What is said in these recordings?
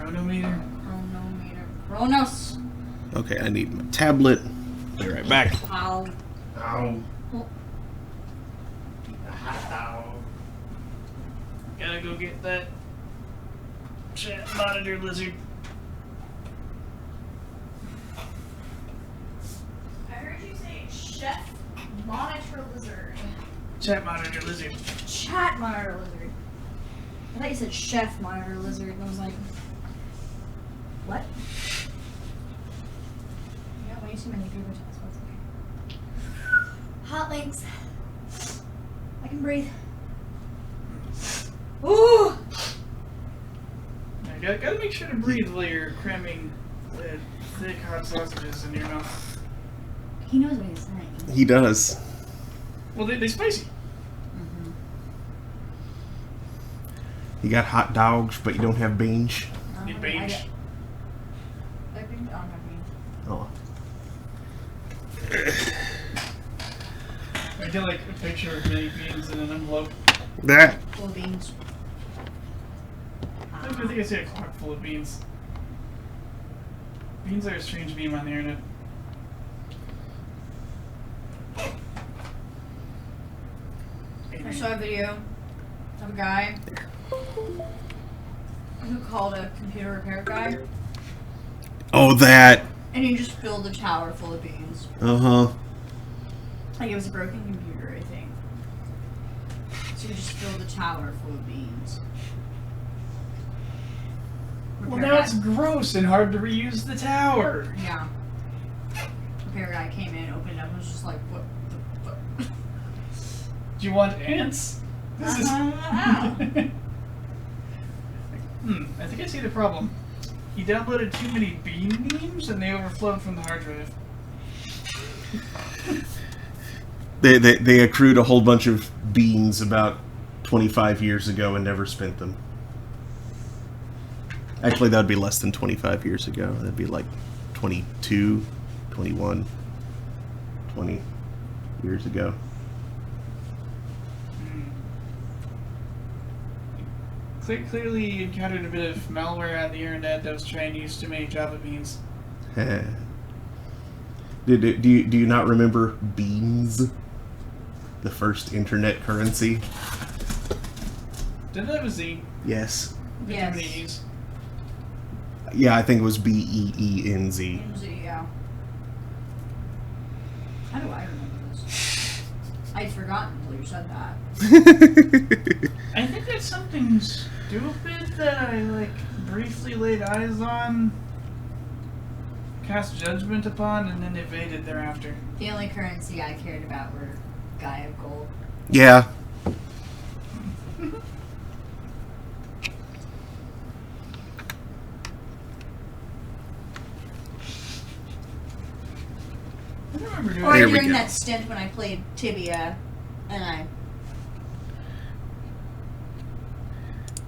Chronometer. Chronos. Okay, I need my tablet. Be right back. Ow. Ow. Oh. Ow. Gotta go get that chat monitor lizard. I heard you say chef monitor lizard. Chat monitor lizard. Chat monitor lizard. I thought you said chef monitor lizard, and I was like, what? Yeah, way too many Google tests. What's okay? Hot links. I can breathe. Ooh! You gotta make sure to breathe while you're cramming thick hot sausages in your mouth. He knows what he's saying. He does. Well, they spicy. Mm-hmm. You got hot dogs, but you don't have beans. Need beans. I don't have beans. Oh. I get like a picture of many beans in an envelope. That. Full of beans. I think I see a clock full of beans. Beans are a strange meme on the internet. I saw a video of a guy who called a computer repair guy, Oh, that. and he just filled the tower full of beans. Uh-huh. Like it was a broken computer, I think. So he just filled the tower full of beans. Well, now it's gross and hard to reuse the tower. Yeah. Repair guy came in, opened it up, and was just like, what the fuck? Do you want ants? This is. Ow. I think I see the problem. He downloaded too many bean memes and they overflowed from the hard drive. They accrued a whole bunch of beans about 25 years ago and never spent them. Actually, that would be less than 25 years ago. That'd be like 22, 21, 20 years ago. Clearly, you encountered a bit of malware on the internet that was trying to use too many Java beans. Do you not remember beans? The first internet currency? Did it have a Z? Yes. Yes. Too many E's. Yeah, I think it was BEENZ. Yeah. How do I remember this? I'd forgotten until you said that. I think that's something stupid that I, like, briefly laid eyes on, cast judgment upon, and then evaded thereafter. The only currency I cared about were Gaia gold. Yeah. I don't remember doing Or There we during go. that stint when I played Tibia, and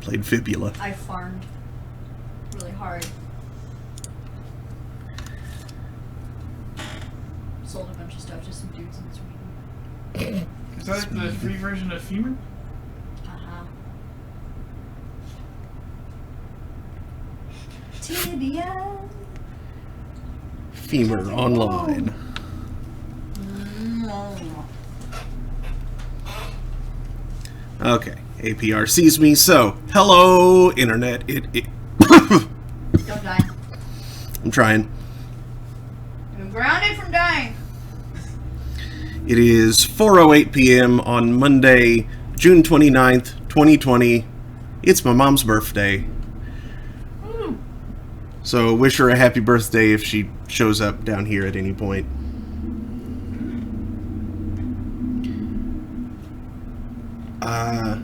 Played Fibula. I farmed really hard. Sold a bunch of stuff to some dudes in Sweden. Is that the free version of Femur? Uh-huh. Tibia. Femur Online. Okay. APR sees me, so hello, internet. Don't die. I'm trying. I'm grounded from dying. It is 4:08 p.m. on Monday, June 29th, 2020. It's my mom's birthday. Ooh. So wish her a happy birthday if she shows up down here at any point.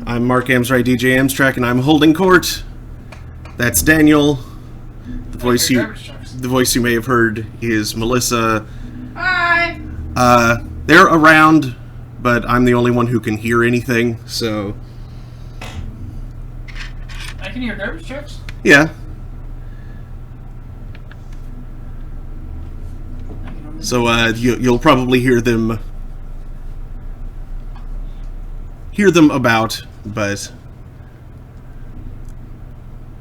I'm Mark Amsray, DJ Amstrack, and I'm holding court. That's Daniel. The voice you may have heard is Melissa. Hi. They're around, but I'm the only one who can hear anything, so I can hear garbage trucks. yeah. So you'll probably hear them about, but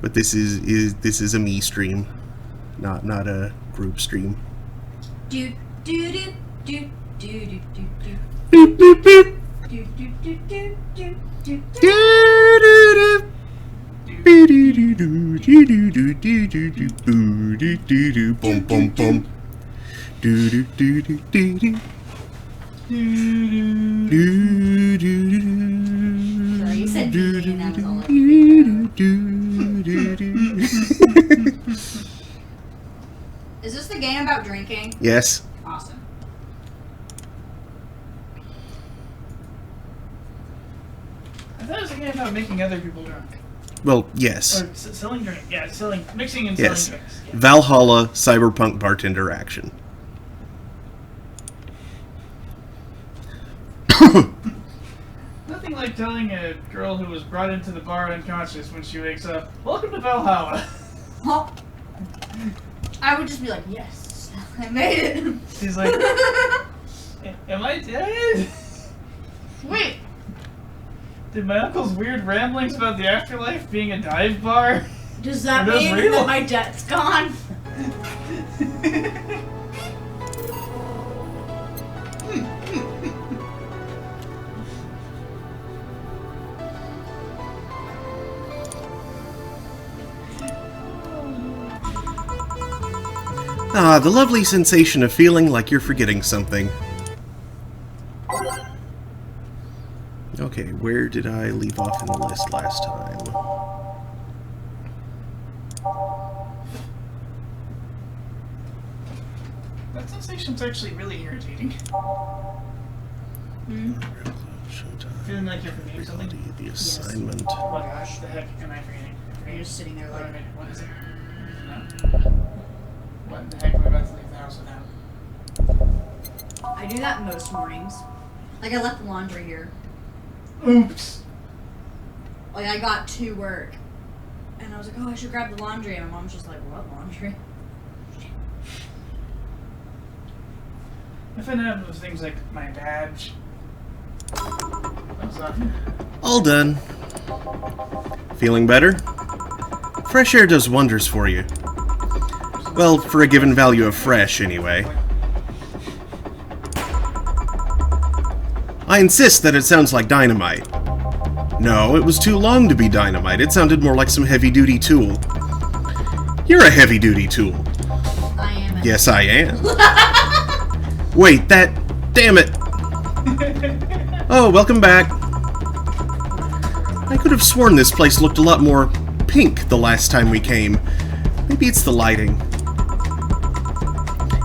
But this is a me stream, not a group stream. Do do do do do do do do. Boop, boop, boop. Do do do do do do. Do-do-do. Be-do-do-do, do-do-do-do-do-do, boo-do-do-do, bum, bum, bum. Do-do-do-do-do-do. Do-do-do-do. Sorry, you said me, and that was all I Do-do-do-do-do. Is this the game about drinking? Yes. Awesome. I thought it was a game about making other people drunk. Well, yes. Or selling drink. Yeah, mixing and Yes. selling drinks. Yeah. Valhalla Cyberpunk Bartender action. Nothing like telling a girl who was brought into the bar unconscious when she wakes up, "Welcome to Valhalla." Huh? I would just be like, yes, I made it. She's like, "Am I dead? Wait. Did my uncle's weird ramblings about the afterlife being a dive bar?" Does that Are those mean real? that my debt's gone? Ah, the lovely sensation of feeling like you're forgetting something. Okay, where did I leave off in the list last time? That sensation's actually really irritating. Feeling like you're forgetting something. The assignment. Oh my gosh, the heck am I forgetting? You're just sitting there like, What is it? No. What the heck am I about to leave the house without? I do that most mornings. Like, I left the laundry here. Oops. Like, I got to work. And I was like, oh, I should grab the laundry. And my mom's just like, what laundry? I find out with things like my badge. What's up? All done. Feeling better? Fresh air does wonders for you. Well, for a given value of fresh, anyway. I insist that it sounds like dynamite. No, it was too long to be dynamite. It sounded more like some heavy-duty tool. You're a heavy-duty tool. I am. Yes, I am. Wait, that... Damn it! Oh, welcome back. I could have sworn this place looked a lot more pink the last time we came. Maybe it's the lighting.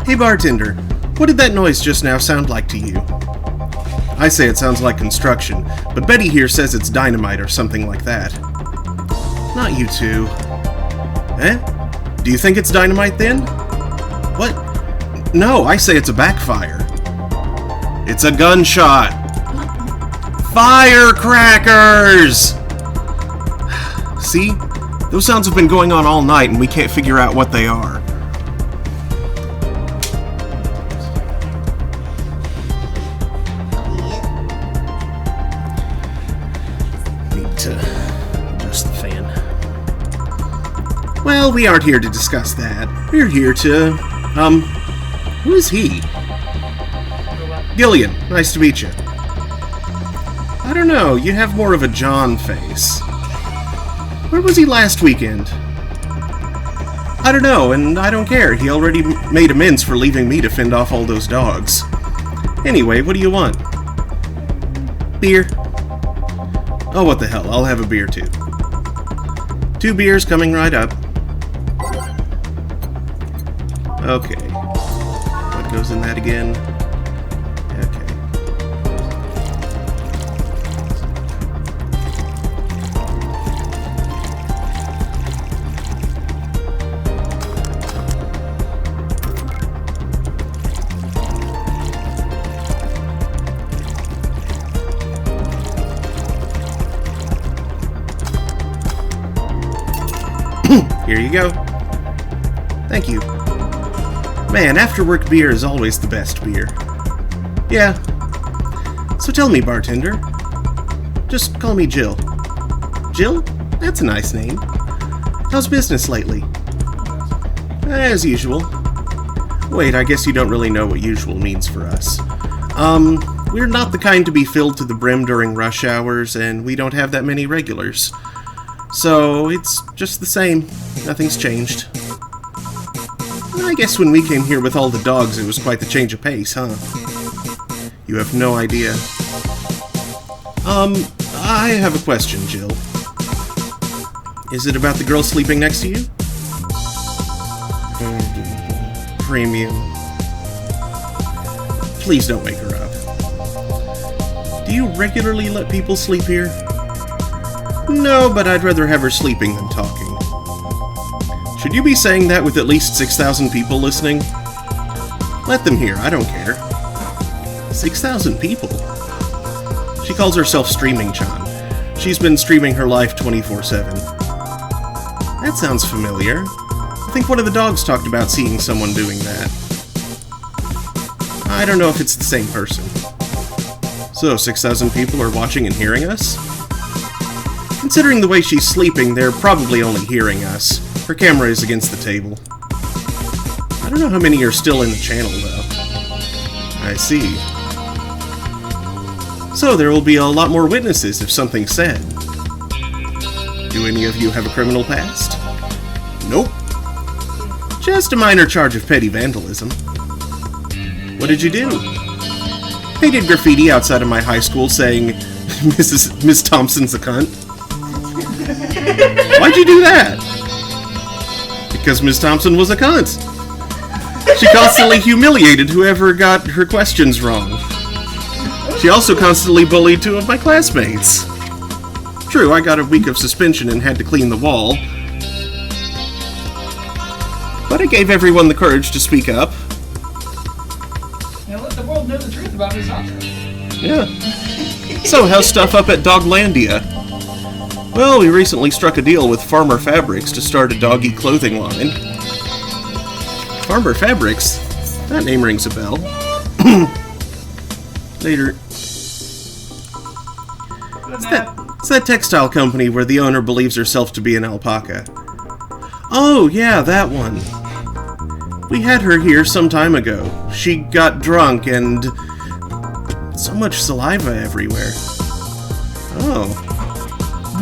Hey, bartender, what did that noise just now sound like to you? I say it sounds like construction, but Betty here says it's dynamite or something like that. Not you two. Eh? Do you think it's dynamite then? What? No, I say it's a backfire. It's a gunshot. Firecrackers! See? Those sounds have been going on all night and we can't figure out what they are. Need to adjust the fan. Well, we aren't here to discuss that. We're here to... who is he? Gillian, nice to meet you. I don't know, you have more of a John face. Where was he last weekend? I don't know, and I don't care. He already made amends for leaving me to fend off all those dogs. Anyway, what do you want? Beer? Oh, what the hell, I'll have a beer too. 2 beers coming right up. Okay. What goes in that again? Okay. Here you go. Thank you. Man, after-work beer is always the best beer. Yeah. So tell me, bartender. Just call me Jill. Jill? That's a nice name. How's business lately? As usual. Wait, I guess you don't really know what usual means for us. We're not the kind to be filled to the brim during rush hours, and we don't have that many regulars. So, it's just the same. Nothing's changed. I guess when we came here with all the dogs, it was quite the change of pace, huh? You have no idea. I have a question, Jill. Is it about the girl sleeping next to you? Premium. Please don't wake her up. Do you regularly let people sleep here? No, but I'd rather have her sleeping than talking. Should you be saying that with at least 6,000 people listening? Let them hear, I don't care. 6,000 people? She calls herself Streaming Chan. She's been streaming her life 24/7. That sounds familiar. I think one of the dogs talked about seeing someone doing that. I don't know if it's the same person. So, 6,000 people are watching and hearing us? Considering the way she's sleeping, they're probably only hearing us. Her camera is against the table. I don't know how many are still in the channel, though. I see. So, there will be a lot more witnesses if something's said. Do any of you have a criminal past? Nope. Just a minor charge of petty vandalism. What did you do? Painted graffiti outside of my high school saying, Miss Thompson's a cunt. Why'd you do that? Because Miss Thompson was a cunt. She constantly humiliated whoever got her questions wrong. She also constantly bullied 2 of my classmates. True, I got a week of suspension and had to clean the wall. But I gave everyone the courage to speak up. Now let the world know the truth about his option. Yeah. So, how's stuff up at Doglandia? Well, we recently struck a deal with Farmer Fabrics to start a doggy clothing line. Farmer Fabrics? That name rings a bell. Later. It's that textile company where the owner believes herself to be an alpaca. Oh, yeah, that one. We had her here some time ago. She got drunk and... so much saliva everywhere. Oh.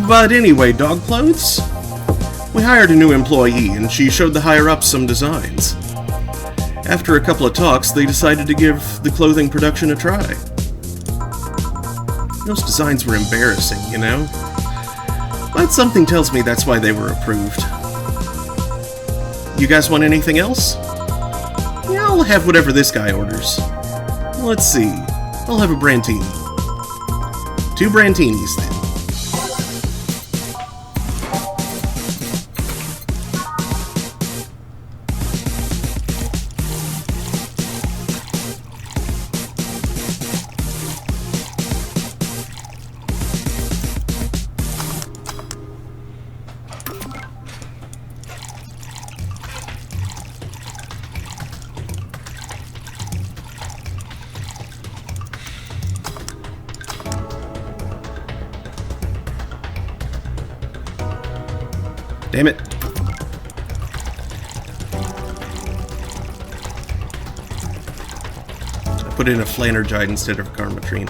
But anyway, dog clothes? We hired a new employee, and she showed the higher-ups some designs. After a couple of talks, they decided to give the clothing production a try. Those designs were embarrassing, you know? But something tells me that's why they were approved. You guys want anything else? Yeah, I'll have whatever this guy orders. Let's see. I'll have a Brantini. 2 Brantinis, then. Damn it. I put in a Flanergide instead of a Karmatrine.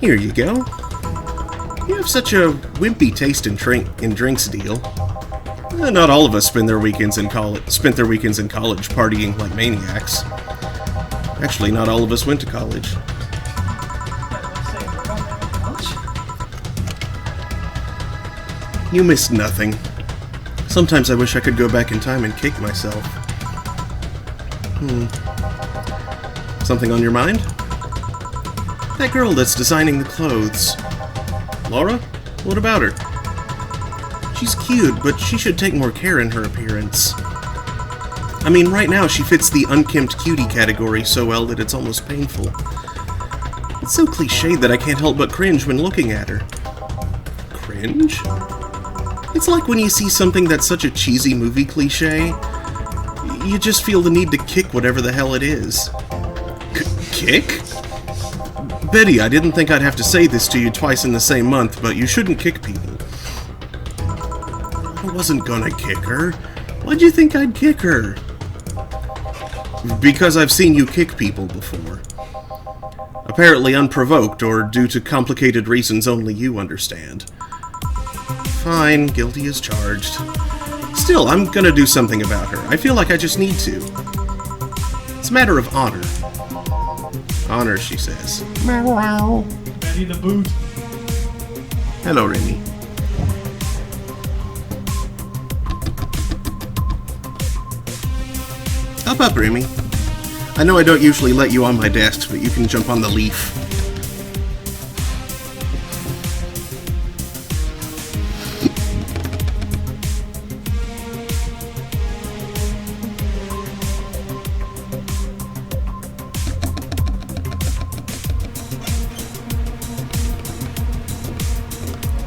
Here you go. You have such a wimpy taste in drinks, deal. Not all of us spent their weekends in college partying like maniacs. Actually, not all of us went to college. You missed nothing. Sometimes I wish I could go back in time and kick myself. Something on your mind? That girl that's designing the clothes. Laura? What about her? She's cute, but she should take more care in her appearance. I mean, right now she fits the unkempt cutie category so well that it's almost painful. It's so cliched that I can't help but cringe when looking at her. Cringe? It's like when you see something that's such a cheesy movie cliche, you just feel the need to kick whatever the hell it is. Kick? Betty, I didn't think I'd have to say this to you twice in the same month, but you shouldn't kick people. I wasn't gonna kick her. Why'd you think I'd kick her? Because I've seen you kick people before. Apparently unprovoked, or due to complicated reasons only you understand. Fine, guilty as charged. Still, I'm gonna do something about her. I feel like I just need to. It's a matter of honor. Honor, she says. Betty the boot. Hello, Remy. Up, Remy. I know I don't usually let you on my desk, but you can jump on the leaf.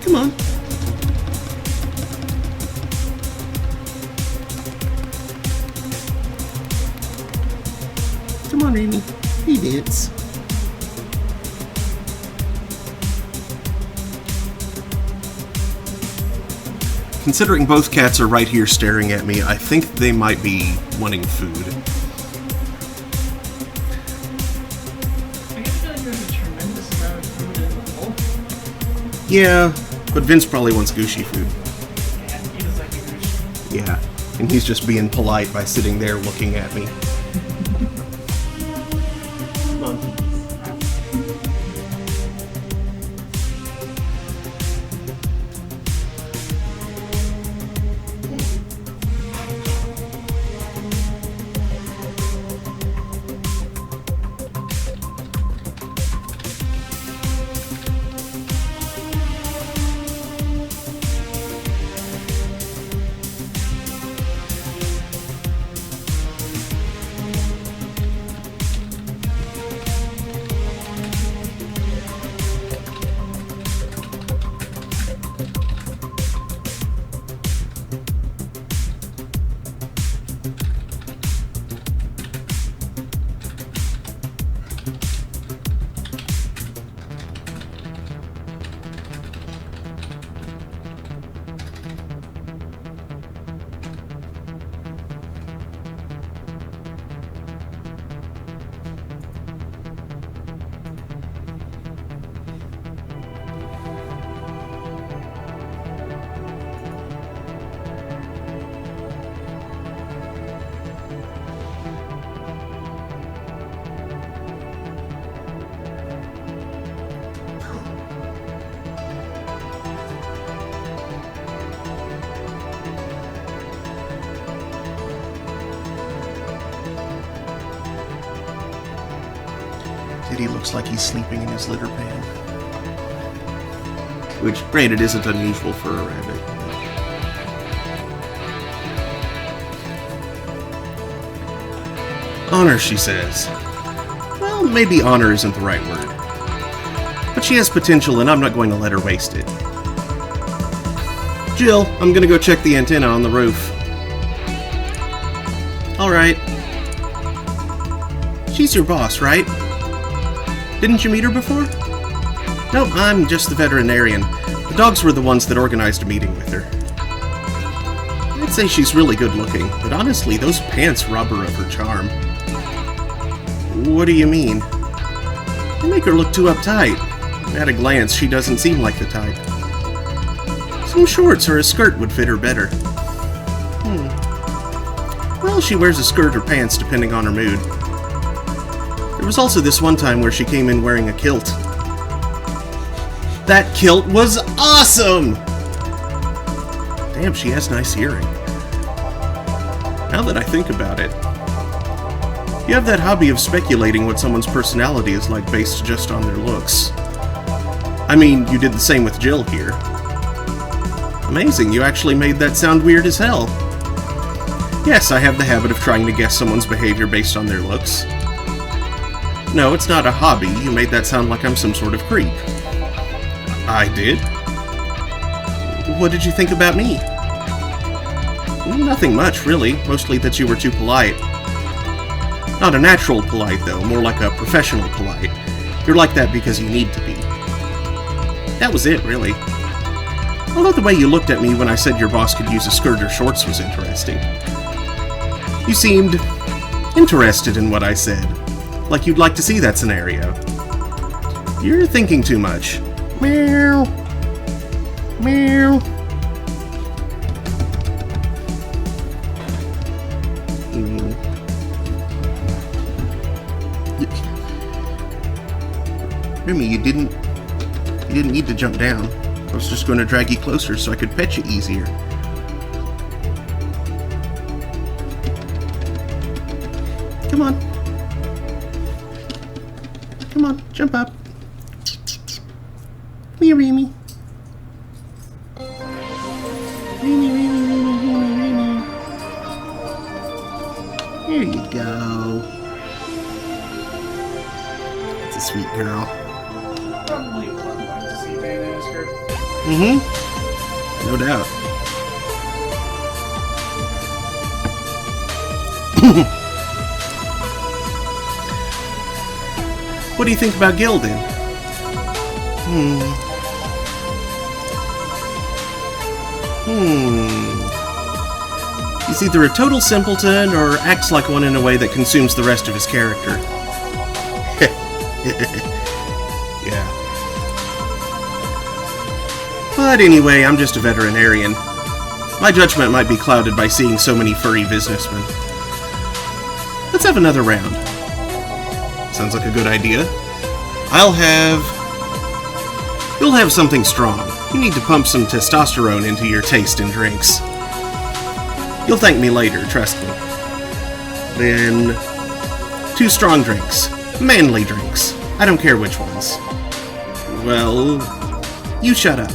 Come on. Come on, Amy. He dance. Considering both cats are right here staring at me, I think they might be wanting food. I feel like there's a tremendous amount of food in the bowl. Yeah, but Vince probably wants Gucci food. Yeah, he does like a Gucci. Yeah, and he's just being polite by sitting there looking at me. Come on. He looks like he's sleeping in his litter pan. Which, granted, isn't unusual for a rabbit. Honor, she says. Well, maybe honor isn't the right word. But she has potential, and I'm not going to let her waste it. Jill, I'm gonna go check the antenna on the roof. Alright. She's your boss, right? Didn't you meet her before? Nope, I'm just the veterinarian. The dogs were the ones that organized a meeting with her. I'd say she's really good looking, but honestly, those pants rob her of her charm. What do you mean? They make her look too uptight. At a glance, she doesn't seem like the type. Some shorts or a skirt would fit her better. Well, she wears a skirt or pants depending on her mood. There was also this one time where she came in wearing a kilt. That kilt was awesome! Damn, she has nice hearing. Now that I think about it, you have that hobby of speculating what someone's personality is like based just on their looks. I mean, you did the same with Jill here. Amazing, you actually made that sound weird as hell. Yes, I have the habit of trying to guess someone's behavior based on their looks. No, it's not a hobby. You made that sound like I'm some sort of creep. I did? What did you think about me? Nothing much, really. Mostly that you were too polite. Not a natural polite, though. More like a professional polite. You're like that because you need to be. That was it, really. Although the way you looked at me when I said your boss could use a skirt or shorts was interesting. You seemed interested in what I said, like you'd like to see that scenario. You're thinking too much. Meow. Meow. Remy, you didn't need to jump down. I was just going to drag you closer so I could pet you easier. Come on. Come on, jump up. Come here, Remy. Remy. There you go. That's a sweet girl. Probably would like to see Bayonetta skirt. No doubt. What do you think about Gildan? He's either a total simpleton or acts like one in a way that consumes the rest of his character. Yeah. But anyway, I'm just a veterinarian. My judgment might be clouded by seeing so many furry businessmen. Let's have another round. Sounds like a good idea. You'll have something strong. You need to pump some testosterone into your taste in drinks. You'll thank me later, trust me. Then 2 strong drinks. Manly drinks. I don't care which ones. Well, you shut up.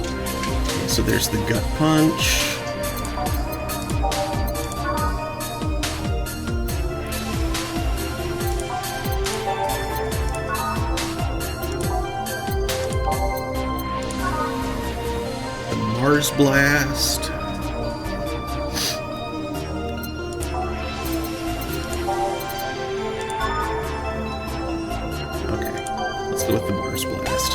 Okay, so there's the gut punch. Mars Blast. Okay, let's go with the Mars Blast.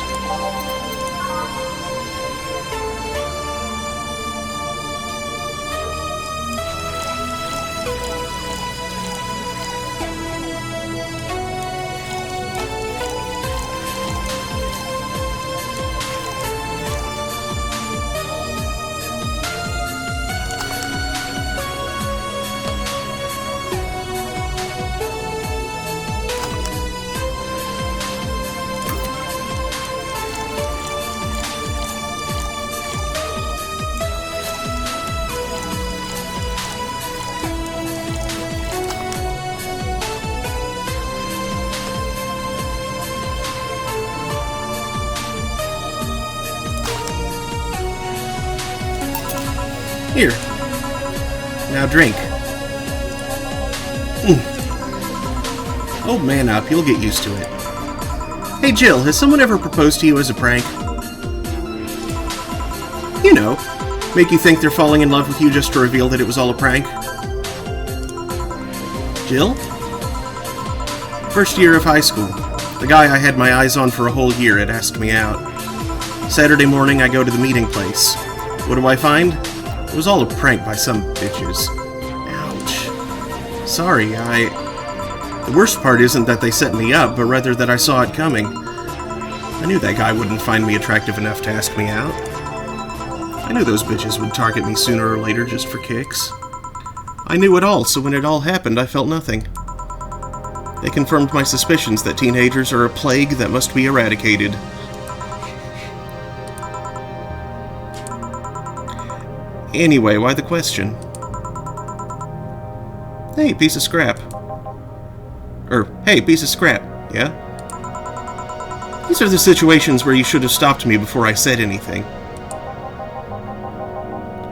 Here. Now drink. Oh, man up. You'll get used to it. Hey, Jill, has someone ever proposed to you as a prank? You know, make you think they're falling in love with you just to reveal that it was all a prank? Jill? First year of high school. The guy I had my eyes on for a whole year had asked me out. Saturday morning, I go to the meeting place. What do I find? It was all a prank by some bitches. Ouch. Sorry, The worst part isn't that they set me up, but rather that I saw it coming. I knew that guy wouldn't find me attractive enough to ask me out. I knew those bitches would target me sooner or later just for kicks. I knew it all, so when it all happened, I felt nothing. They confirmed my suspicions that teenagers are a plague that must be eradicated. Anyway, why the question? Hey, piece of scrap. Hey, piece of scrap, yeah? These are the situations where you should have stopped me before I said anything.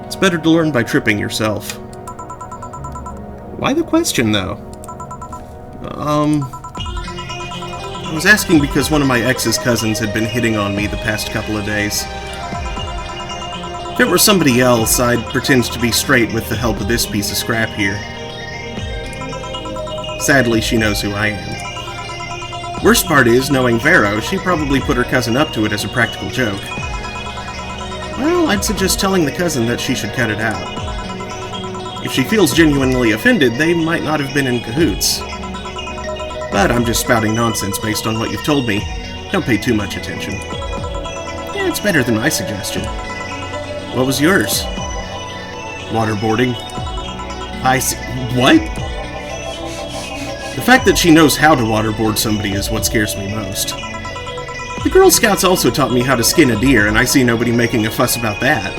It's better to learn by tripping yourself. Why the question, though? I was asking because one of my ex's cousins had been hitting on me the past couple of days. If it were somebody else, I'd pretend to be straight with the help of this piece of scrap here. Sadly, she knows who I am. Worst part is, knowing Vero, she probably put her cousin up to it as a practical joke. Well, I'd suggest telling the cousin that she should cut it out. If she feels genuinely offended, they might not have been in cahoots. But I'm just spouting nonsense based on what you've told me. Don't pay too much attention. Yeah, it's better than my suggestion. What was yours? Waterboarding. I see. What? The fact that she knows how to waterboard somebody is what scares me most. The Girl Scouts also taught me how to skin a deer, and I see nobody making a fuss about that.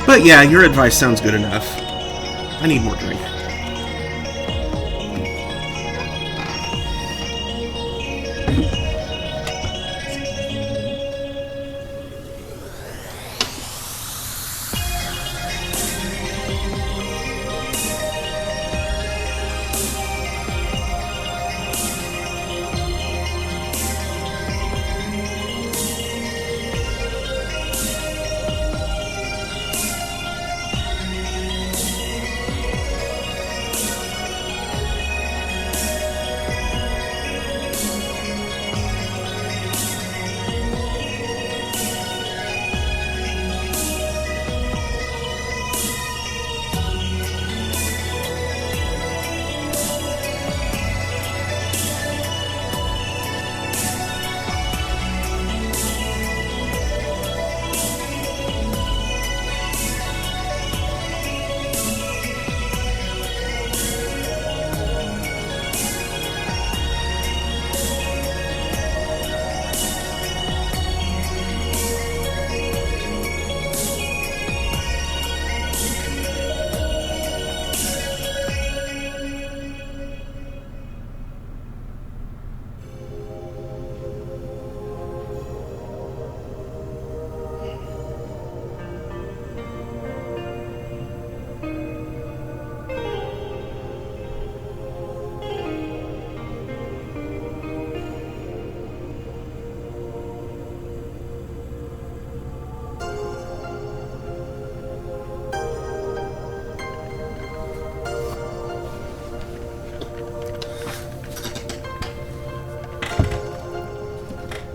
But yeah, your advice sounds good enough. I need more drink.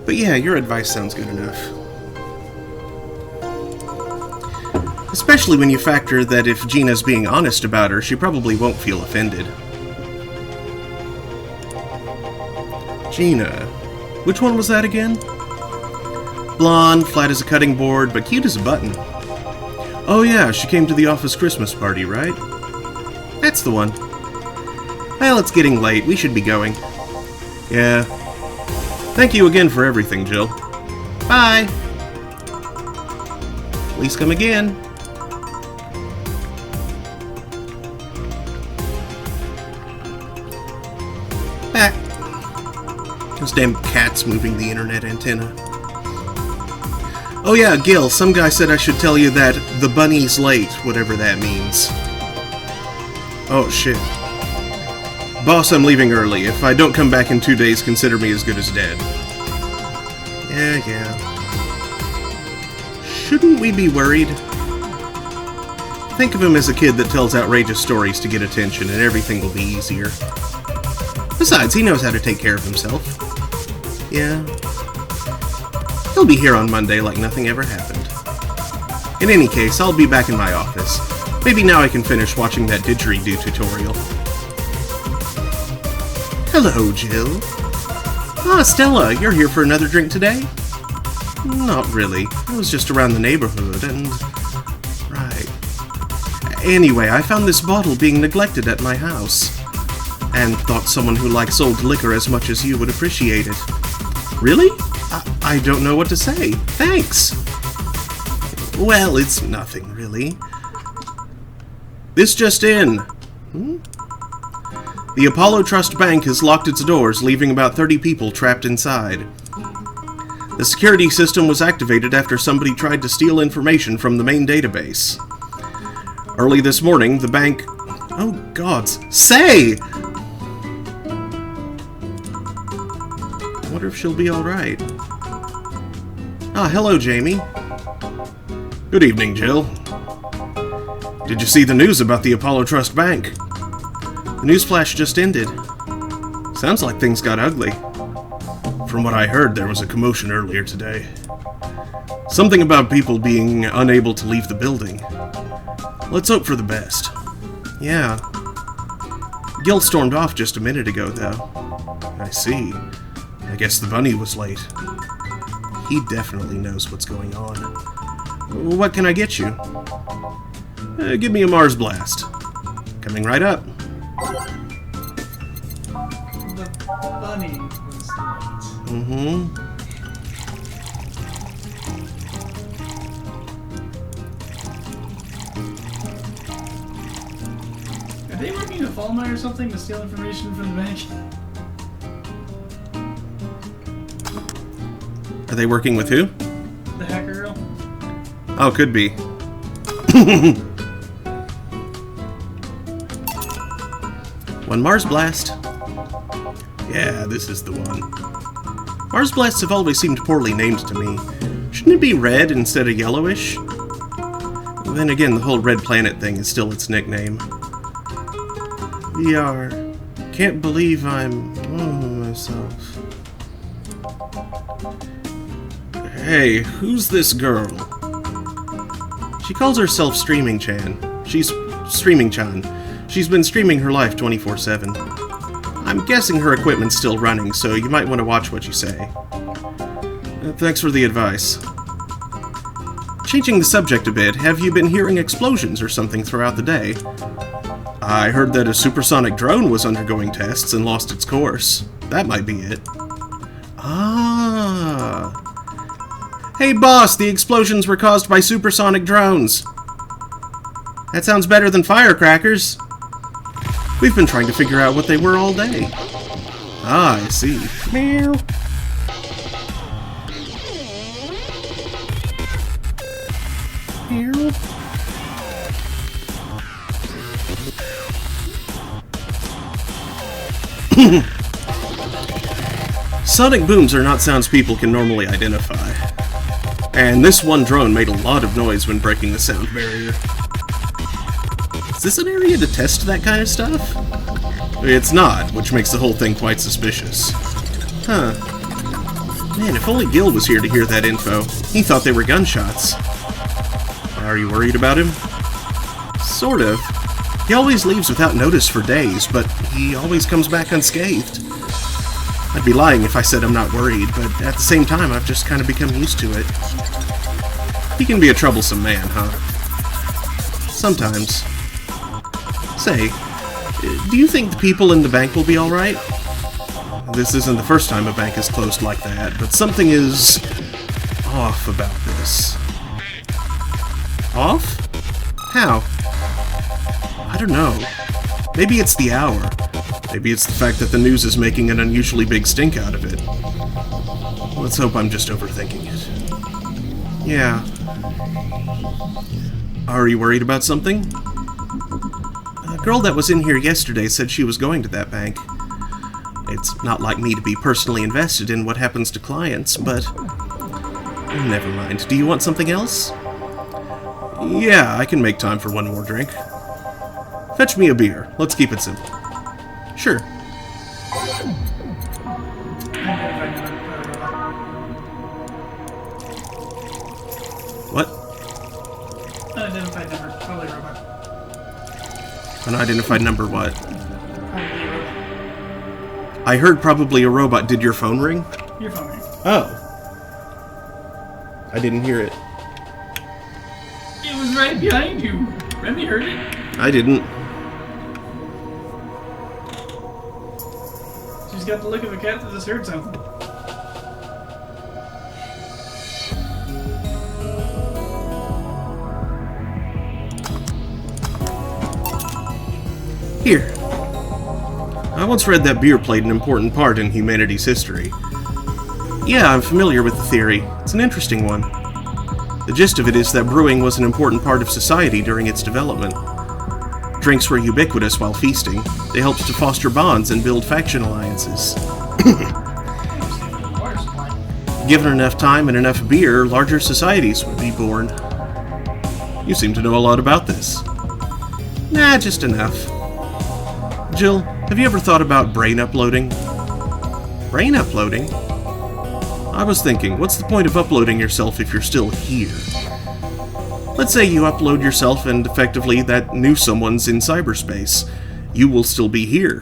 But yeah, your advice sounds good enough. Especially when you factor that if Gina's being honest about her, she probably won't feel offended. Gina. Which one was that again? Blonde, flat as a cutting board, but cute as a button. Oh yeah, she came to the office Christmas party, right? That's the one. Well, it's getting late. We should be going. Yeah. Thank you again for everything, Jill. Bye! Please come again. Back. Those damn cats moving the internet antenna. Oh yeah, Gil, some guy said I should tell you that the bunny's late, whatever that means. Oh shit. Boss, I'm leaving early. If I don't come back in 2 days, consider me as good as dead. Yeah. Shouldn't we be worried? Think of him as a kid that tells outrageous stories to get attention, and everything will be easier. Besides, he knows how to take care of himself. Yeah. He'll be here on Monday like nothing ever happened. In any case, I'll be back in my office. Maybe now I can finish watching that didgeridoo tutorial. Hello, Jill. Ah, Stella, you're here for another drink today? Not really. I was just around the neighborhood and... Right. Anyway, I found this bottle being neglected at my house. And thought someone who likes old liquor as much as you would appreciate it. Really? I don't know what to say. Thanks. Well, it's nothing, really. This just in. The Apollo Trust Bank has locked its doors, leaving about 30 people trapped inside. The security system was activated after somebody tried to steal information from the main database. Early this morning, the bank... Oh, gods. Say! I wonder if she'll be alright. Ah, hello, Jamie. Good evening, Jill. Did you see the news about the Apollo Trust Bank? The newsflash just ended. Sounds like things got ugly. From what I heard, there was a commotion earlier today. Something about people being unable to leave the building. Let's hope for the best. Yeah. Gil stormed off just a minute ago, though. I see. I guess the bunny was late. He definitely knows what's going on. What can I get you? Give me a Mars Blast. Coming right up. The bunny was late. Mm-hmm. Are they working with Fallmeyer or something to steal information from the bank? Are they working with who? The hacker girl? Oh, could be. One Mars Blast. Yeah, this is the one. Mars Blasts have always seemed poorly named to me. Shouldn't it be red instead of yellowish? Then again, the whole Red Planet thing is still its nickname. VR. Can't believe I'm... myself. Hey, who's this girl? She calls herself Streaming-chan. She's Streaming-chan. She's been streaming her life 24/7. I'm guessing her equipment's still running, so you might want to watch what you say. Thanks for the advice. Changing the subject a bit, have you been hearing explosions or something throughout the day? I heard that a supersonic drone was undergoing tests and lost its course. That might be it. Ah. Hey boss, the explosions were caused by supersonic drones. That sounds better than firecrackers. We've been trying to figure out what they were all day. Ah, I see. Meow. Meow. Sonic booms are not sounds people can normally identify. And this one drone made a lot of noise when breaking the sound barrier. Is this an area to test that kind of stuff? It's not, which makes the whole thing quite suspicious. Huh. Man, if only Gil was here to hear that info. He thought they were gunshots. Are you worried about him? Sort of. He always leaves without notice for days, but he always comes back unscathed. I'd be lying if I said I'm not worried, but at the same time, I've just kind of become used to it. He can be a troublesome man, huh? Sometimes. Say, do you think the people in the bank will be alright? This isn't the first time a bank is closed like that, but something is off about this. Off? How? I don't know. Maybe it's the hour. Maybe it's the fact that the news is making an unusually big stink out of it. Let's hope I'm just overthinking it. Yeah. Are you worried about something? A girl that was in here yesterday said she was going to that bank. It's not like me to be personally invested in what happens to clients, but... Never mind. Do you want something else? Yeah, I can make time for one more drink. Fetch me a beer. Let's keep it simple. Sure. What? Unidentified number. Probably a robot. Unidentified number what? Probably a robot. I heard probably a robot. Did your phone ring? Your phone ring. Oh. I didn't hear it. It was right behind you. Remy heard it. I didn't. She's got the look of a cat that just heard something. Here. I once read that beer played an important part in humanity's history. Yeah, I'm familiar with the theory. It's an interesting one. The gist of it is that brewing was an important part of society during its development. Drinks were ubiquitous while feasting. They helped to foster bonds and build faction alliances. Given enough time and enough beer, larger societies would be born. You seem to know a lot about this. Nah, just enough. Jill, have you ever thought about brain uploading? Brain uploading? I was thinking, what's the point of uploading yourself if you're still here? Let's say you upload yourself and effectively that new someone's in cyberspace. You will still be here.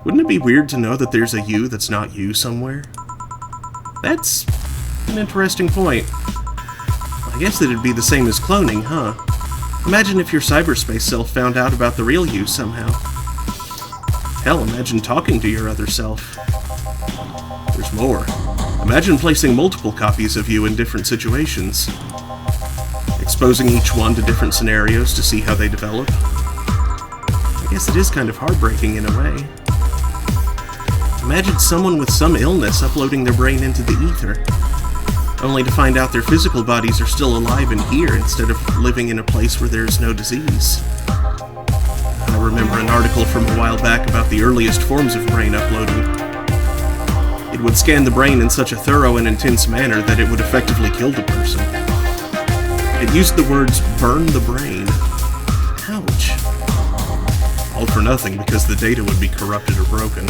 Wouldn't it be weird to know that there's a you that's not you somewhere? That's an interesting point. I guess that'd be the same as cloning, huh? Imagine if your cyberspace self found out about the real you somehow. Hell, imagine talking to your other self. There's more. Imagine placing multiple copies of you in different situations. Exposing each one to different scenarios to see how they develop. I guess it is kind of heartbreaking in a way. Imagine someone with some illness uploading their brain into the ether, only to find out their physical bodies are still alive and here instead of living in a place where there is no disease. I remember an article from a while back about the earliest forms of brain uploading. It would scan the brain in such a thorough and intense manner that it would effectively kill the person. It used the words, burn the brain. Ouch. All for nothing because the data would be corrupted or broken.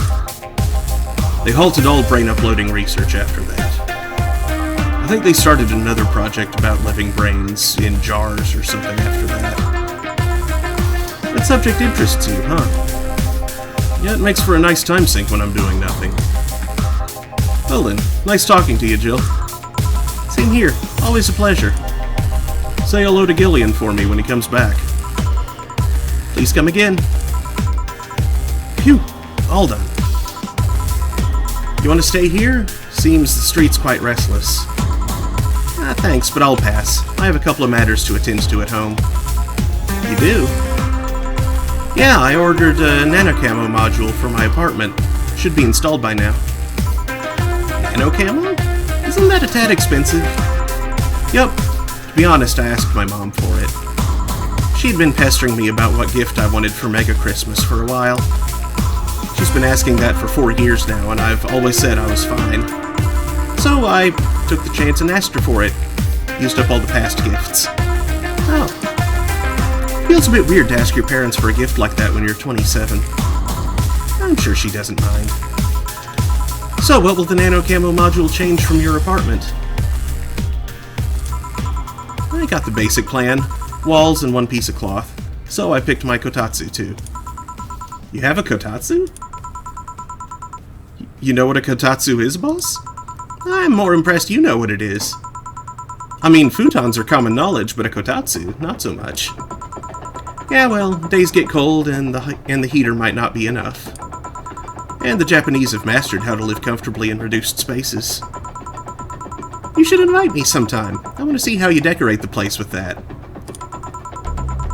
They halted all brain uploading research after that. I think they started another project about living brains in jars or something after that. That subject interests you, huh? Yeah, it makes for a nice time sink when I'm doing nothing. Well then, nice talking to you, Jill. Same here, always a pleasure. Say hello to Gillian for me when he comes back. Please come again. Phew, all done. You want to stay here? Seems the street's quite restless. Thanks, but I'll pass. I have a couple of matters to attend to at home. You do? Yeah, I ordered a nanocamo module for my apartment. Should be installed by now. Nanocamo? Isn't that a tad expensive? Yup. To be honest, I asked my mom for it. She'd been pestering me about what gift I wanted for Mega Christmas for a while. She's been asking that for 4 years now, and I've always said I was fine. So I took the chance and asked her for it. Used up all the past gifts. Oh. Feels a bit weird to ask your parents for a gift like that when you're 27. I'm sure she doesn't mind. So what will the nanocamo module change from your apartment? I got the basic plan. Walls and one piece of cloth. So I picked my kotatsu too. You have a kotatsu? You know what a kotatsu is, boss? I'm more impressed you know what it is. I mean, futons are common knowledge, but a kotatsu, not so much. Yeah, well, days get cold, and the heater might not be enough. And the Japanese have mastered how to live comfortably in reduced spaces. You should invite me sometime. I want to see how you decorate the place with that.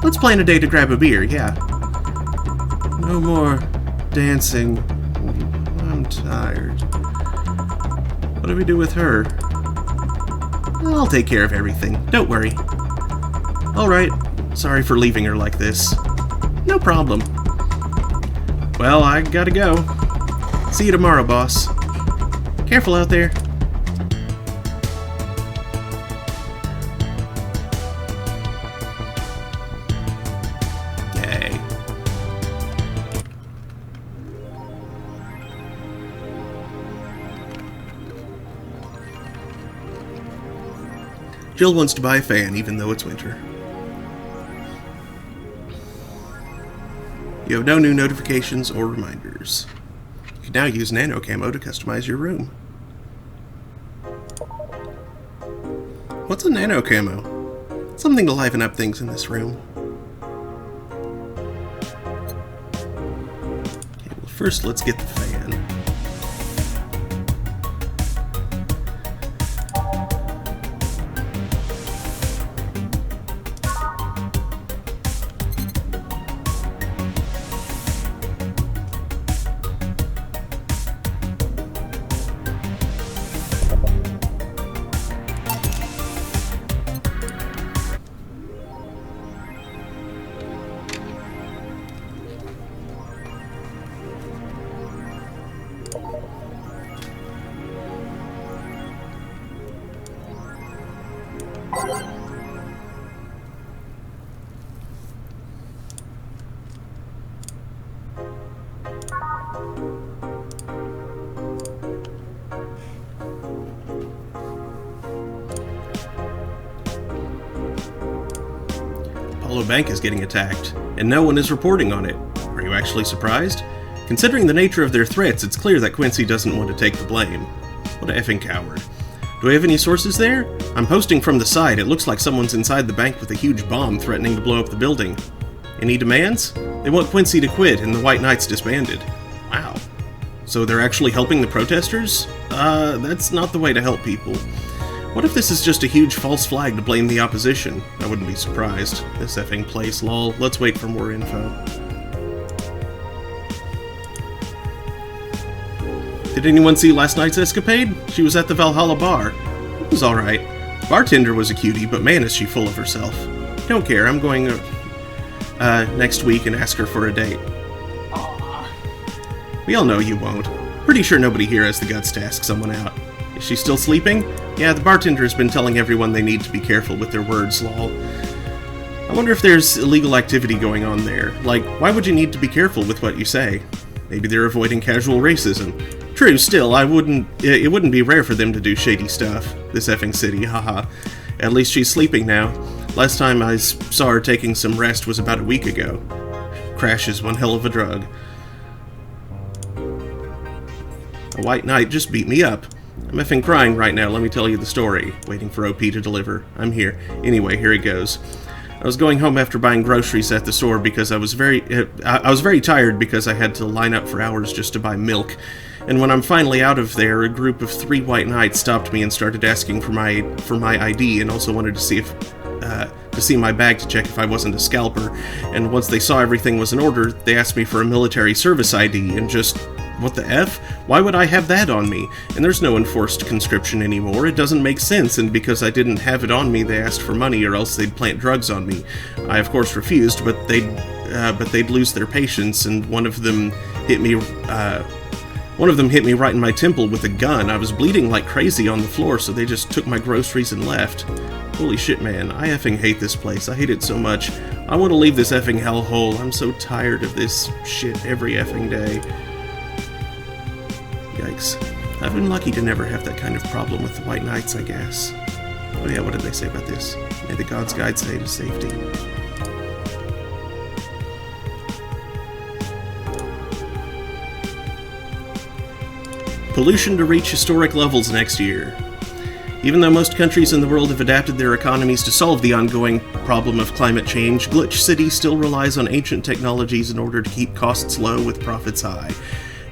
Let's plan a day to grab a beer, yeah. No more dancing. I'm tired. What do we do with her? I'll take care of everything. Don't worry. Alright. Sorry for leaving her like this. No problem. Well, I gotta go. See you tomorrow, boss. Careful out there. Yay. Jill wants to buy a fan even though it's winter. You have no new notifications or reminders. You can now use nanocamo to customize your room. What's a nanocamo? Something to liven up things in this room. Okay, well first let's get the fan. Apollo Bank is getting attacked, and no one is reporting on it. Are you actually surprised? Considering the nature of their threats, it's clear that Quincy doesn't want to take the blame. What a effing coward. Do I have any sources there? I'm posting from the side. It looks like someone's inside the bank with a huge bomb threatening to blow up the building. Any demands? They want Quincy to quit and the White Knights disbanded. Wow. So they're actually helping the protesters? That's not the way to help people. What if this is just a huge false flag to blame the opposition? I wouldn't be surprised. This effing place, lol. Let's wait for more info. Did anyone see last night's escapade? She was at the Valhalla bar. It was alright. Bartender was a cutie, but man is she full of herself. Don't care, I'm going next week and ask her for a date. Aww. We all know you won't. Pretty sure nobody here has the guts to ask someone out. Is she still sleeping? Yeah, the bartender has been telling everyone they need to be careful with their words, lol. I wonder if there's illegal activity going on there. Like, why would you need to be careful with what you say? Maybe they're avoiding casual racism. True, still, it wouldn't be rare for them to do shady stuff. This effing city, haha. At least she's sleeping now. Last time I saw her taking some rest was about a week ago. Crash is one hell of a drug. A White Knight just beat me up. I'm effing crying right now, let me tell you the story. Waiting for OP to deliver. I'm here. Anyway, here it goes. I was going home after buying groceries at the store because I was very tired because I had to line up for hours just to buy milk. And when I'm finally out of there, a group of 3 White Knights stopped me and started asking for my ID, and also wanted to see my bag to check if I wasn't a scalper. And once they saw everything was in order, they asked me for a military service ID, and just, what the F? Why would I have that on me? And there's no enforced conscription anymore. It doesn't make sense, and because I didn't have it on me, they asked for money, or else they'd plant drugs on me. I of course refused, but they'd lose their patience, and one of them hit me right in my temple with a gun. I was bleeding like crazy on the floor, so they just took my groceries and left. Holy shit, man. I effing hate this place. I hate it so much. I want to leave this effing hellhole. I'm so tired of this shit every effing day. Yikes. I've been lucky to never have that kind of problem with the White Knights, I guess. Oh yeah, what did they say about this? May the gods guide say to safety. Pollution to reach historic levels next year. Even though most countries in the world have adapted their economies to solve the ongoing problem of climate change, Glitch City still relies on ancient technologies in order to keep costs low with profits high.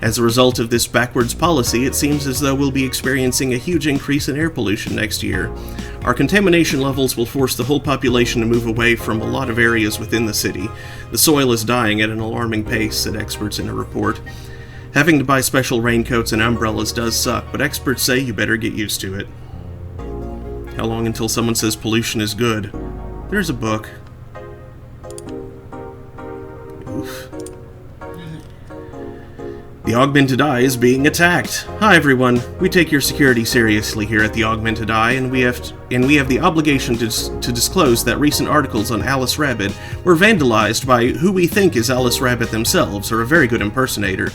As a result of this backwards policy, it seems as though we'll be experiencing a huge increase in air pollution next year. Our contamination levels will force the whole population to move away from a lot of areas within the city. The soil is dying at an alarming pace, said experts in a report. Having to buy special raincoats and umbrellas does suck, but experts say you better get used to it. How long until someone says pollution is good? There's a book. Oof. The Augmented Eye is being attacked. Hi everyone, we take your security seriously here at the Augmented Eye, and we have the obligation to disclose that recent articles on Alice Rabbit were vandalized by who we think is Alice Rabbit themselves, or a very good impersonator.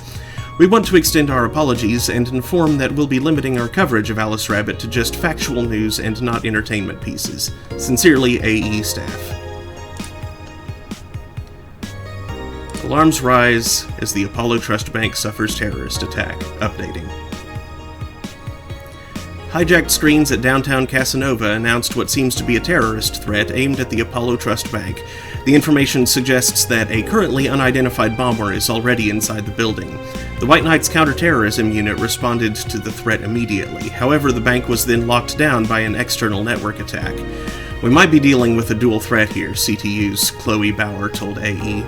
We want to extend our apologies and inform that we'll be limiting our coverage of Alice Rabbit to just factual news and not entertainment pieces. Sincerely, AE staff. Alarms rise as the Apollo Trust Bank suffers terrorist attack. Updating. Hijacked screens at downtown Casanova announced what seems to be a terrorist threat aimed at the Apollo Trust Bank. The information suggests that a currently unidentified bomber is already inside the building. The White Knights counterterrorism unit responded to the threat immediately. However, the bank was then locked down by an external network attack. We might be dealing with a dual threat here, CTU's Chloe Bauer told AE.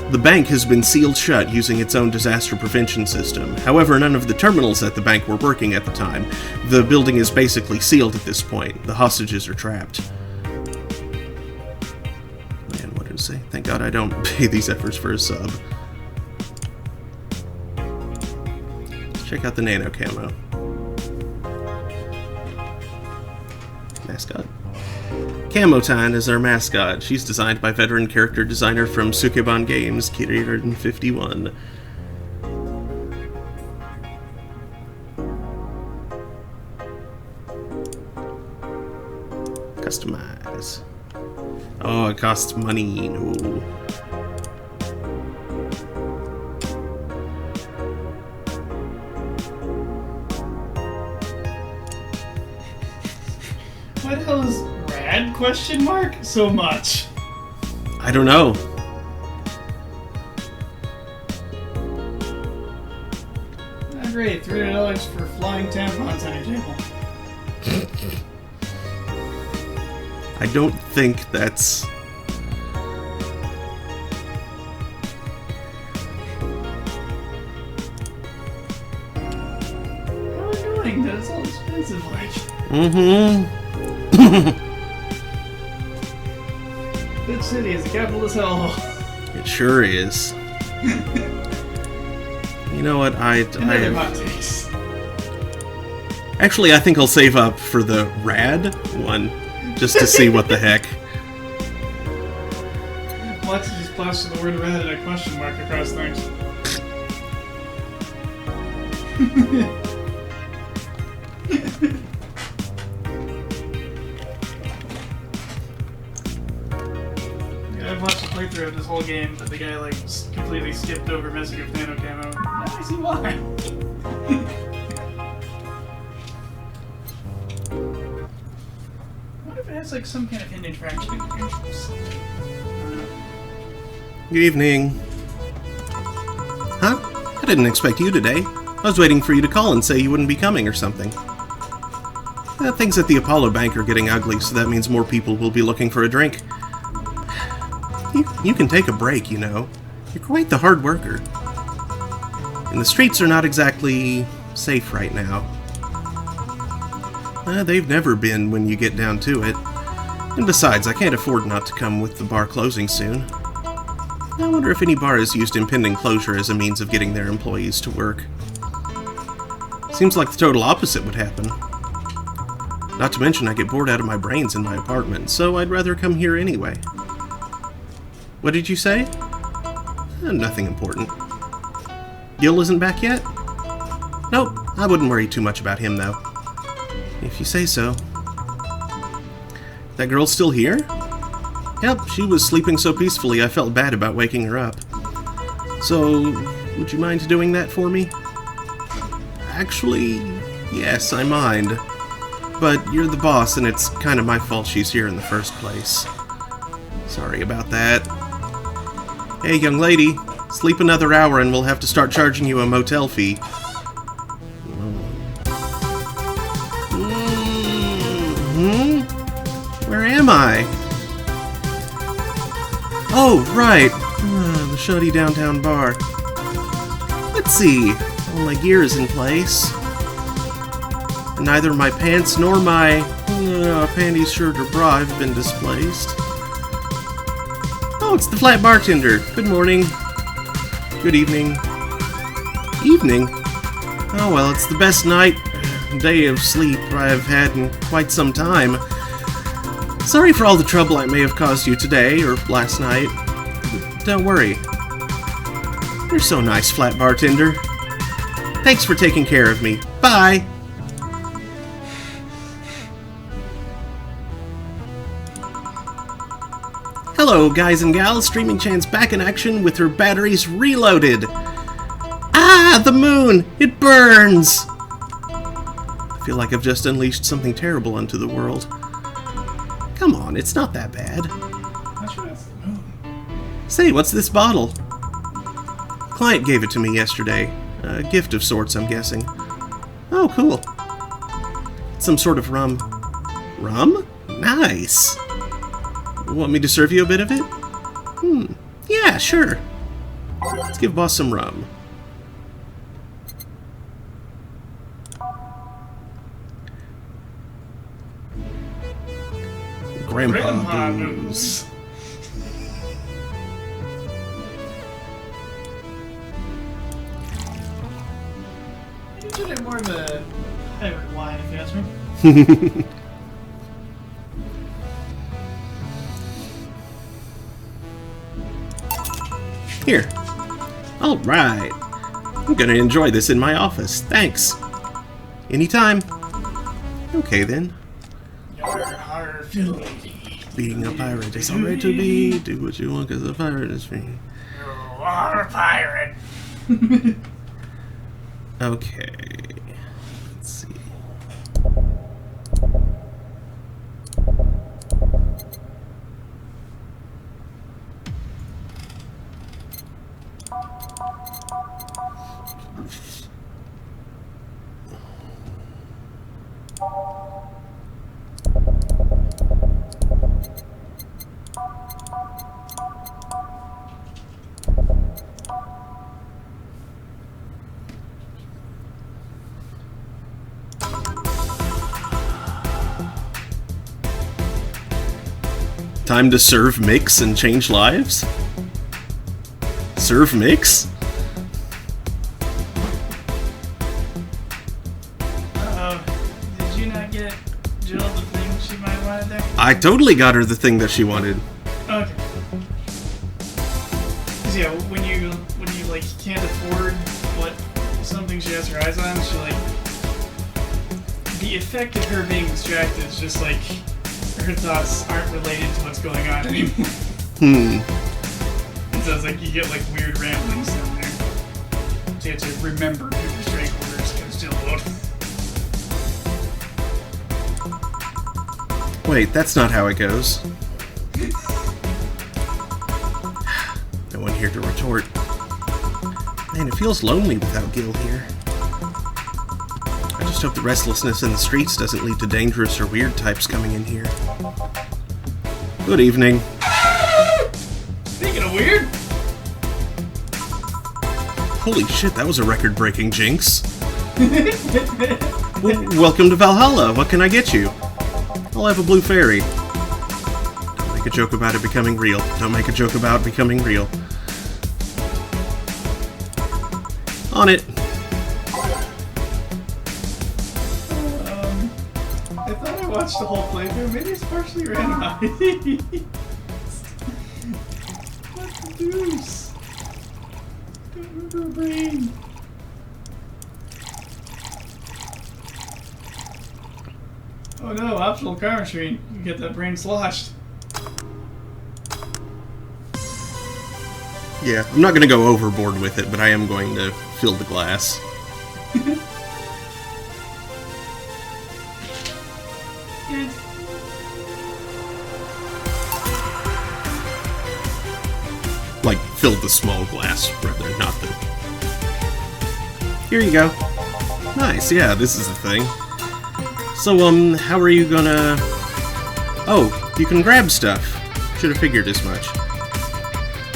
The bank has been sealed shut using its own disaster prevention system. However, none of the terminals at the bank were working at the time. The building is basically sealed at this point. The hostages are trapped. Man, what did it say? Thank God I don't pay these efforts for a sub. Check out the nano camo. Mascot. Camotine is our mascot. She's designed by veteran character designer from Sukeban Games, Kiririn51. Customize. Oh, it costs money. No. Why the hell is rad question mark so much? I don't know. Oh, great, $300 for flying tampons on your table. I don't think that's... How annoying that it's all expensive like. Mm-hmm. This city is a capitalist hellhole. It sure is. You know what, Another hot takes. Actually, I think I'll save up for the rad one, just to see what the heck. Alexa just plastered the word rad and a question mark across things. I've watched a playthrough of this whole game, but the guy like completely skipped over messing with nano camo. Now I see why. What if it has like some kind of hidden interaction? Good evening. Huh? I didn't expect you today. I was waiting for you to call and say you wouldn't be coming or something. Things at the Apollo Bank are getting ugly, so that means more people will be looking for a drink. You can take a break, you know. You're quite the hard worker. And the streets are not exactly safe right now. They've never been when you get down to it. And besides, I can't afford not to come with the bar closing soon. I wonder if any bar has used impending closure as a means of getting their employees to work. Seems like the total opposite would happen. Not to mention I get bored out of my brains in my apartment, so I'd rather come here anyway. What did you say? Nothing important. Gil isn't back yet? Nope, I wouldn't worry too much about him, though. If you say so. That girl's still here? Yep, she was sleeping so peacefully I felt bad about waking her up. So, would you mind doing that for me? Actually, yes, I mind. But you're the boss, and it's kind of my fault she's here in the first place. Sorry about that. Hey, young lady, sleep another hour and we'll have to start charging you a motel fee. Where am I? Oh, right. The shoddy downtown bar. Let's see. All my gear is in place. And neither my pants nor my panties, shirt, or bra have been displaced. Oh, it's the flat bartender. Good morning. Good evening. Evening? Oh, well, it's the best day of sleep I've had in quite some time. Sorry for all the trouble I may have caused you today, or last night. Don't worry. You're so nice, flat bartender. Thanks for taking care of me. Bye! Hello, guys and gals. Streaming Chan's back in action with her batteries reloaded. Ah, the moon! It burns! I feel like I've just unleashed something terrible onto the world. Come on, it's not that bad. Not sure that's the moon. Say, what's this bottle? Client gave it to me yesterday. A gift of sorts, I'm guessing. Oh, cool. Some sort of rum. Rum? Nice! Want me to serve you a bit of it? Yeah, sure. Let's give boss some rum. Grandpa booze. You consider it more of a favorite wine, if you ask me. Here. All right. I'm gonna enjoy this in my office. Thanks. Anytime. Okay, then. You're Our ability. Being a pirate is alright to be. Do what you want, 'cause a pirate is free. You are a pirate. Okay. Let's see. Time to serve mix and change lives? Serve mix? Did you not get Jill the thing she might want there? I totally got her the thing that she wanted. Okay. 'Cause yeah, when you like can't afford what something she has her eyes on, she like the effect of her being distracted is just like her thoughts aren't related to what's going on anymore. And so it's like you get like weird ramblings down there. So you have to remember who the strike orders because Jill won't. Wait, that's not how it goes. No one here to retort. Man, it feels lonely without Gil here. I just hope the restlessness in the streets doesn't lead to dangerous or weird types coming in here. Good evening. Speaking of weird, Holy shit, that was a record-breaking jinx. Welcome to Valhalla. What can I get you? I'll have a blue fairy. Don't make a joke about it becoming real. Don't make a joke about becoming real. On it. I thought I watched the whole playthrough. Maybe it's partially randomized. What the deuce? Don't remember her brain. Oh no, optional car machine. You get that brain sloshed. Yeah, I'm not going to go overboard with it, but I am going to fill the glass. Good. Like, fill the small glass, rather, not the... Here you go. Nice, yeah, this is the thing. So, how are you gonna... Oh, you can grab stuff. Should have figured as much.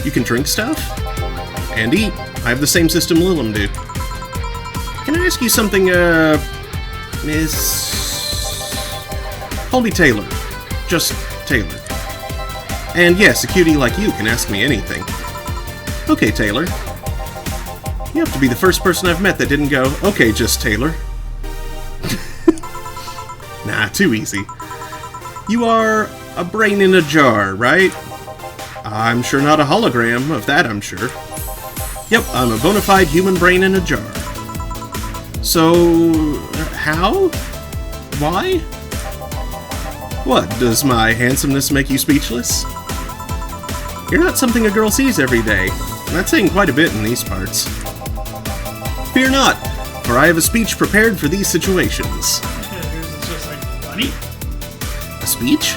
You can drink stuff? And eat. I have the same system Lilim do. Can I ask you something, Miss... Call me Taylor. Just Taylor. And yes, a cutie like you can ask me anything. Okay, Taylor. You have to be the first person I've met that didn't go, okay, just Taylor. Nah, too easy. You are a brain in a jar, right? I'm sure not a hologram, of that I'm sure. Yep, I'm a bona fide human brain in a jar. So... how? Why? What, does my handsomeness make you speechless? You're not something a girl sees every day, and that's saying quite a bit in these parts. Fear not, for I have a speech prepared for these situations. Yours is just like funny. A speech?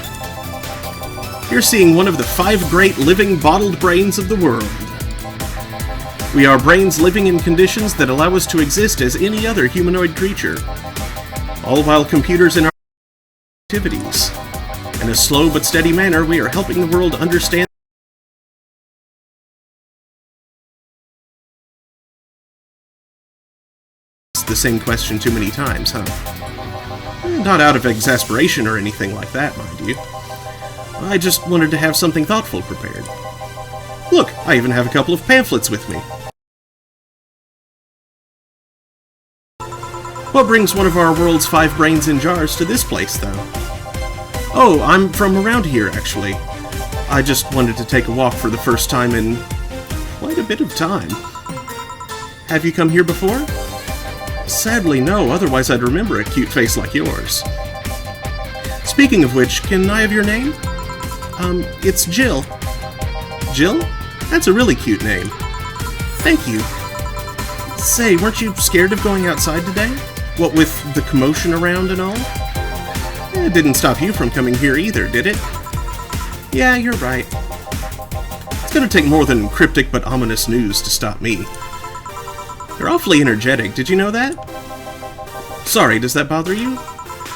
You're seeing one of the 5 great living bottled brains of the world. We are brains living in conditions that allow us to exist as any other humanoid creature, all while computers in our activities. In a slow but steady manner, we are helping the world understand the same question too many times, huh? Not out of exasperation or anything like that, mind you. I just wanted to have something thoughtful prepared. Look, I even have a couple of pamphlets with me. What brings one of our world's 5 brains in jars to this place, though? Oh, I'm from around here, actually. I just wanted to take a walk for the first time in quite a bit of time. Have you come here before? Sadly, no, otherwise I'd remember a cute face like yours. Speaking of which, can I have your name? It's Jill. Jill? That's a really cute name. Thank you. Say, weren't you scared of going outside today? What with the commotion around and all? It didn't stop you from coming here either, did it? Yeah, you're right. It's gonna take more than cryptic but ominous news to stop me. You're awfully energetic, did you know that? Sorry, does that bother you?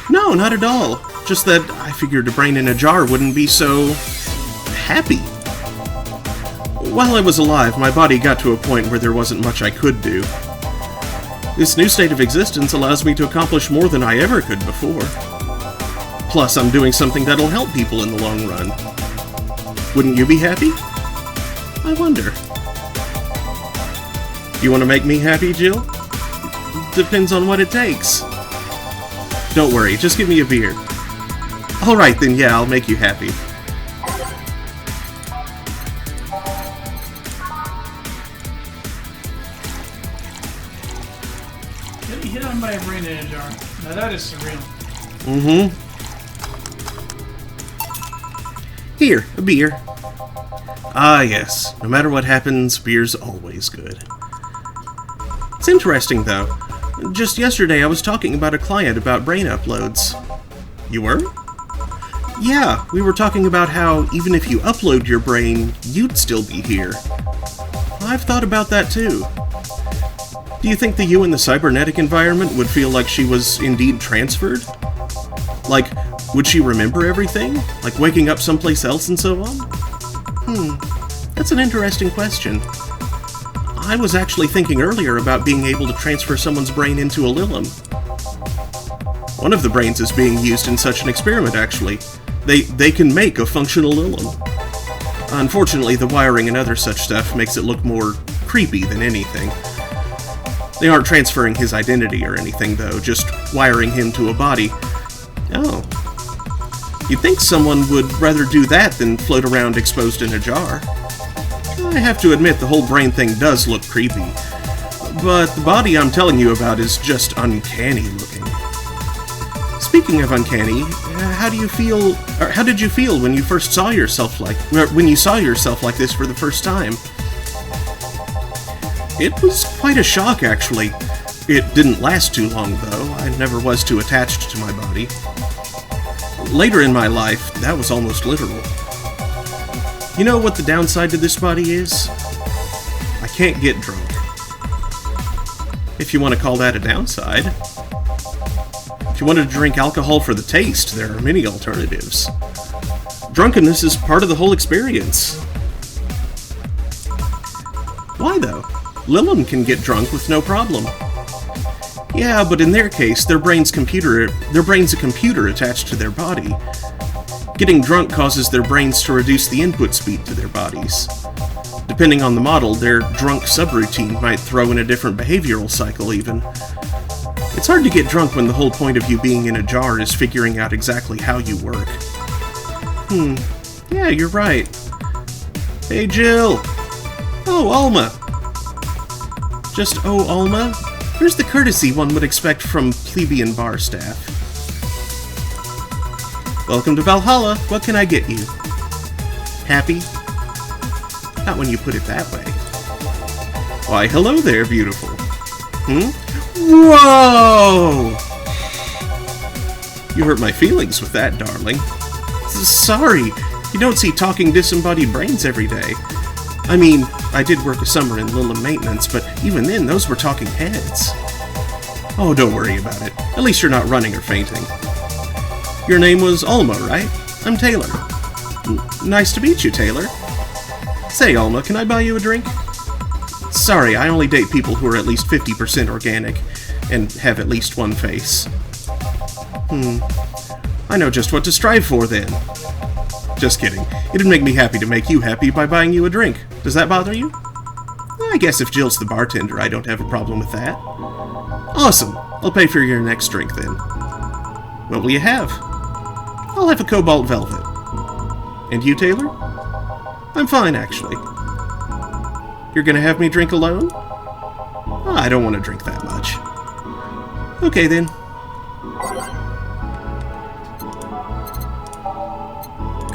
No, not at all. Just that I figured a brain in a jar wouldn't be so... happy. While I was alive, my body got to a point where there wasn't much I could do. This new state of existence allows me to accomplish more than I ever could before. Plus, I'm doing something that'll help people in the long run. Wouldn't you be happy? I wonder. You want to make me happy, Jill? Depends on what it takes. Don't worry, just give me a beer. Alright then, yeah, I'll make you happy. Getting hit on by a brain in a jar. Now that is surreal. Mm-hmm. Here, a beer. Ah, yes. No matter what happens, beer's always good. It's interesting, though. Just yesterday I was talking about a client about brain uploads. You were? Yeah, we were talking about how even if you upload your brain, you'd still be here. I've thought about that too. Do you think the you in the cybernetic environment would feel like she was indeed transferred? Like, would she remember everything? Like waking up someplace else and so on? That's an interesting question. I was actually thinking earlier about being able to transfer someone's brain into a Lilum. One of the brains is being used in such an experiment, actually. They can make a functional Lilum. Unfortunately, the wiring and other such stuff makes it look more creepy than anything. They aren't transferring his identity or anything, though, just wiring him to a body. Oh. You'd think someone would rather do that than float around exposed in a jar. I have to admit the whole brain thing does look creepy. But the body I'm telling you about is just uncanny looking. Speaking of uncanny, how did you feel when you first saw yourself like this for the first time? It was quite a shock, actually. It didn't last too long, though. I never was too attached to my body. Later in my life, that was almost literal. You know what the downside to this body is? I can't get drunk. If you want to call that a downside. If you want to drink alcohol for the taste, there are many alternatives. Drunkenness is part of the whole experience. Why though? Lilum can get drunk with no problem. Yeah, but in their case, their brain's a computer attached to their body. Getting drunk causes their brains to reduce the input speed to their bodies. Depending on the model, their drunk subroutine might throw in a different behavioral cycle even. It's hard to get drunk when the whole point of you being in a jar is figuring out exactly how you work. Yeah, you're right. Hey, Jill! Oh, Alma! Just, oh, Alma? Here's the courtesy one would expect from plebeian bar staff. Welcome to Valhalla. What can I get you? Happy? Not when you put it that way. Why, hello there, beautiful. Whoa! You hurt my feelings with that, darling. Sorry, you don't see talking disembodied brains every day. I mean, I did work a summer in Lilum maintenance, but even then, those were talking heads. Oh, don't worry about it. At least you're not running or fainting. Your name was Alma, right? I'm Taylor. Nice to meet you, Taylor. Say, Alma, can I buy you a drink? Sorry, I only date people who are at least 50% organic and have at least one face. I know just what to strive for, then. Just kidding. It'd make me happy to make you happy by buying you a drink. Does that bother you? I guess if Jill's the bartender, I don't have a problem with that. Awesome. I'll pay for your next drink, then. What will you have? I'll have a Cobalt Velvet. And you, Taylor? I'm fine, actually. You're gonna have me drink alone? I don't want to drink that much. Okay, then.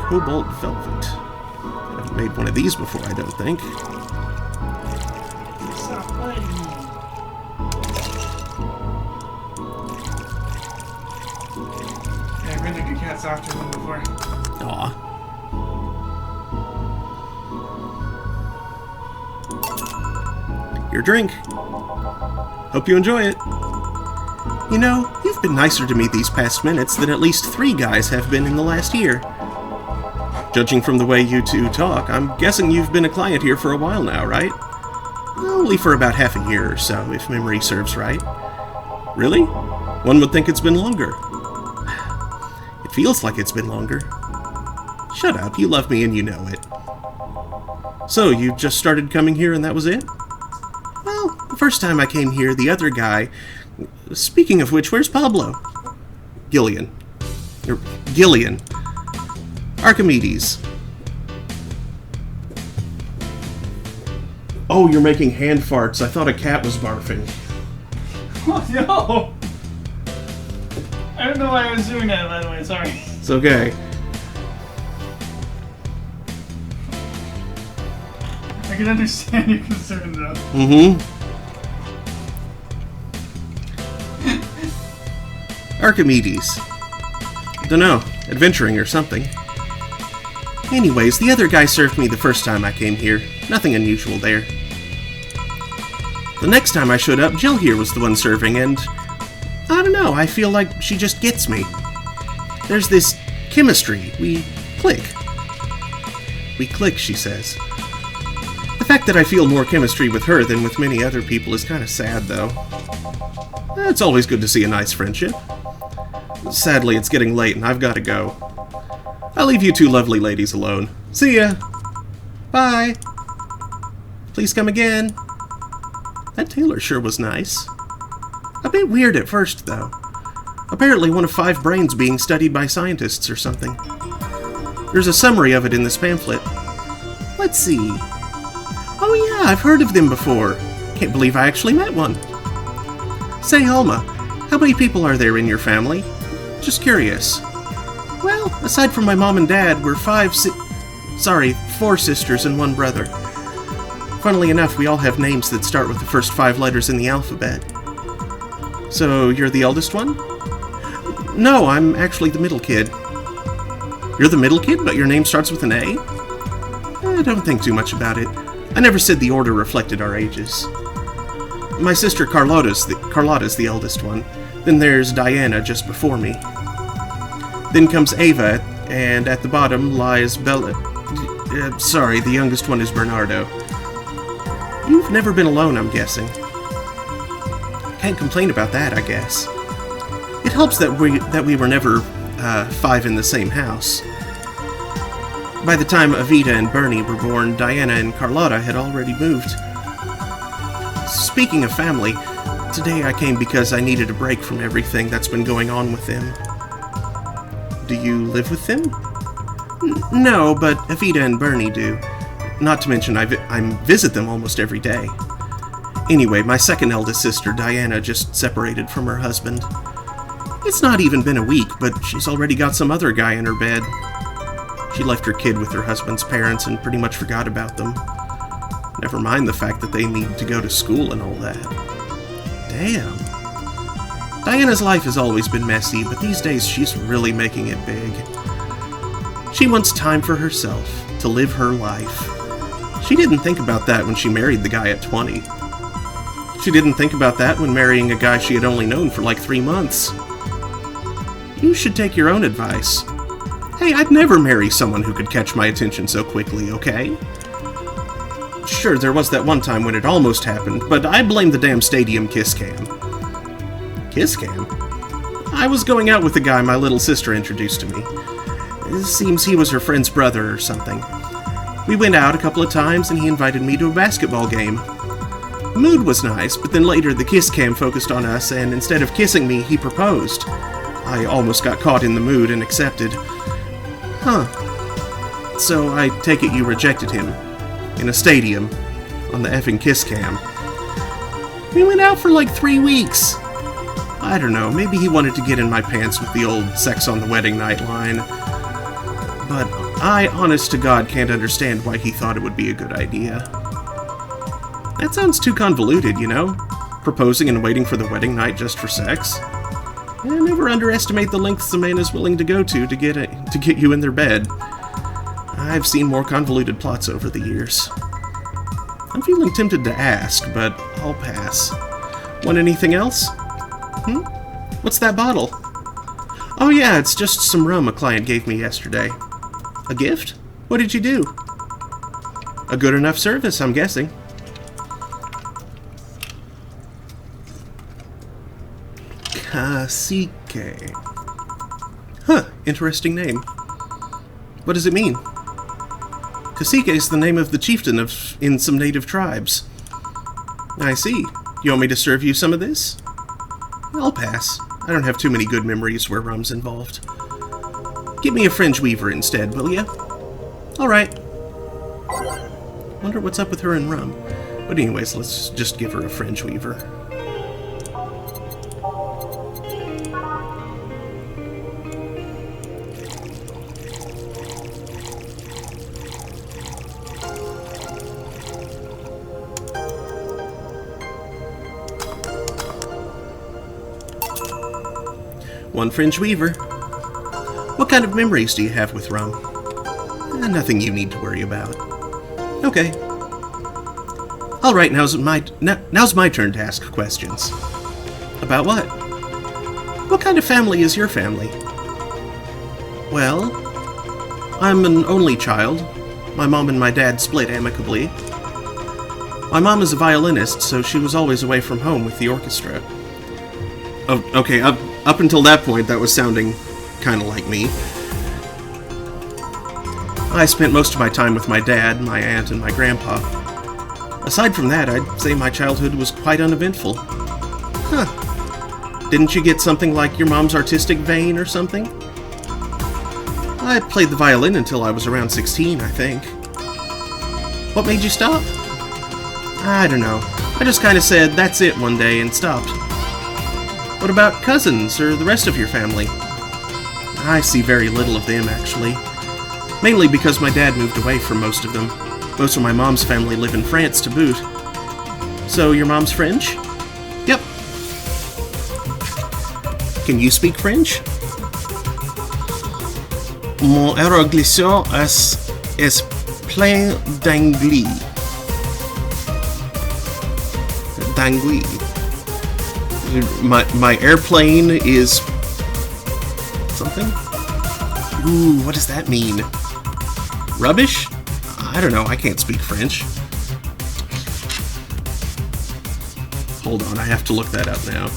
cobalt velvet. Haven't made one of these before, I don't think. Stop biting me. Yeah, I've been to good cat's doctor one before. Aw. Your drink. Hope you enjoy it. You know, you've been nicer to me these past minutes than at least 3 guys have been in the last year. Judging from the way you two talk, I'm guessing you've been a client here for a while now, right? Only for about half a year or so, if memory serves right. Really? One would think it's been longer. It feels like it's been longer. Shut up, you love me and you know it. So, you just started coming here and that was it? Well, the first time I came here, the other guy... Speaking of which, where's Pablo? Gillian. Archimedes. Oh, you're making hand farts. I thought a cat was barfing. Oh, no! I don't know why I was doing that, by the way, sorry. It's okay. I can understand your concern, though. Mm-hmm. Archimedes. Dunno, adventuring or something. Anyways, the other guy served me the first time I came here. Nothing unusual there. The next time I showed up, Jill here was the one serving, and... I don't know, I feel like she just gets me. There's this chemistry. We click. We click, she says. The fact that I feel more chemistry with her than with many other people is kind of sad, though. It's always good to see a nice friendship. Sadly, it's getting late and I've got to go. I'll leave you two lovely ladies alone. See ya! Bye! Please come again. That tailor sure was nice. A bit weird at first, though. Apparently one of 5 brains being studied by scientists or something. There's a summary of it in this pamphlet. Let's see. Oh yeah, I've heard of them before. Can't believe I actually met one. Say, Alma, how many people are there in your family? Just curious. Well, aside from my mom and dad, we're 4 sisters and 1 brother. Funnily enough, we all have names that start with the first 5 letters in the alphabet. So, you're the eldest one? No, I'm actually the middle kid. You're the middle kid, but your name starts with an A? Don't think too much about it. I never said the order reflected our ages. My sister Carlotta's the eldest one. Then there's Diana just before me. Then comes Ava, and at the bottom lies Bella. Sorry, the youngest one is Bernardo. You've never been alone, I'm guessing. Can't complain about that, I guess. It helps that we were never 5 in the same house. By the time Avita and Bernie were born, Diana and Carlotta had already moved. Speaking of family, today I came because I needed a break from everything that's been going on with them. Do you live with them? No, but Avita and Bernie do. Not to mention I visit them almost every day. Anyway, my second eldest sister, Diana, just separated from her husband. It's not even been a week, but she's already got some other guy in her bed. She left her kid with her husband's parents and pretty much forgot about them. Never mind the fact that they need to go to school and all that. Damn. Diana's life has always been messy, but these days she's really making it big. She wants time for herself, to live her life. She didn't think about that when she married the guy at 20. She didn't think about that when marrying a guy she had only known for like 3 months. You should take your own advice. Hey, I'd never marry someone who could catch my attention so quickly, okay? Sure, there was that one time when it almost happened, but I blame the damn stadium kiss cam. Kiss cam? I was going out with a guy my little sister introduced to me. It seems he was her friend's brother or something. We went out a couple of times and he invited me to a basketball game. The mood was nice, but then later the kiss cam focused on us and instead of kissing me, he proposed. I almost got caught in the mood and accepted. Huh. So I take it you rejected him. In a stadium. On the effing kiss cam. We went out for like 3 weeks. I don't know, maybe he wanted to get in my pants with the old sex on the wedding night line. But I, honest to God, can't understand why he thought it would be a good idea. That sounds too convoluted, you know? Proposing and waiting for the wedding night just for sex. And never underestimate the lengths a man is willing to go to get you in their bed. I've seen more convoluted plots over the years. I'm feeling tempted to ask, but I'll pass. Want anything else? What's that bottle? Oh yeah, it's just some rum a client gave me yesterday. A gift? What did you do? A good enough service, I'm guessing. Cacique. Huh, interesting name. What does it mean? Cacique is the name of the chieftain in some native tribes. I see. You want me to serve you some of this? I'll pass. I don't have too many good memories where rum's involved. Give me a fringe weaver instead, will ya? Alright. Wonder what's up with her and rum. But anyways, let's just give her a fringe weaver. One fringe weaver. What kind of memories do you have with rum? Nothing you need to worry about. Okay. Alright, now's my turn to ask questions. About what? What kind of family is your family? Well, I'm an only child. My mom and my dad split amicably. My mom is a violinist, so she was always away from home with the orchestra. Oh, okay, up until that point, that was sounding kind of like me. I spent most of my time with my dad, my aunt, and my grandpa. Aside from that, I'd say my childhood was quite uneventful. Huh. Didn't you get something like your mom's artistic vein or something? I played the violin until I was around 16, I think. What made you stop? I don't know. I just kind of said, that's it one day, and stopped. What about cousins, or the rest of your family? I see very little of them, actually. Mainly because my dad moved away from most of them. Most of my mom's family live in France to boot. So, your mom's French? Yep. Can you speak French? Mon aéroglisseur est plein d'anglais. D'anglais. My airplane is... something? Ooh, what does that mean? Rubbish? I don't know, I can't speak French. Hold on, I have to look that up now.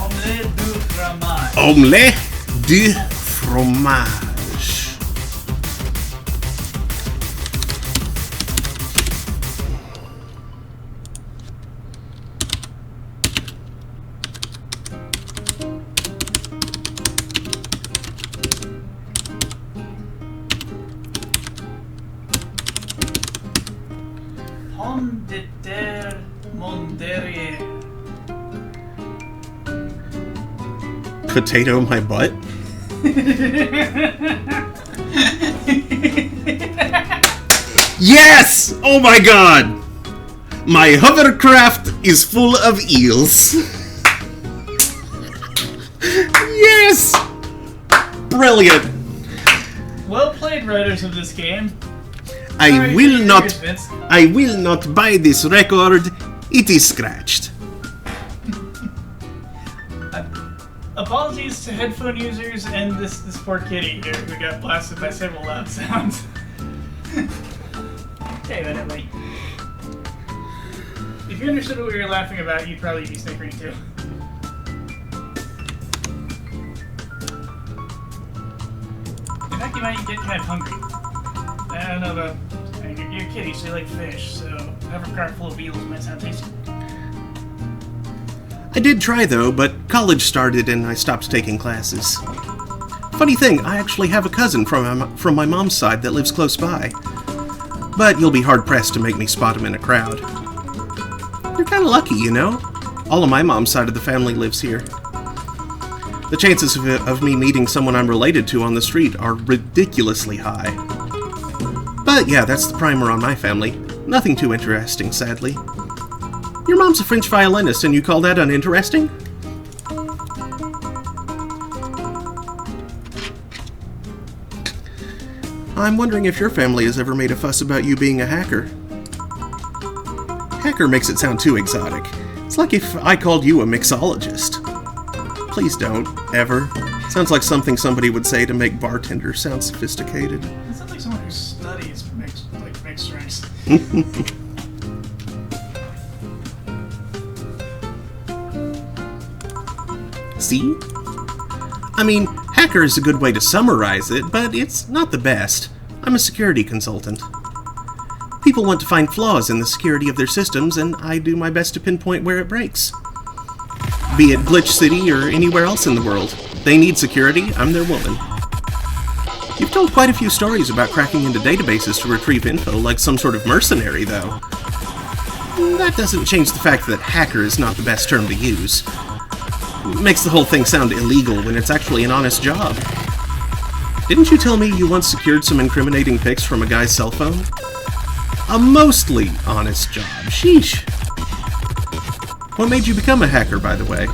Omelette du fromage. Omelette du fromage. Pomme de terre Monderrier. Potato my butt? Yes! Oh my god! My hovercraft is full of eels. Yes! Brilliant! Well played, writers of this game. I Sorry, will not yours, Vince. I will not buy this record. It is scratched. Apologies to headphone users and this poor kitty here who got blasted by several loud sounds. Hey, wait. If you understood what we were laughing about, you'd probably be snickering too. In fact, you might get kind of hungry. I don't know about... You're a kitty, so you like fish, so hovercraft full of eels might sound tasty. I did try though, but college started and I stopped taking classes. Funny thing, I actually have a cousin from my mom's side that lives close by. But you'll be hard-pressed to make me spot him in a crowd. You're kinda lucky, you know? All of my mom's side of the family lives here. The chances of me meeting someone I'm related to on the street are ridiculously high. But yeah, that's the primer on my family. Nothing too interesting, sadly. Your mom's a French violinist, and you call that uninteresting? I'm wondering if your family has ever made a fuss about you being a hacker. Hacker makes it sound too exotic. It's like if I called you a mixologist. Please don't, ever. Sounds like something somebody would say to make Bartender sound sophisticated. It sounds like someone who studies mixed drinks. See? I mean, hacker is a good way to summarize it, but it's not the best. I'm a security consultant. People want to find flaws in the security of their systems, and I do my best to pinpoint where it breaks. Be it Glitch City or anywhere else in the world. They need security, I'm their woman. You've told quite a few stories about cracking into databases to retrieve info like some sort of mercenary, though. That doesn't change the fact that hacker is not the best term to use. It makes the whole thing sound illegal when it's actually an honest job. Didn't you tell me you once secured some incriminating pics from a guy's cell phone? A mostly honest job. Sheesh. What made you become a hacker, by the way?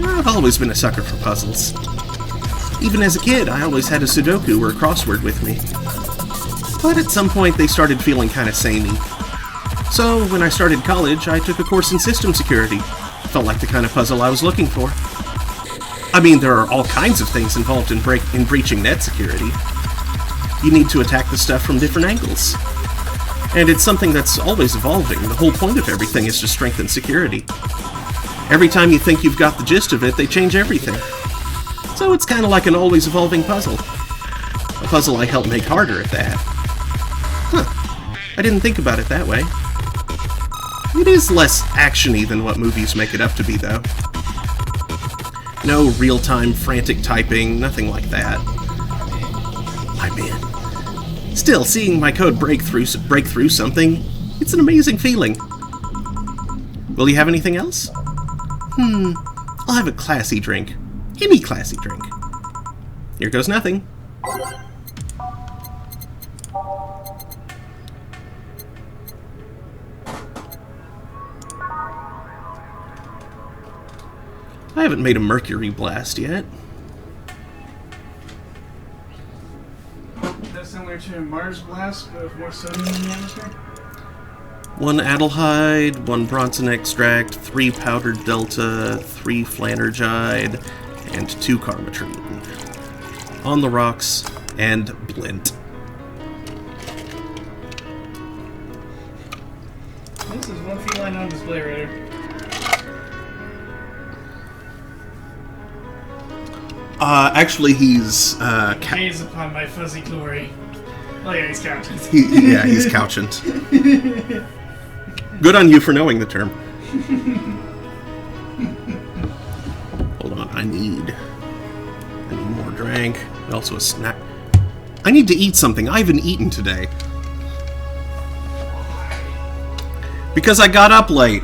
I've always been a sucker for puzzles. Even as a kid, I always had a Sudoku or a crossword with me. But at some point, they started feeling kind of samey. So, when I started college, I took a course in system security. Felt like the kind of puzzle I was looking for. I mean, there are all kinds of things involved in breaching net security. You need to attack the stuff from different angles. And it's something that's always evolving. The whole point of everything is to strengthen security. Every time you think you've got the gist of it, they change everything. So it's kind of like an always evolving puzzle. A puzzle I help make harder at that. Huh. I didn't think about it that way. It is less action-y than what movies make it up to be, though. No real-time frantic typing, nothing like that. I'm in. Still, seeing my code break through something, it's an amazing feeling. Will you have anything else? I'll have a classy drink. Any classy drink. Here goes nothing. I haven't made a mercury blast yet. That's similar to a Mars blast, but with more sodium in the atmosphere? 1 aldehyde, 1 Bronson extract, 3 powdered delta, 3 flanergide, and 2 carmatrine. On the rocks, and blint. This is one feline on display right here. Actually, he's, Gaze upon my fuzzy glory. Oh yeah, he's couching. He's couchant. Good on you for knowing the term. Hold on, I need more drink. And also a snack. I need to eat something. I haven't eaten today. Because I got up late.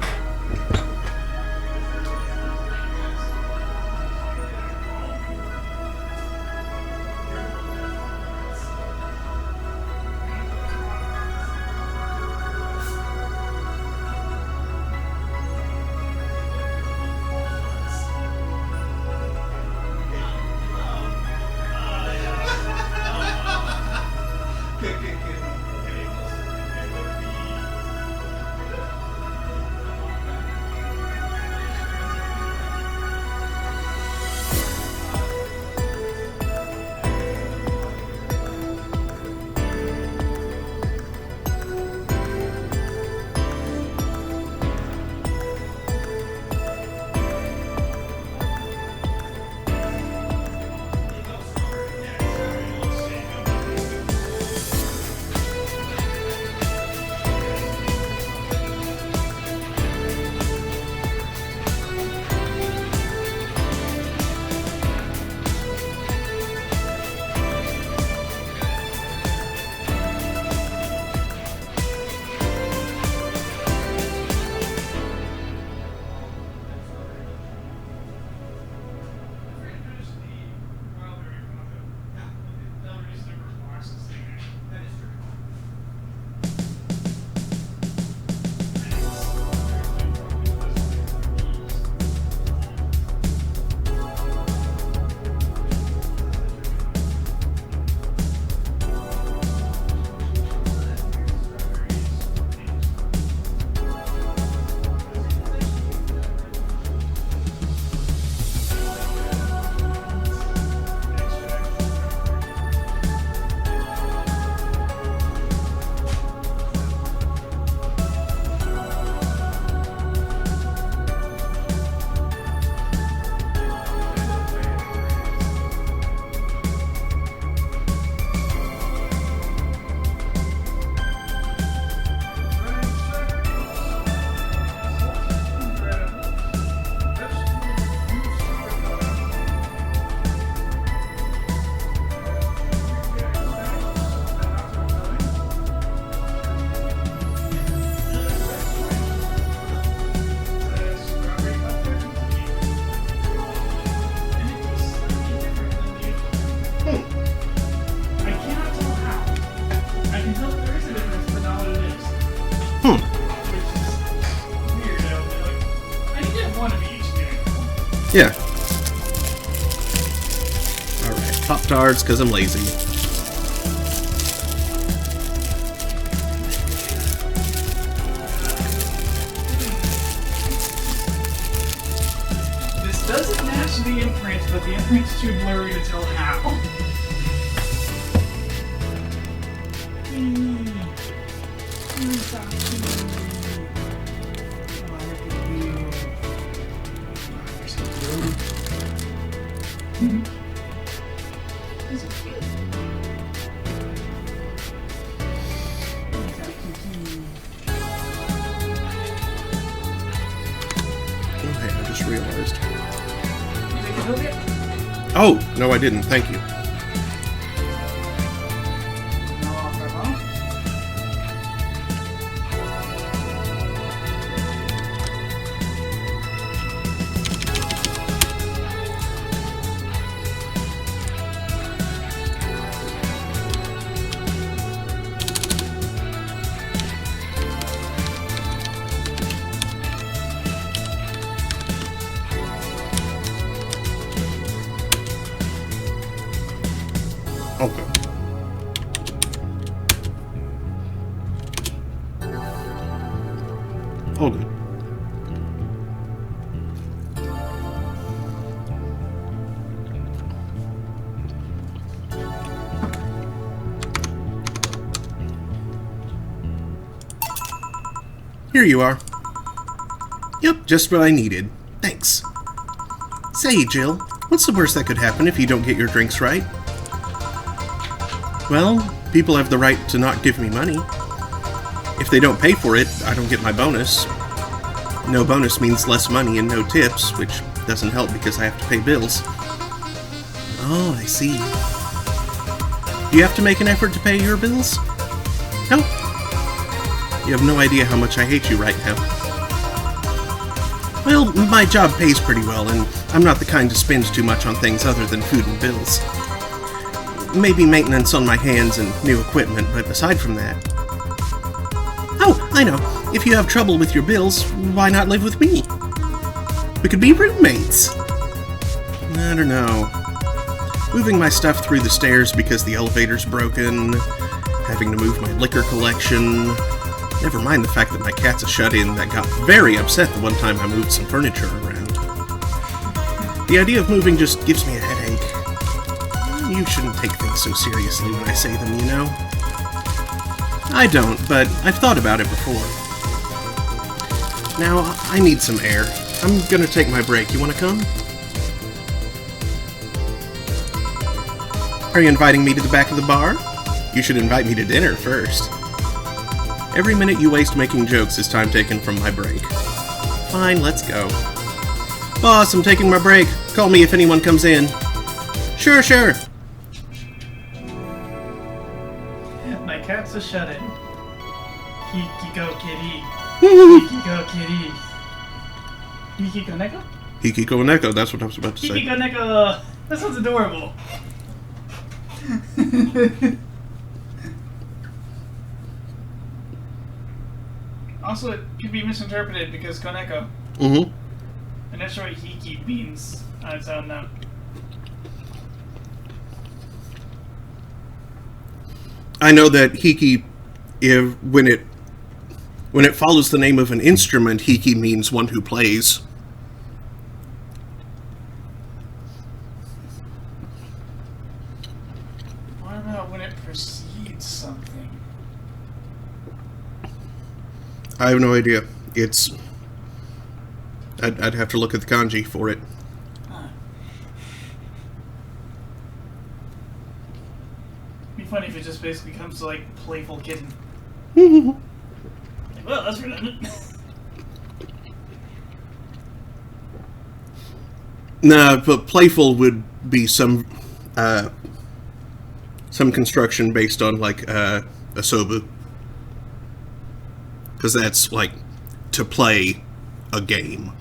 Yeah. Alright, Pop-Tarts, because I'm lazy. This doesn't match the imprint, but the imprint's too blurry to tell how. This is cute. Oh, hey, I just realized. You think you hook it? Oh, no, I didn't. Thank you. No problem. Okay. All good. Here you are. Yep, just what I needed. Thanks. Say, Jill, what's the worst that could happen if you don't get your drinks right? Well, people have the right to not give me money. If they don't pay for it, I don't get my bonus. No bonus means less money and no tips, which doesn't help because I have to pay bills. Oh, I see. Do you have to make an effort to pay your bills? No. You have no idea how much I hate you right now. Well, my job pays pretty well, and I'm not the kind to spend too much on things other than food and bills. Maybe maintenance on my hands and new equipment, but aside from that... Oh, I know. If you have trouble with your bills, why not live with me? We could be roommates. I don't know. Moving my stuff through the stairs because the elevator's broken, having to move my liquor collection, never mind the fact that my cat's a shut-in that got very upset the one time I moved some furniture around. The idea of moving just gives me a headache. You shouldn't take things so seriously when I say them, you know? I don't, but I've thought about it before. Now, I need some air. I'm gonna take my break. You wanna come? Are you inviting me to the back of the bar? You should invite me to dinner first. Every minute you waste making jokes is time taken from my break. Fine, let's go. Boss, I'm taking my break. Call me if anyone comes in. Sure, sure. My cat's a shut-in. Hikiko kitty. Hikiko kitty. Hikiko neko? Hikiko Neko, that's what I was about to say. Hikiko neko! That sounds adorable. Also, it could be misinterpreted because koneko. Mm-hmm. I'm not sure what hiki means on its own note. I know that hiki, when it follows the name of an instrument, hiki means one who plays. What about when it precedes something? I have no idea. I'd have to look at the kanji for it. Huh. Be funny if it just basically comes to like playful kitten. Like, well, that's redundant. Nah, but playful would be some construction based on like asobu, because that's like to play a game.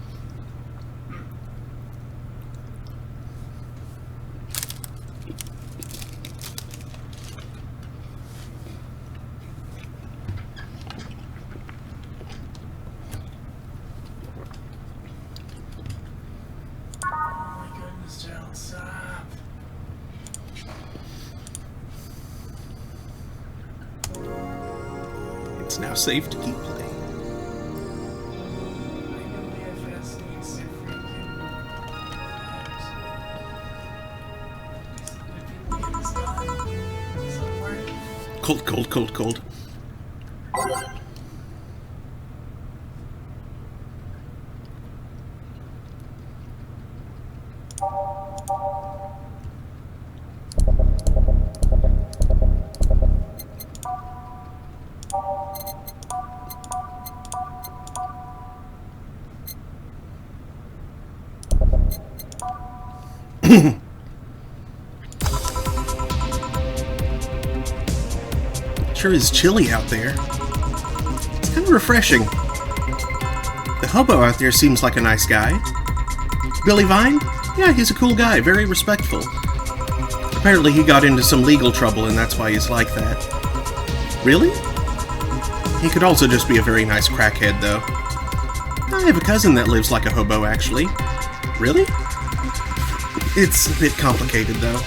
now safe to keep playing. I know we have fascinating different somewhere. Cold, cold, cold, cold. Sure is chilly out there. It's kind of refreshing. The hobo out there seems like a nice guy. Billy Vine? Yeah, he's a cool guy, very respectful. Apparently he got into some legal trouble and that's why he's like that. Really? He could also just be a very nice crackhead, though. I have a cousin that lives like a hobo, actually. Really? It's a bit complicated, though.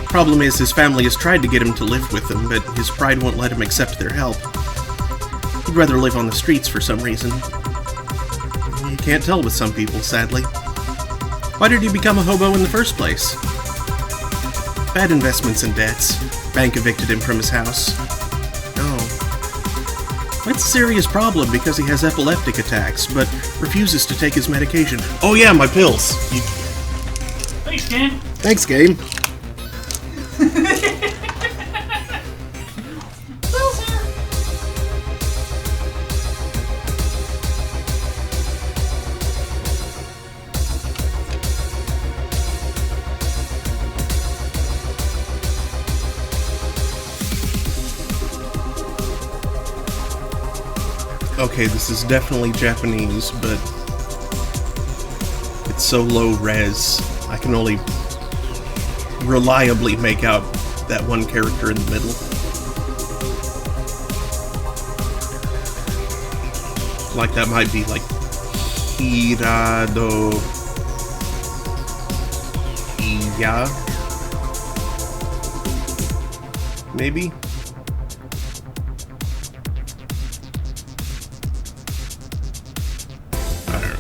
Problem is, his family has tried to get him to live with them, but his pride won't let him accept their help. He'd rather live on the streets for some reason. You can't tell with some people, sadly. Why did he become a hobo in the first place? Bad investments and debts. Bank evicted him from his house. Oh. That's a serious problem because he has epileptic attacks, but refuses to take his medication. Oh yeah, my pills! Thanks, Ken. Thanks, game. Okay, this is definitely Japanese, but it's so low res, I can only reliably make out that one character in the middle. Like that might be like Hirado Iya? Maybe? I don't know.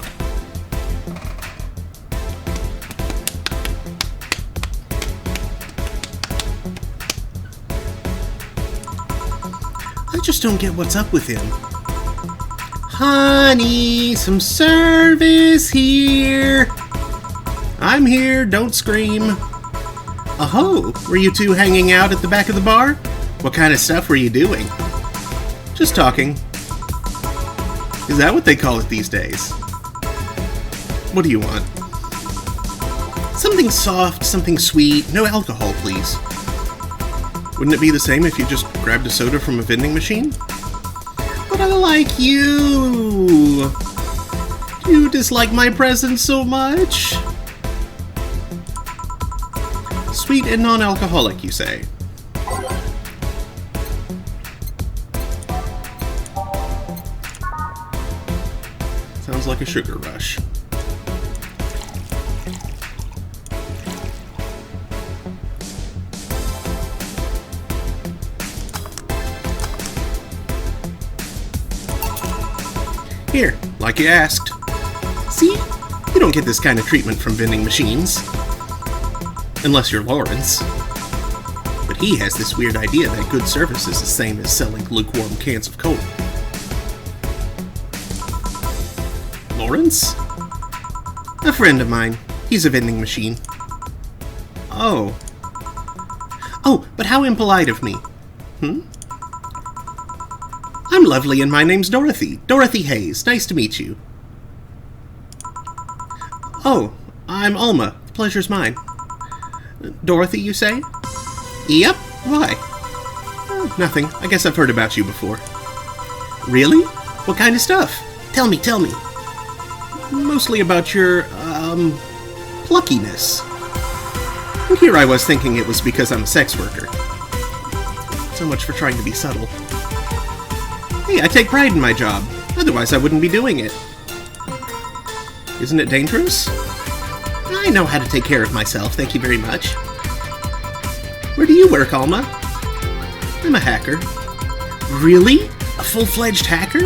I just don't get what's up with him. Honey, some service here. I'm here, don't scream. Oh, were you two hanging out at the back of the bar? What kind of stuff were you doing? Just talking. Is that what they call it these days? What do you want? Something soft, something sweet, no alcohol, please. Wouldn't it be the same if you just grabbed a soda from a vending machine? But I like you! Do you dislike my presence so much? Sweet and non-alcoholic, you say? Sounds like a sugar rush. Here, like you asked. See? You don't get this kind of treatment from vending machines. Unless you're Lawrence. But he has this weird idea that good service is the same as selling lukewarm cans of Coke. Lawrence? A friend of mine. He's a vending machine. Oh. Oh, but how impolite of me. I'm lovely and my name's Dorothy. Dorothy Hayes. Nice to meet you. Oh, I'm Alma. The pleasure's mine. Dorothy, you say? Yep. Why? Oh, nothing. I guess I've heard about you before. Really? What kind of stuff? Tell me, tell me. Mostly about your, pluckiness. And here I was thinking it was because I'm a sex worker. So much for trying to be subtle. Hey, I take pride in my job. Otherwise I wouldn't be doing it. Isn't it dangerous? I know how to take care of myself, thank you very much. Where do you work, Alma? I'm a hacker. Really? A full-fledged hacker?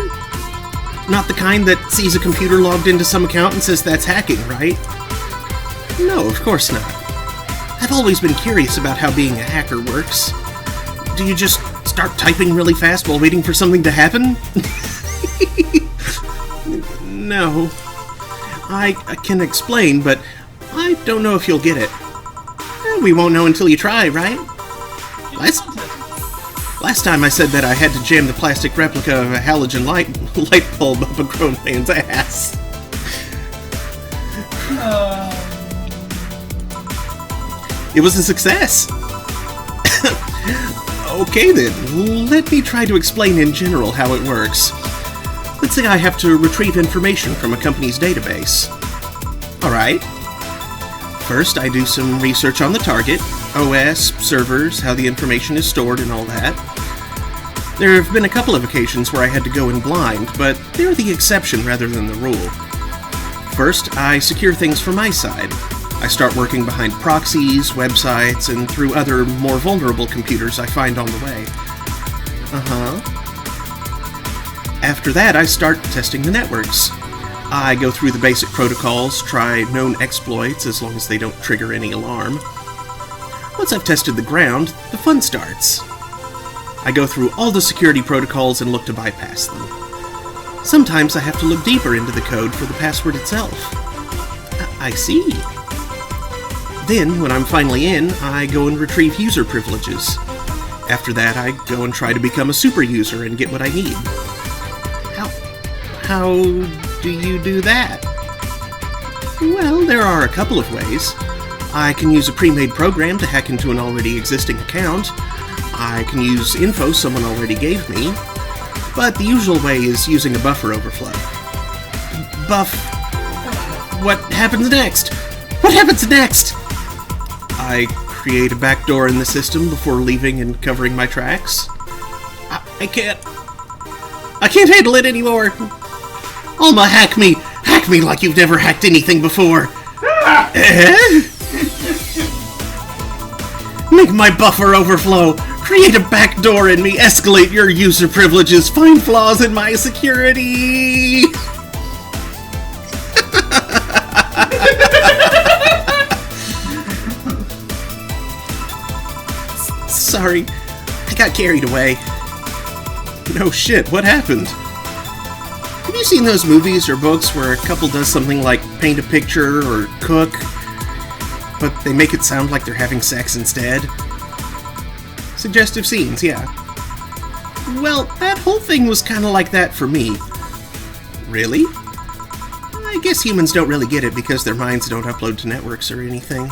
Not the kind that sees a computer logged into some account and says that's hacking, right? No, of course not. I've always been curious about how being a hacker works. Do you just start typing really fast while waiting for something to happen? No. I can explain, but I don't know if you'll get it. We won't know until you try, right? Last time I said that I had to jam the plastic replica of a halogen light bulb up a grown man's ass. It was a success. Okay then, let me try to explain in general how it works. Let's say I have to retrieve information from a company's database. Alright. First, I do some research on the target, OS, servers, how the information is stored, and all that. There have been a couple of occasions where I had to go in blind, but they're the exception rather than the rule. First, I secure things from my side. I start working behind proxies, websites, and through other, more vulnerable computers I find on the way. After that, I start testing the networks. I go through the basic protocols, try known exploits as long as they don't trigger any alarm. Once I've tested the ground, the fun starts. I go through all the security protocols and look to bypass them. Sometimes I have to look deeper into the code for the password itself. I see. Then, when I'm finally in, I go and retrieve user privileges. After that, I go and try to become a super user and get what I need. How do you do that? Well, there are a couple of ways. I can use a pre-made program to hack into an already existing account. I can use info someone already gave me. But the usual way is using a buffer overflow. What happens next? What happens next? I create a backdoor in the system before leaving and covering my tracks. I can't handle it anymore. Alma, hack me like you've never hacked anything before. Make my buffer overflow. Create a backdoor in me. Escalate your user privileges. Find flaws in my security. Sorry, I got carried away. No shit, what happened? Have you seen those movies or books where a couple does something like paint a picture or cook, but they make it sound like they're having sex instead? Suggestive scenes, yeah. Well, that whole thing was kinda like that for me. Really? I guess humans don't really get it because their minds don't upload to networks or anything.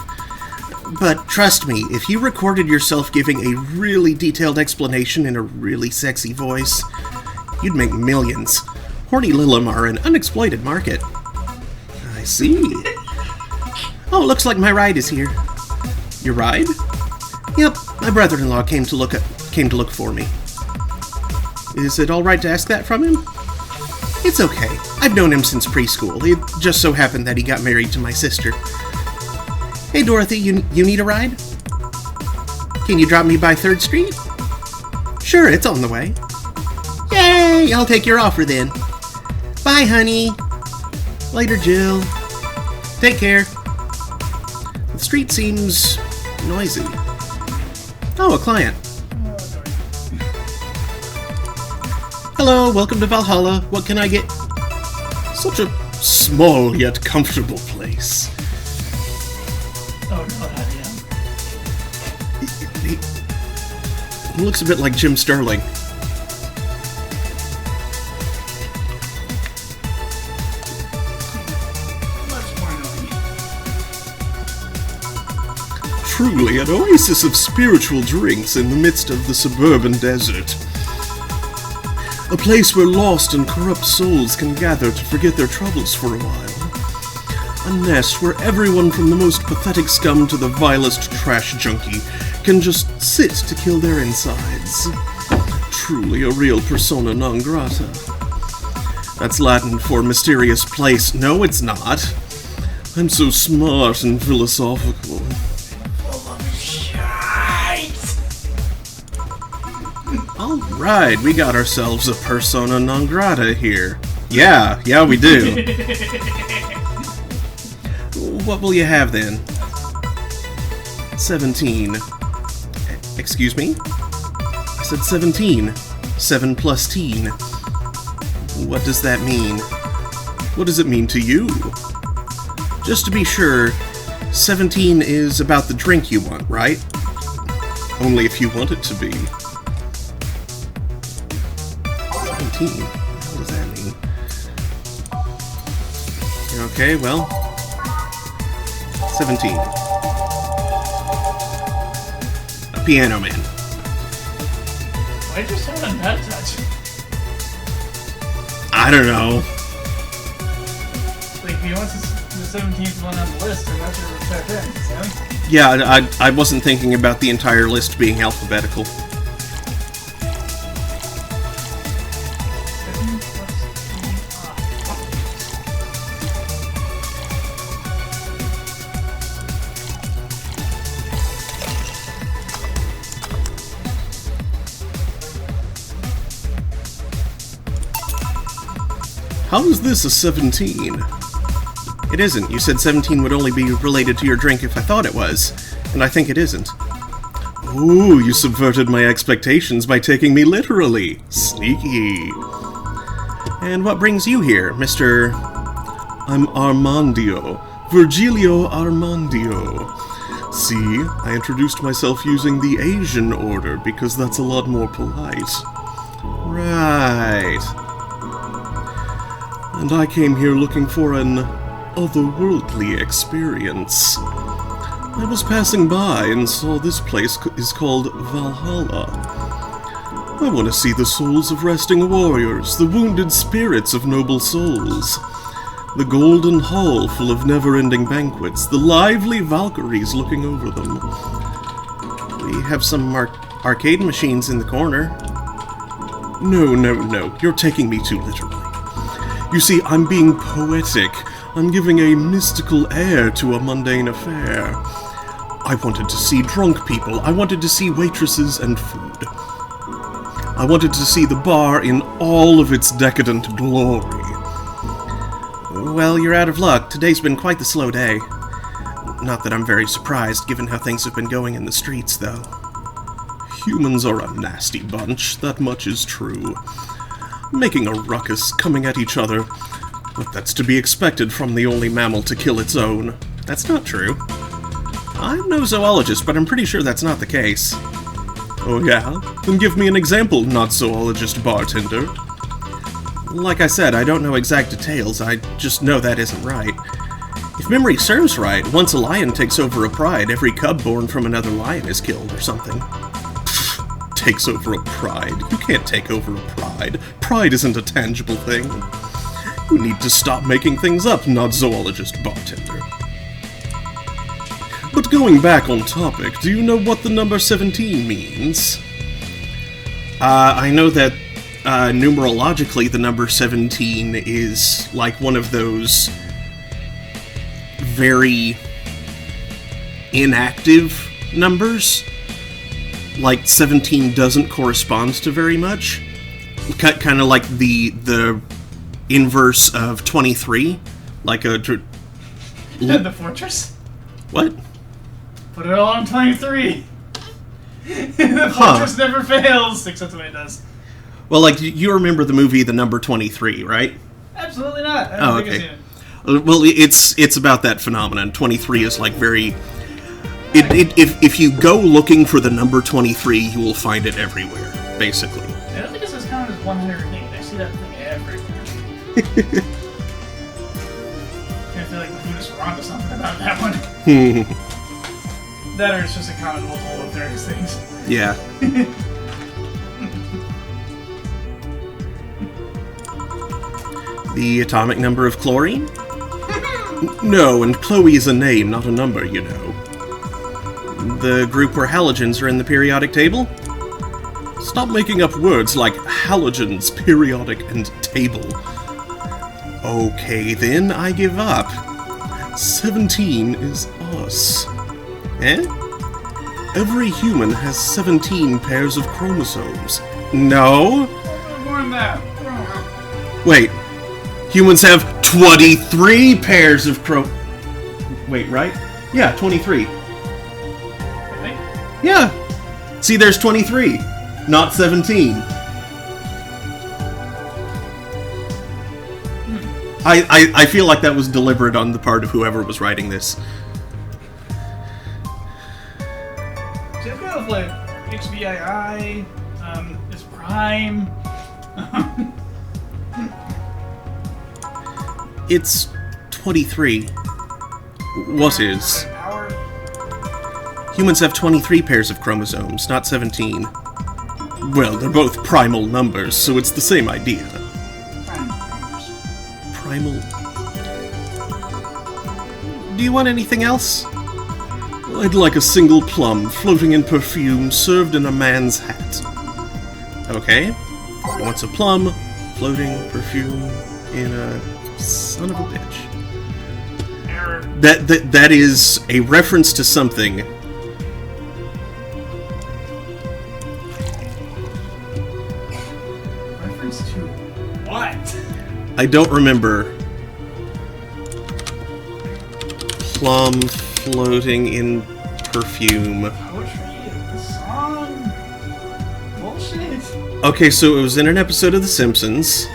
But trust me, if you recorded yourself giving a really detailed explanation in a really sexy voice, you'd make millions. Horny Lilim are an unexploited market. I see. Oh, looks like my ride is here. Your ride? Yep, my brother-in-law came to look for me. Is it alright to ask that from him? It's okay. I've known him since preschool. It just so happened that he got married to my sister. Hey Dorothy, you need a ride? Can you drop me by 3rd Street? Sure, it's on the way. Yay! I'll take your offer then. Bye, honey. Later, Jill. Take care. The street seems noisy. Oh, a client. Hello, welcome to Valhalla. What can I get? Such a small yet comfortable place. Oh god, yeah. He looks a bit like Jim Sterling. Truly an oasis of spiritual drinks in the midst of the suburban desert. A place where lost and corrupt souls can gather to forget their troubles for a while. A nest where everyone from the most pathetic scum to the vilest trash junkie can just sit to kill their insides. Truly a real persona non grata. That's Latin for mysterious place. No, it's not. I'm so smart and philosophical. Right, we got ourselves a persona non grata here. Yeah, we do. What will you have then? 17. Excuse me? I said 17. 7 plus teen. What does that mean? What does it mean to you? Just to be sure, 17 is about the drink you want, right? Only if you want it to be. 17? What does that mean? Okay, well... 17. A piano man. Why'd you sound on that touch? I don't know. Like, if you want the 17th one on the list, then that's your start in, so? Yeah, I wasn't thinking about the entire list being alphabetical. 7 plus 3. How is this a 17? It isn't. You said 17 would only be related to your drink if I thought it was, and I think it isn't. Ooh, you subverted my expectations by taking me literally. Sneaky. And what brings you here, Mr... I'm Armandio. Virgilio Armandio. See, I introduced myself using the Asian order because that's a lot more polite. Right. And I came here looking for an otherworldly experience. I was passing by and saw this place is called Valhalla. I want to see the souls of resting warriors, the wounded spirits of noble souls, the golden hall full of never-ending banquets, the lively Valkyries looking over them. We have some arcade machines in the corner. No, you're taking me too literally. You see, I'm being poetic. I'm giving a mystical air to a mundane affair. I wanted to see drunk people. I wanted to see waitresses and food. I wanted to see the bar in all of its decadent glory. Well, you're out of luck. Today's been quite the slow day. Not that I'm very surprised, given how things have been going in the streets, though. Humans are a nasty bunch, that much is true. Making a ruckus, coming at each other. But that's to be expected from the only mammal to kill its own. That's not true. I'm no zoologist, but I'm pretty sure that's not the case. Oh yeah? Then give me an example, not-zoologist bartender. Like I said, I don't know exact details, I just know that isn't right. If memory serves right, once a lion takes over a pride, every cub born from another lion is killed or something. Takes over a pride? You can't take over a pride. Pride isn't a tangible thing. You need to stop making things up, not-zoologist bartender. But going back on topic, do you know what the number 17 means? I know that numerologically the number 17 is like one of those very inactive numbers. Like 17 doesn't correspond to very much. Kind of like the inverse of 23. Like a... The fortress? What? Put it all on 23. The fortress never fails, except when it does. Well, like, you remember the movie The Number 23, right? Absolutely not. I Oh, don't think I've okay. seen it. Well, it's about that phenomenon. 23 is like very... If you go looking for the number 23, you will find it everywhere, basically. I don't think this is counted as 108. I see that thing everywhere. I feel like the Buddhists were onto something about that one. That or it's just a common multiple of various things. Yeah. The atomic number of chlorine? No, and Chloe is a name, not a number, you know. The group where halogens are in the periodic table? Stop making up words like halogens, periodic, and table. Okay, then, I give up. 17 is us. Eh? Every human has 17 pairs of chromosomes, No. More than that. Wait. Humans have 23 pairs of Wait, right? Yeah, 23. Really? Yeah. See, there's 23, not 17. I feel like that was deliberate on the part of whoever was writing this. Just go with like HVII, it's Prime. It's 23. What is? Power. Humans have 23 pairs of chromosomes, not 17. Well, they're both primal numbers, so it's the same idea. Primal. Do you want anything else? I'd like a single plum floating in perfume served in a man's hat. Okay. He wants a plum floating perfume in a son of a bitch. Error. That is a reference to something. Reference to what? I don't remember. Plum floating in perfume. Poetry, the song, bullshit. Okay, so it was in an episode of The Simpsons.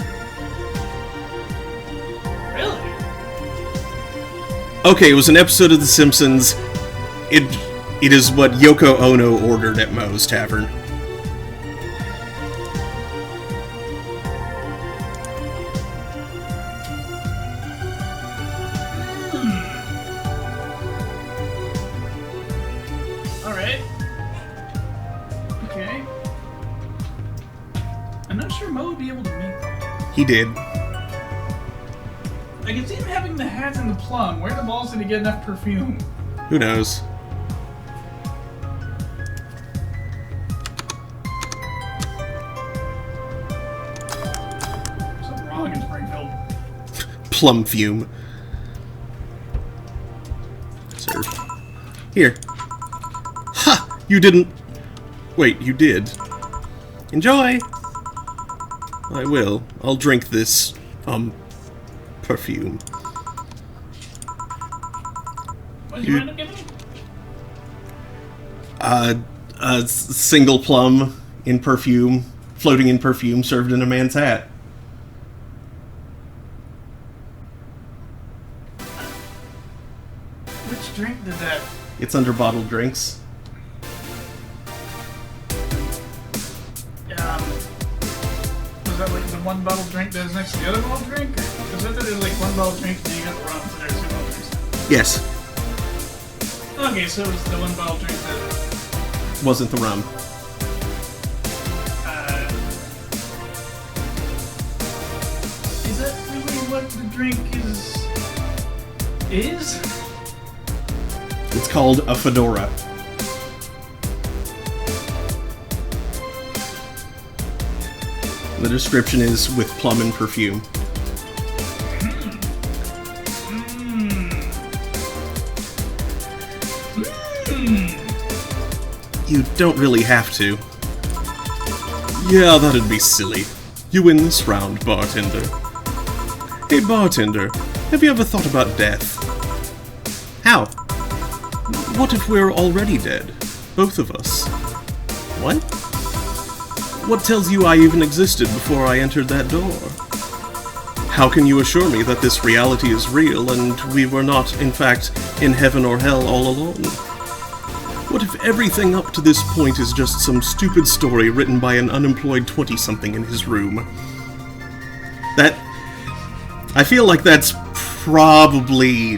Really? Okay, it was an episode of The Simpsons. It is what Yoko Ono ordered at Moe's Tavern. Alright. Okay. I'm not sure Mo would be able to make that. He did. I can see him having the hat and the plum. Where the balls did he get enough perfume? Who knows? Something wrong in Springfield. Plum fume. Serve. Here. Ha! You didn't... Wait, you did. Enjoy! I will. I'll drink this, perfume. What did you end up getting? A single plum in perfume, floating in perfume, served in a man's hat. Which drink did that? It's under bottled drinks. Was that like the one bottle drink that is next to the other bottle drink? Because I thought there was like one bottle drink and then you got the rum, so there's two bottle drinks. Yes. Okay, so it was the one bottle drink that. Wasn't the rum. Is that really what the drink is? It's called a fedora. The description is with plum and perfume. You don't really have to. Yeah, that'd be silly. You win this round, bartender. Hey, bartender, have you ever thought about death? How? What if we're already dead? Both of us. What? What tells you I even existed before I entered that door? How can you assure me that this reality is real and we were not, in fact, in heaven or hell all along? What if everything up to this point is just some stupid story written by an unemployed 20-something in his room? I feel like that's probably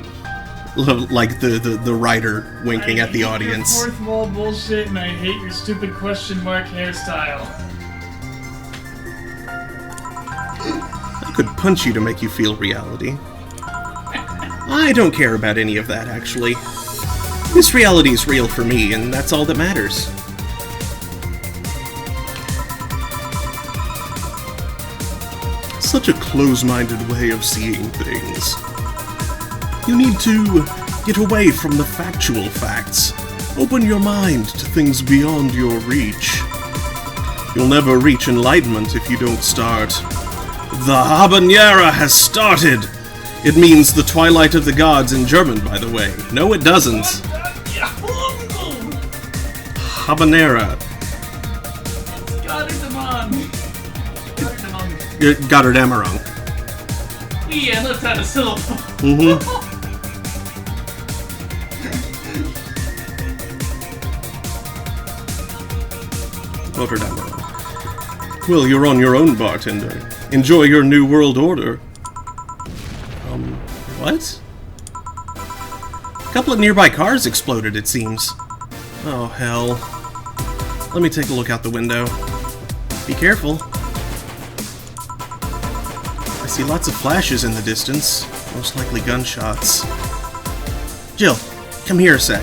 like the writer winking at the audience. Your fourth wall bullshit, and I hate your stupid question mark hairstyle. I could punch you to make you feel reality. I don't care about any of that, actually. This reality is real for me, and that's all that matters. Such a close-minded way of seeing things. You need to get away from the factual facts. Open your mind to things beyond your reach. You'll never reach enlightenment if you don't start. The Habanera has started! It means the twilight of the gods in German, by the way. No, it doesn't. Habanera. Gotterdammerung. Yeah, let's add a syllable. Gotterdammerung. Well, you're on your own, bartender. Enjoy your new world order. What? A couple of nearby cars exploded, it seems. Oh, hell. Let me take a look out the window. Be careful. I see lots of flashes in the distance. Most likely gunshots. Jill, come here a sec.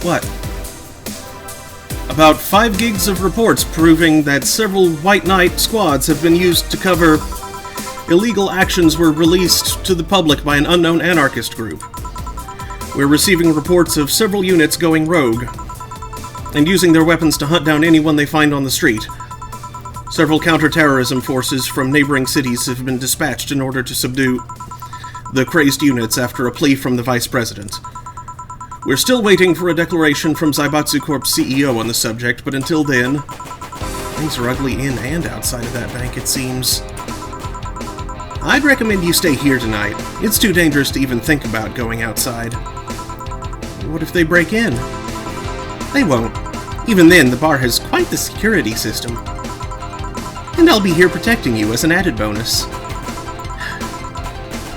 What? About 5 gigs of reports proving that several White Knight squads have been used to cover illegal actions were released to the public by an unknown anarchist group. We're receiving reports of several units going rogue and using their weapons to hunt down anyone they find on the street. Several counter-terrorism forces from neighboring cities have been dispatched in order to subdue the crazed units after a plea from the Vice President. We're still waiting for a declaration from Zaibatsu Corp's CEO on the subject, but until then, things are ugly in and outside of that bank, it seems. I'd recommend you stay here tonight. It's too dangerous to even think about going outside. What if they break in? They won't. Even then, the bar has quite the security system. And I'll be here protecting you as an added bonus.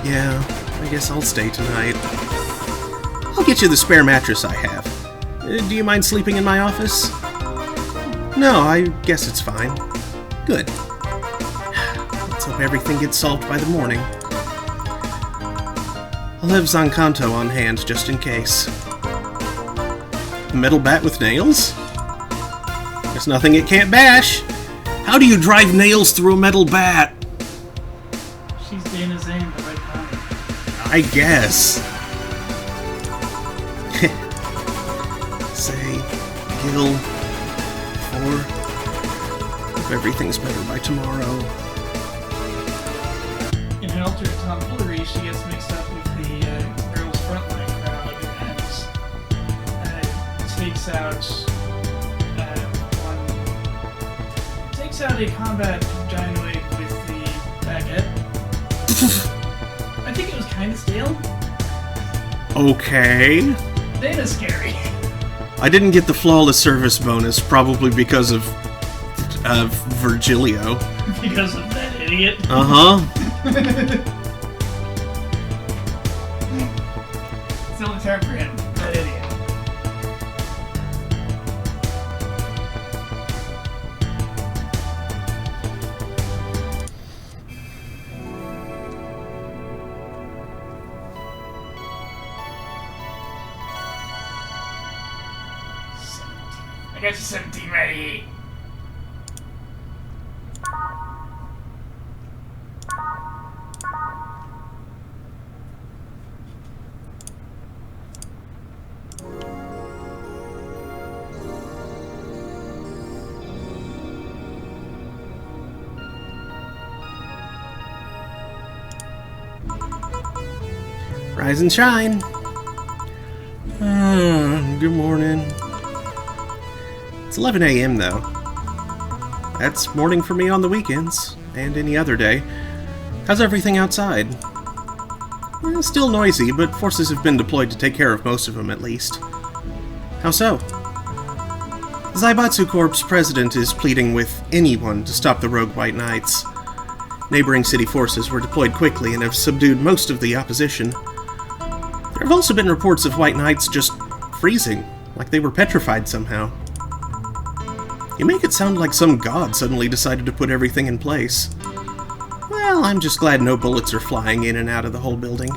Yeah, I guess I'll stay tonight. I'll get you the spare mattress I have. Do you mind sleeping in my office? No, I guess it's fine. Good. Let's hope everything gets solved by the morning. I'll have Zancanto on hand just in case. A metal bat with nails? There's nothing it can't bash! How do you drive nails through a metal bat? She's Dana Zane, the right kind. I guess. Say, Gil, 4. Hope everything's better by tomorrow. In an alternate tomfoolery, she gets mixed up with the girls' frontline crowd and takes out a combat gynoid with the baguette. I think it was kind of stale. Okay. Dana's scary. I didn't get the flawless service bonus, probably because of Virgilio. Because of that idiot. Uh-huh. It's the only term for him. That idiot. I got you 17 ready. Rise and shine. Good morning. It's 11 a.m. though. That's morning for me on the weekends, and any other day. How's everything outside? Still noisy, but forces have been deployed to take care of most of them at least. How so? Zaibatsu Corp's president is pleading with anyone to stop the rogue White Knights. Neighboring city forces were deployed quickly and have subdued most of the opposition. There have also been reports of White Knights just freezing, like they were petrified somehow. You make it sound like some god suddenly decided to put everything in place. Well, I'm just glad no bullets are flying in and out of the whole building.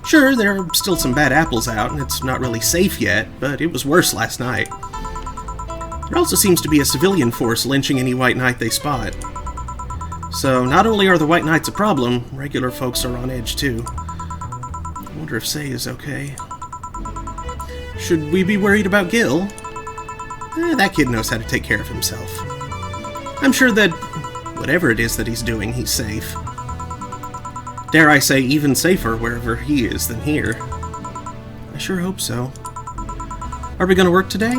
Sure, there are still some bad apples out, and it's not really safe yet, but it was worse last night. There also seems to be a civilian force lynching any White Knight they spot. So, not only are the White Knights a problem, regular folks are on edge too. I wonder if Say is okay. Should we be worried about Gil? That kid knows how to take care of himself. I'm sure that whatever it is that he's doing, he's safe. Dare I say, even safer wherever he is than here. I sure hope so. Are we gonna work today?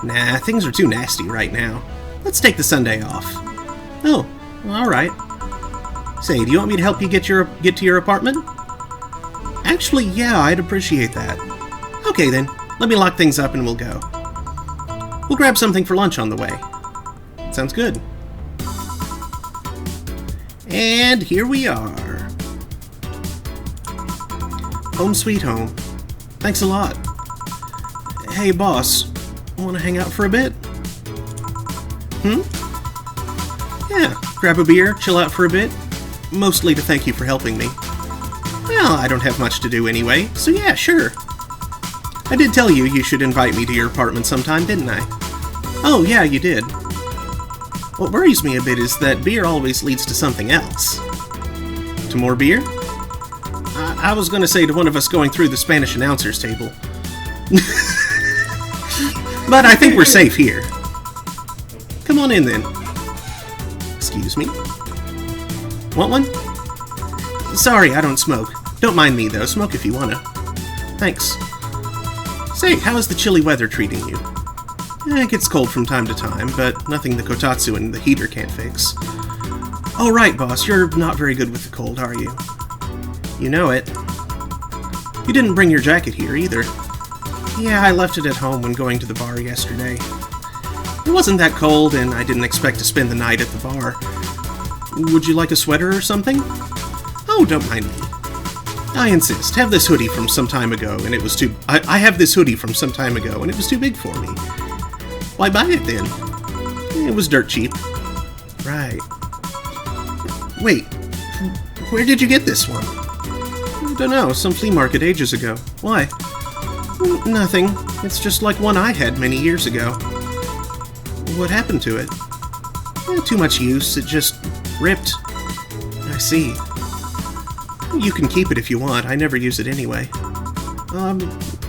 Nah, things are too nasty right now. Let's take the Sunday off. Oh, alright. Say, do you want me to help you get to your apartment? Actually, yeah, I'd appreciate that. Okay then, let me lock things up and we'll go. We'll grab something for lunch on the way. Sounds good. And here we are. Home sweet home. Thanks a lot. Hey boss, wanna hang out for a bit? Yeah, grab a beer, chill out for a bit. Mostly to thank you for helping me. Well, I don't have much to do anyway, so yeah, sure. I did tell you you should invite me to your apartment sometime, didn't I? Oh, yeah, you did. What worries me a bit is that beer always leads to something else. To more beer? I was gonna say to one of us going through the Spanish announcer's table. But I think we're safe here. Come on in, then. Excuse me? Want one? Sorry, I don't smoke. Don't mind me, though. Smoke if you wanna. Thanks. Say, how is the chilly weather treating you? It gets cold from time to time, but nothing the kotatsu and the heater can't fix. Oh, right, boss. You're not very good with the cold, are you? You know it. You didn't bring your jacket here, either. Yeah, I left it at home when going to the bar yesterday. It wasn't that cold, and I didn't expect to spend the night at the bar. Would you like a sweater or something? Oh, don't mind me. I insist. Have this hoodie from some time ago, and it was too... I have this hoodie from some time ago, and it was too big for me. Why buy it, then? It was dirt cheap. Right. Wait. Where did you get this one? I don't know. Some flea market ages ago. Why? Nothing. It's just like one I had many years ago. What happened to it? Too much use. It just ripped. I see. You can keep it if you want. I never use it anyway.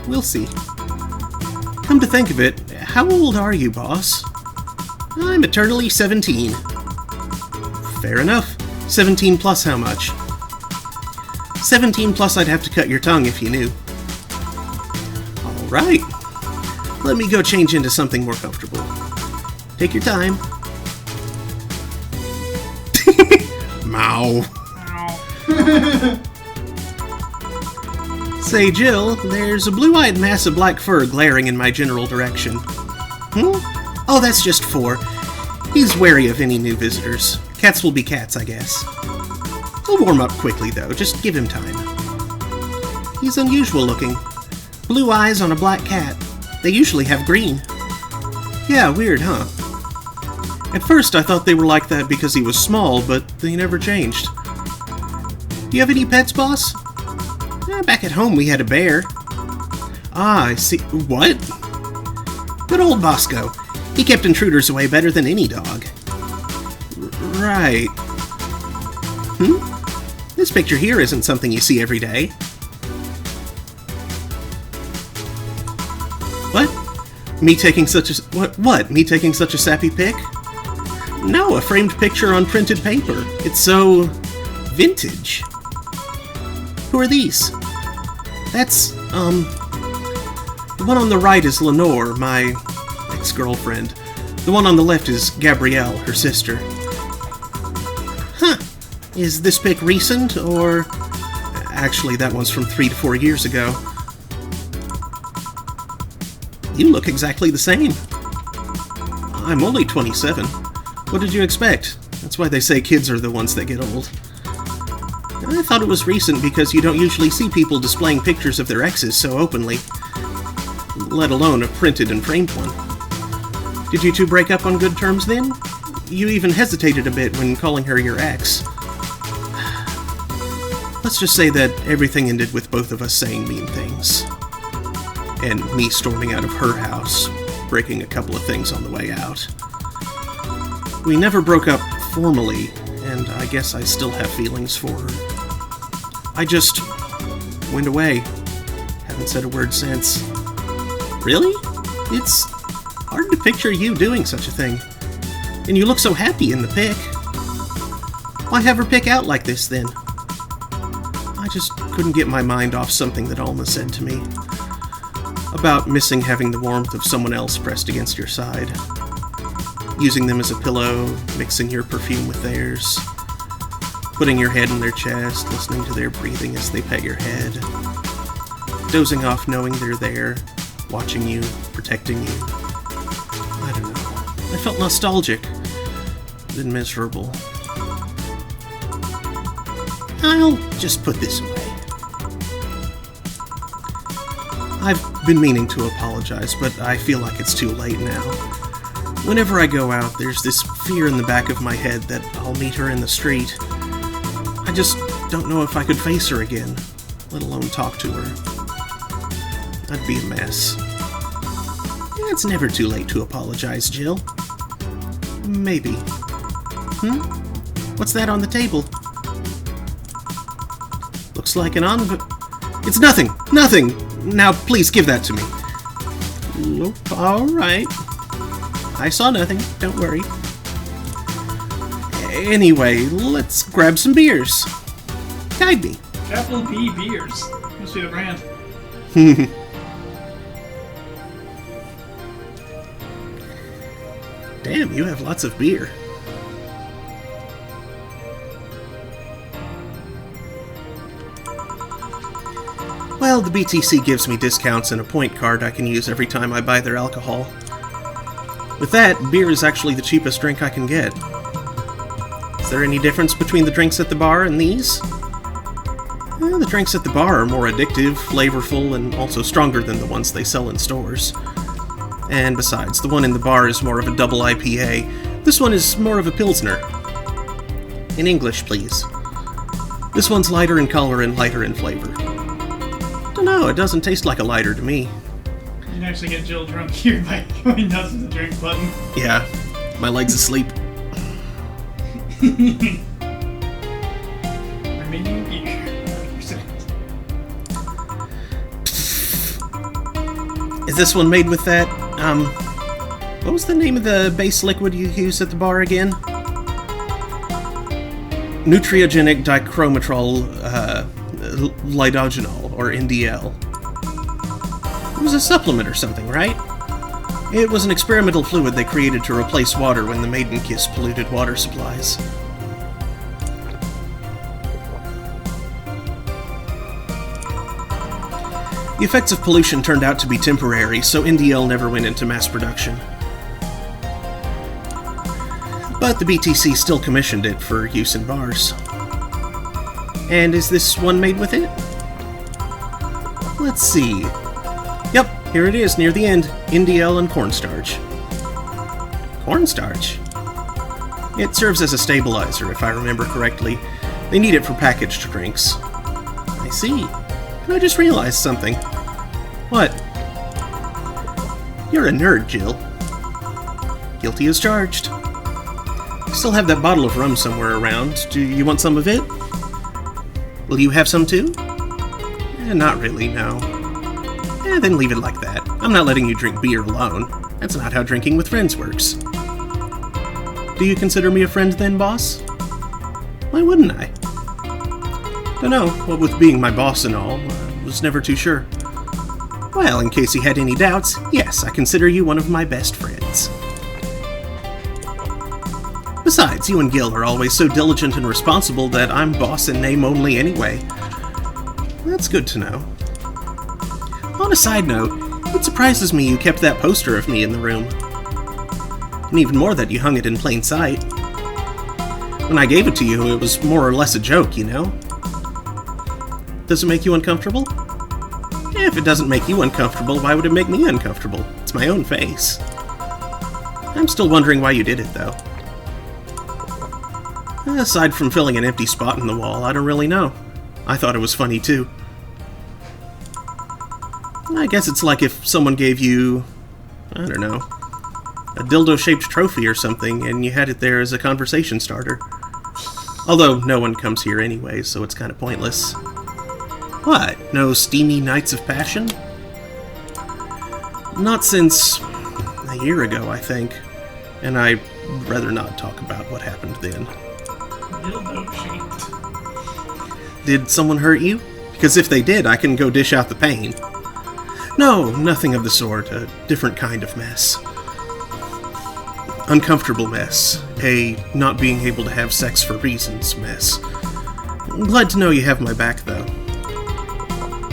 We'll see. Come to think of it, how old are you, boss? I'm eternally 17. Fair enough. 17 plus how much? 17 plus I'd have to cut your tongue if you knew. Alright. Let me go change into something more comfortable. Take your time. Mow. Say, Jill, there's a blue-eyed mass of black fur glaring in my general direction. Oh, that's just 4. He's wary of any new visitors. Cats will be cats, I guess. He'll warm up quickly, though. Just give him time. He's unusual looking. Blue eyes on a black cat. They usually have green. Yeah, weird, huh? At first, I thought they were like that because he was small, but they never changed. Do you have any pets, boss? Back at home, we had a bear. Ah, I see. What? Good old Bosco. He kept intruders away better than any dog. Right. This picture here isn't something you see every day. What? Me taking such a... What? Me taking such a sappy pic? No, a framed picture on printed paper. It's so... vintage. Who are these? That's, the one on the right is Lenore, my ex-girlfriend. The one on the left is Gabrielle, her sister. Huh. Is this pic recent, or... Actually, that one's from 3 to 4 years ago. You look exactly the same. I'm only 27. What did you expect? That's why they say kids are the ones that get old. I thought it was recent because you don't usually see people displaying pictures of their exes so openly. Let alone a printed and framed one. Did you two break up on good terms then? You even hesitated a bit when calling her your ex. Let's just say that everything ended with both of us saying mean things. And me storming out of her house, breaking a couple of things on the way out. We never broke up formally, and I guess I still have feelings for her. I just went away. Haven't said a word since. Really? It's hard hard to picture you doing such a thing. And you look so happy in the pic. Why have her pick out like this, then? I just couldn't get my mind off something that Alma said to me. About missing having the warmth of someone else pressed against your side. Using them as a pillow, mixing your perfume with theirs. Putting your head in their chest, listening to their breathing as they pet your head. Dozing off knowing they're there, watching you, protecting you. I don't know. I felt nostalgic, then miserable. I'll just put this away. I've been meaning to apologize, but I feel like it's too late now. Whenever I go out, there's this fear in the back of my head that I'll meet her in the street. I just don't know if I could face her again, let alone talk to her. I'd be a mess. It's never too late to apologize, Jill. Maybe. What's that on the table? Looks like an envelope. It's nothing! Nothing! Now, please give that to me. Nope, alright. I saw nothing, don't worry. Anyway, let's grab some beers. Guide me. Capital B beers. Must be the brand. Damn, you have lots of beer. Well, the BTC gives me discounts and a point card I can use every time I buy their alcohol. With that, beer is actually the cheapest drink I can get. Is there any difference between the drinks at the bar and these? Well, the drinks at the bar are more addictive, flavorful, and also stronger than the ones they sell in stores. And besides, the one in the bar is more of a double IPA. This one is more of a Pilsner. In English, please. This one's lighter in color and lighter in flavor. Dunno, it doesn't taste like a lighter to me. You can actually get Jill drunk here by going down to the drink button. Yeah, my leg's asleep. Remaining beer. 100%. Is this one made with that, what was the name of the base liquid you use at the bar again? Nutriogenic dichromatrol, lidogenol, or NDL. It was a supplement or something, right? It was an experimental fluid they created to replace water when the Maiden Kiss polluted water supplies. The effects of pollution turned out to be temporary, so NDL never went into mass production. But the BTC still commissioned it for use in bars. And is this one made with it? Let's see. Yep, here it is near the end. NDL and cornstarch. Cornstarch? It serves as a stabilizer, if I remember correctly. They need it for packaged drinks. I see. And I just realized something. What? You're a nerd, Jill. Guilty as charged. I still have that bottle of rum somewhere around. Do you want some of it? Will you have some too? Not really, no. Then leave it like that. I'm not letting you drink beer alone. That's not how drinking with friends works. Do you consider me a friend then, boss? Why wouldn't I? Dunno, what with being my boss and all, I was never too sure. Well, in case you had any doubts, yes, I consider you one of my best friends. Besides, you and Gil are always so diligent and responsible that I'm boss in name only anyway. That's good to know. On a side note, it surprises me you kept that poster of me in the room. And even more that you hung it in plain sight. When I gave it to you, it was more or less a joke, you know? Does it make you uncomfortable? If it doesn't make you uncomfortable, why would it make me uncomfortable? It's my own face. I'm still wondering why you did it, though. Aside from filling an empty spot in the wall, I don't really know. I thought it was funny, too. I guess it's like if someone gave you, I don't know, a dildo-shaped trophy or something, and you had it there as a conversation starter. Although no one comes here anyway, so it's kind of pointless. What? No steamy nights of passion? Not since... a year ago, I think. And I'd rather not talk about what happened then. Dildo shaped. Did someone hurt you? Because if they did, I can go dish out the pain. No, nothing of the sort. A different kind of mess. Uncomfortable mess. A not being able to have sex for reasons mess. Glad to know you have my back, though.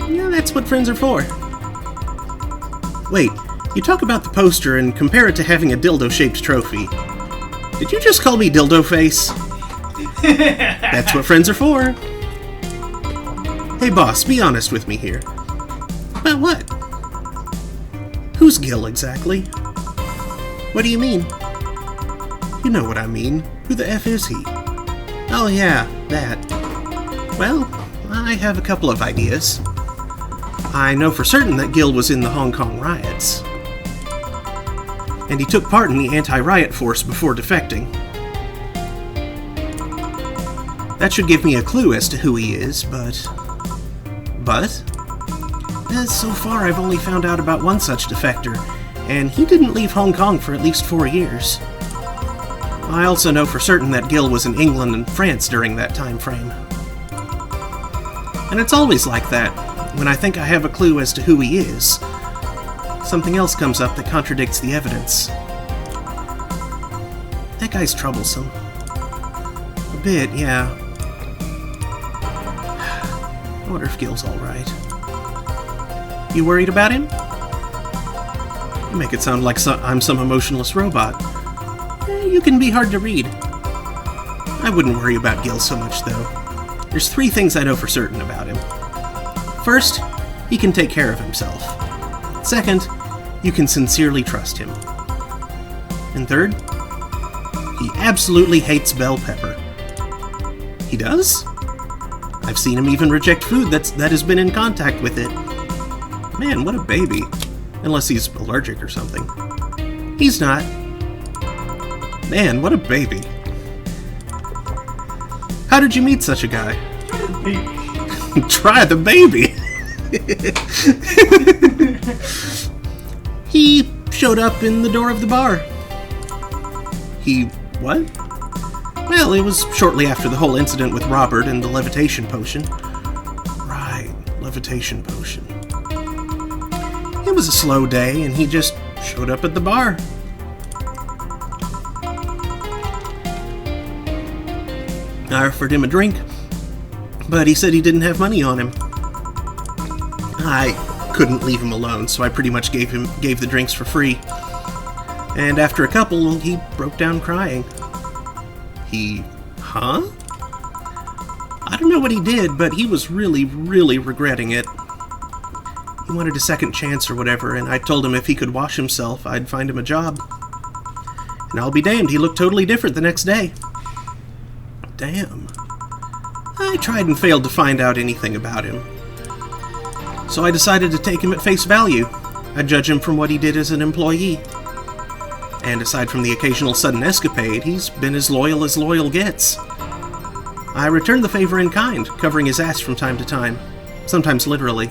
Yeah, that's what friends are for. Wait, you talk about the poster and compare it to having a dildo-shaped trophy. Did you just call me Dildo Face? That's what friends are for. Hey boss, be honest with me here. About what? Who's Gil exactly? What do you mean? You know what I mean. Who the F is he? Oh yeah, that. Well, I have a couple of ideas. I know for certain that Gil was in the Hong Kong riots. And he took part in the anti-riot force before defecting. That should give me a clue as to who he is, but... So far I've only found out about one such defector, and he didn't leave Hong Kong for at least 4 years. I also know for certain that Gil was in England and France during that time frame. And it's always like that. When I think I have a clue as to who he is, something else comes up that contradicts the evidence. That guy's troublesome. A bit, yeah. I wonder if Gil's alright. You worried about him? You make it sound like I'm some emotionless robot. You can be hard to read. I wouldn't worry about Gil so much, though. There's 3 things I know for certain about him. First, he can take care of himself. Second, you can sincerely trust him. And third, he absolutely hates bell pepper. He does? I've seen him even reject food that has been in contact with it. Man, what a baby. Unless he's allergic or something. He's not. Man, what a baby. How did you meet such a guy? Try the baby! He showed up in the door of the bar. He... what? Well, it was shortly after the whole incident with Robert and the levitation potion. Right, levitation potion. It was a slow day, and he just showed up at the bar. I offered him a drink, but he said he didn't have money on him. I couldn't leave him alone, so I pretty much gave the drinks for free. And after a couple, he broke down crying. Huh? I don't know what he did, but he was really, really regretting it. He wanted a second chance or whatever, and I told him if he could wash himself, I'd find him a job. And I'll be damned, he looked totally different the next day. Damn. I tried and failed to find out anything about him. So I decided to take him at face value. I'd judge him from what he did as an employee. And aside from the occasional sudden escapade, he's been as loyal gets. I returned the favor in kind, covering his ass from time to time. Sometimes literally.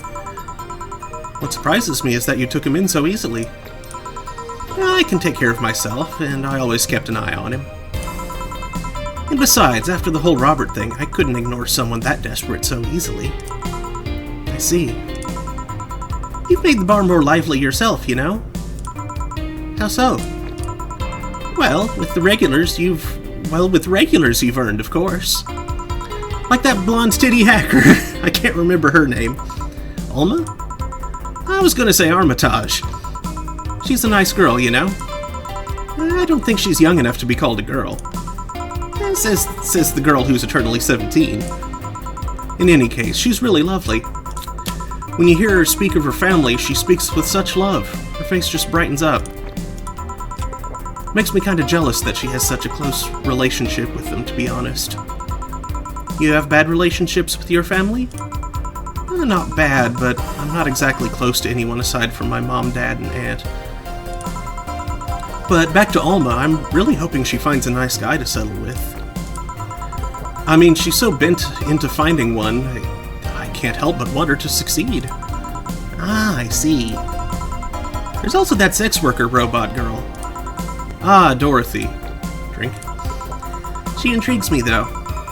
What surprises me is that you took him in so easily. I can take care of myself, and I always kept an eye on him. And besides, after the whole Robert thing, I couldn't ignore someone that desperate so easily. I see. You've made the bar more lively yourself, you know? How so? Well, with regulars you've earned, of course. Like that blonde titty hacker. I can't remember her name. Alma? I was gonna say Armitage. She's a nice girl, you know? I don't think she's young enough to be called a girl. Says the girl who's eternally 17. In any case, she's really lovely. When you hear her speak of her family, she speaks with such love. Her face just brightens up. Makes me kind of jealous that she has such a close relationship with them, to be honest. You have bad relationships with your family? Not bad, but I'm not exactly close to anyone aside from my mom, dad, and aunt. But back to Alma, I'm really hoping she finds a nice guy to settle with. I mean, she's so bent into finding one, I can't help but want her to succeed. Ah, I see. There's also that sex worker robot girl. Ah, Dorothy. Drink. She intrigues me, though.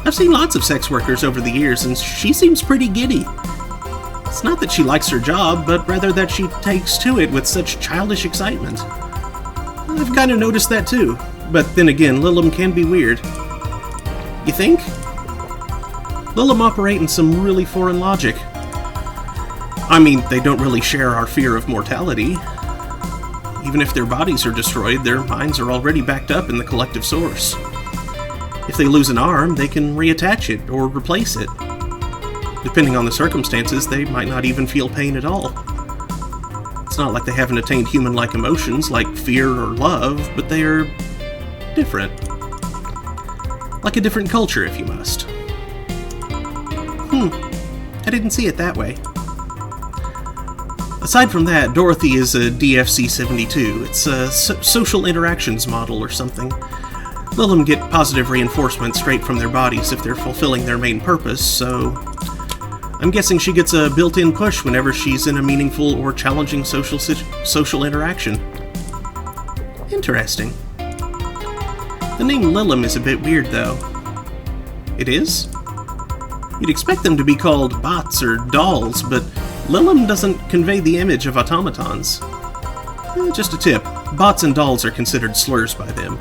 I've seen lots of sex workers over the years, and she seems pretty giddy. It's not that she likes her job, but rather that she takes to it with such childish excitement. I've kind of noticed that too, but then again, Lilum can be weird. You think? Lilum operate in some really foreign logic. I mean, they don't really share our fear of mortality. Even if their bodies are destroyed, their minds are already backed up in the collective source. If they lose an arm, they can reattach it or replace it. Depending on the circumstances, they might not even feel pain at all. It's not like they haven't attained human-like emotions like fear or love, but they are different. Like a different culture, if you must. I didn't see it that way. Aside from that, Dorothy is a DFC-72. It's a social interactions model or something. Lilum get positive reinforcement straight from their bodies if they're fulfilling their main purpose, so I'm guessing she gets a built-in push whenever she's in a meaningful or challenging social interaction. Interesting. The name Lilum is a bit weird, though. It is? You'd expect them to be called bots or dolls, but Lilum doesn't convey the image of automatons. Just a tip, bots and dolls are considered slurs by them.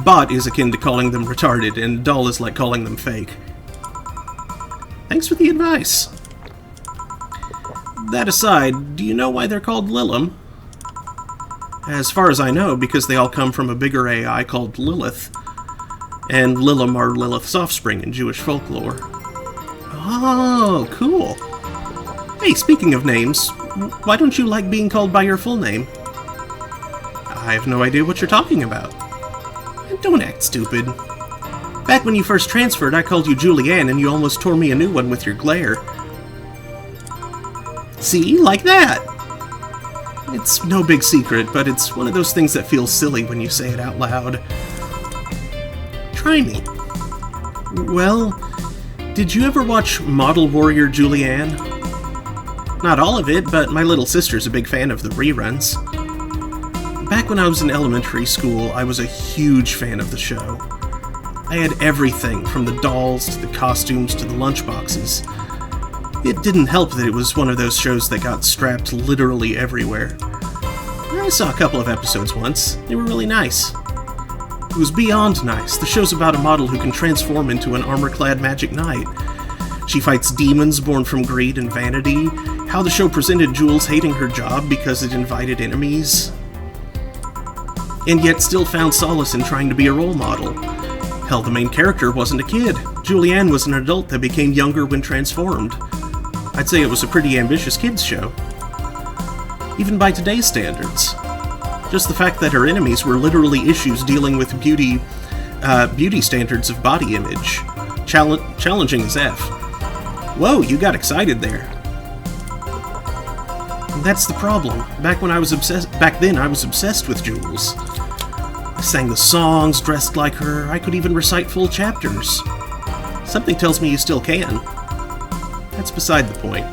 Bot is akin to calling them retarded, and doll is like calling them fake. Thanks for the advice. That aside, do you know why they're called Lilum? As far as I know, because they all come from a bigger AI called Lilith. And Lilum are Lilith's offspring in Jewish folklore. Oh, cool. Hey, speaking of names, why don't you like being called by your full name? I have no idea what you're talking about. Don't act stupid. Back when you first transferred, I called you Julianne, and you almost tore me a new one with your glare. See? Like that! It's no big secret, but it's one of those things that feels silly when you say it out loud. Try me. Well, did you ever watch Model Warrior Julianne? Not all of it, but my little sister's a big fan of the reruns. Back when I was in elementary school, I was a huge fan of the show. I had everything from the dolls to the costumes to the lunchboxes. It didn't help that it was one of those shows that got strapped literally everywhere. I saw a couple of episodes once. They were really nice. It was beyond nice. The show's about a model who can transform into an armor-clad magic knight. She fights demons born from greed and vanity, how the show presented Jules hating her job because it invited enemies, and yet still found solace in trying to be a role model. Hell, the main character wasn't a kid. Julianne was an adult that became younger when transformed. I'd say it was a pretty ambitious kids show. Even by today's standards. Just the fact that her enemies were literally issues dealing with beauty standards of body image. Challenging as F. Whoa, you got excited there. And that's the problem. Back then I was obsessed with Jules. I sang the songs, dressed like her, I could even recite full chapters. Something tells me you still can. That's beside the point.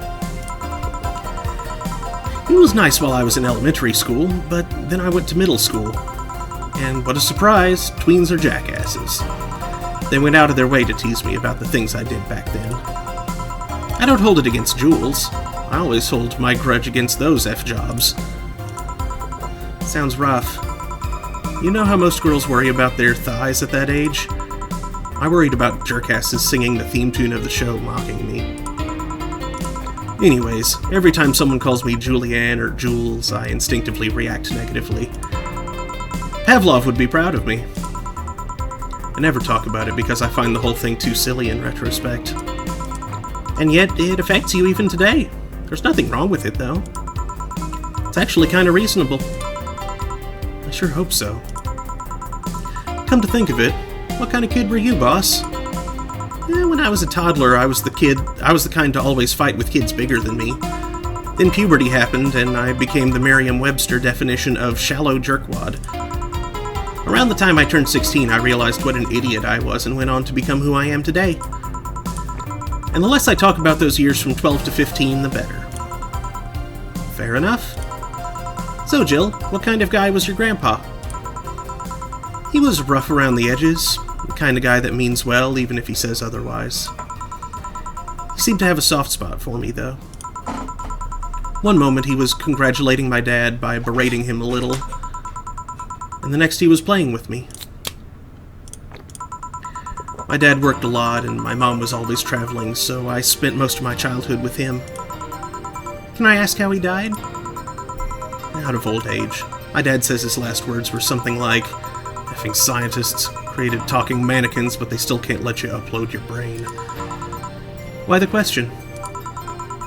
It was nice while I was in elementary school, but then I went to middle school. And what a surprise, tweens are jackasses. They went out of their way to tease me about the things I did back then. I don't hold it against Jules. I always hold my grudge against those F-jobs. Sounds rough. You know how most girls worry about their thighs at that age? I worried about jerkasses singing the theme tune of the show mocking me. Anyways, every time someone calls me Julianne or Jules, I instinctively react negatively. Pavlov would be proud of me. I never talk about it because I find the whole thing too silly in retrospect. And yet, it affects you even today. There's nothing wrong with it, though. It's actually kind of reasonable. I sure hope so. Come to think of it, what kind of kid were you, boss? When I was a toddler, I was the kind to always fight with kids bigger than me. Then puberty happened, and I became the Merriam-Webster definition of shallow jerkwad. Around the time I turned 16, I realized what an idiot I was and went on to become who I am today. And the less I talk about those years from 12 to 15, the better. Fair enough? So, Jill, what kind of guy was your grandpa? He was rough around the edges, the kind of guy that means well even if he says otherwise. He seemed to have a soft spot for me, though. One moment he was congratulating my dad by berating him a little, and the next he was playing with me. My dad worked a lot, and my mom was always traveling, so I spent most of my childhood with him. Can I ask how he died? Out of old age. My dad says his last words were something like, "Effing scientists created talking mannequins, but they still can't let you upload your brain." Why the question?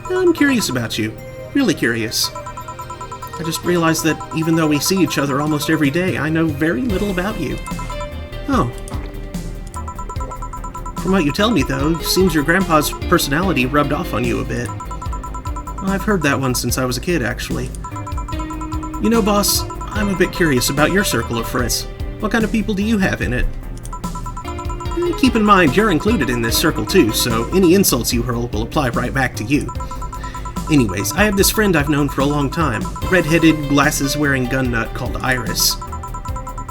I'm curious about you. Really curious. I just realized that even though we see each other almost every day, I know very little about you. Oh. From what you tell me, though, it seems your grandpa's personality rubbed off on you a bit. Well, I've heard that one since I was a kid, actually. You know, boss, I'm a bit curious about your circle of friends. What kind of people do you have in it? Keep in mind, you're included in this circle too, so any insults you hurl will apply right back to you. Anyways, I have this friend I've known for a long time, a red-headed, glasses-wearing gun nut called Iris.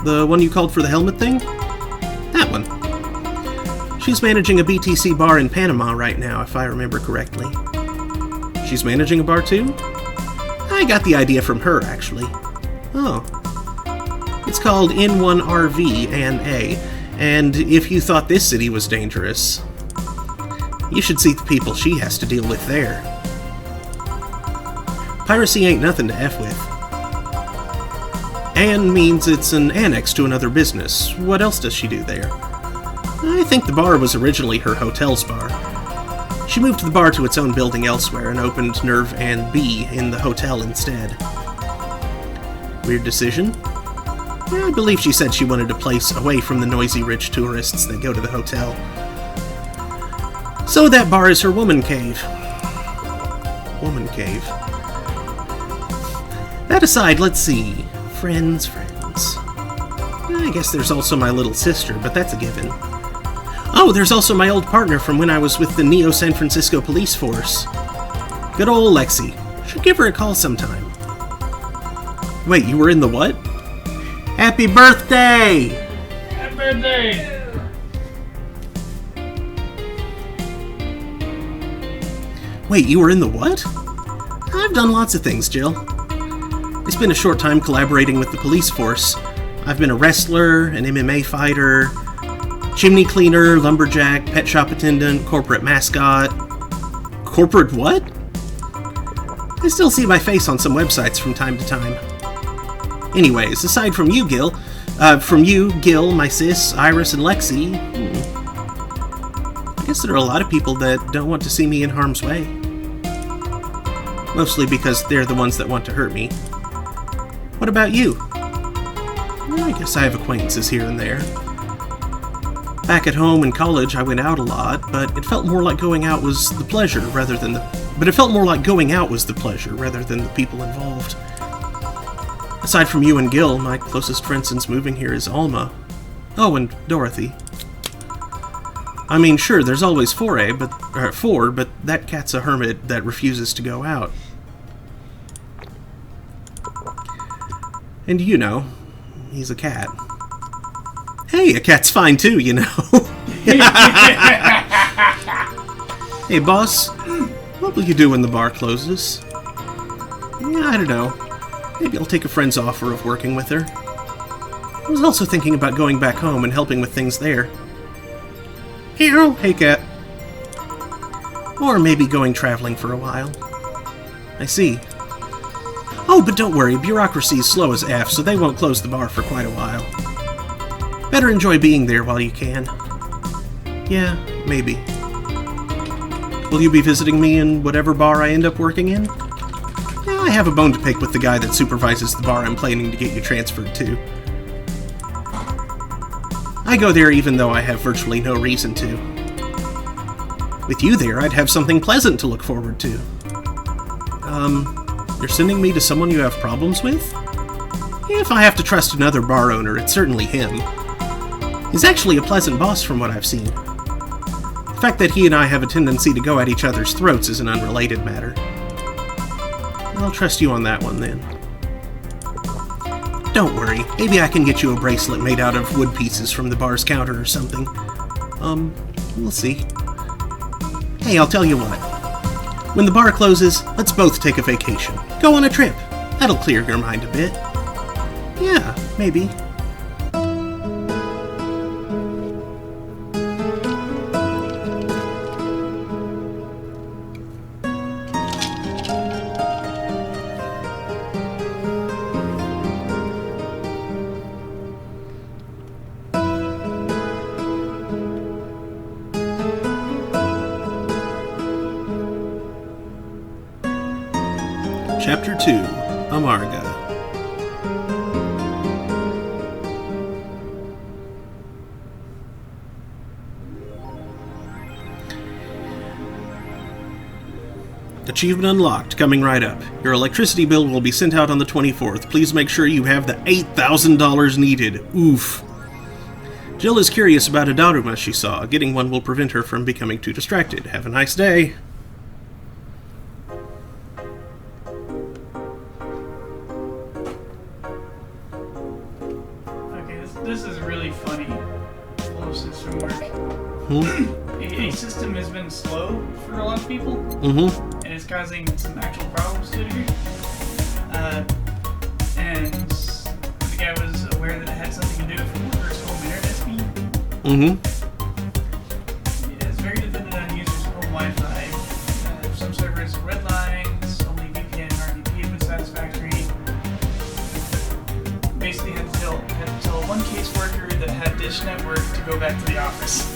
The one you called for the helmet thing? That one. She's managing a BTC bar in Panama right now, if I remember correctly. She's managing a bar too? I got the idea from her, actually. Oh. It's called N1RV&A, and if you thought this city was dangerous, you should see the people she has to deal with there. Piracy ain't nothing to F with. Anne means it's an annex to another business. What else does she do there? I think the bar was originally her hotel's bar. She moved the bar to its own building elsewhere and opened Nerve and B in the hotel instead. Weird decision? I believe she said she wanted a place away from the noisy rich tourists that go to the hotel. So that bar is her woman cave. Woman cave. That aside, let's see. Friends. I guess there's also my little sister, but that's a given. Oh, there's also my old partner from when I was with the Neo San Francisco police force. Good old Lexi. Should give her a call sometime. Wait, you were in the what? Happy birthday! Happy birthday! Wait, you were in the what? I've done lots of things, Jill. I spent a short time collaborating with the police force. I've been a wrestler, an MMA fighter, chimney cleaner, lumberjack, pet shop attendant, corporate mascot. Corporate what? I still see my face on some websites from time to time. Anyways, aside from you, Gil, my sis, Iris, and Lexi, I guess there are a lot of people that don't want to see me in harm's way. Mostly because they're the ones that want to hurt me. What about you? Well, I guess I have acquaintances here and there. Back at home in college, I went out a lot, but it felt more like going out was the pleasure rather than the people involved. Aside from you and Gil, my closest friend since moving here is Alma. Oh, and Dorothy. I mean, sure, there's always four, but that cat's a hermit that refuses to go out. And you know, he's a cat. Hey, a cat's fine too, you know. Hey, boss, what will you do when the bar closes? Yeah, I don't know. Maybe I'll take a friend's offer of working with her. I was also thinking about going back home and helping with things there. Hey, cat. Or maybe going traveling for a while. I see. Oh, but don't worry, bureaucracy's slow as F, so they won't close the bar for quite a while. Better enjoy being there while you can. Yeah, maybe. Will you be visiting me in whatever bar I end up working in? Yeah, I have a bone to pick with the guy that supervises the bar I'm planning to get you transferred to. I go there even though I have virtually no reason to. With you there, I'd have something pleasant to look forward to. You're sending me to someone you have problems with? If I have to trust another bar owner, it's certainly him. He's actually a pleasant boss from what I've seen. The fact that he and I have a tendency to go at each other's throats is an unrelated matter. I'll trust you on that one, then. Don't worry, maybe I can get you a bracelet made out of wood pieces from the bar's counter or something. We'll see. Hey, I'll tell you what. When the bar closes, let's both take a vacation. Go on a trip. That'll clear your mind a bit. Yeah, maybe. Chapter 2, Amarga. Achievement unlocked, coming right up. Your electricity bill will be sent out on the 24th. Please make sure you have the $8,000 needed. Oof. Jill is curious about a Daruma she saw. Getting one will prevent her from becoming too distracted. Have a nice day. This is really funny. Flow system work. A system has been slow for a lot of people, and it's causing some actual problems to a degree. And the guy was aware that it had something to do with the worker's home internet speed. Yeah, it's very dependent on users' home Wi-Fi. Some servers have red lines, only VPN and RDP have been satisfactory. Basically had to tell one caseworker that had Dish Network to go back to the office.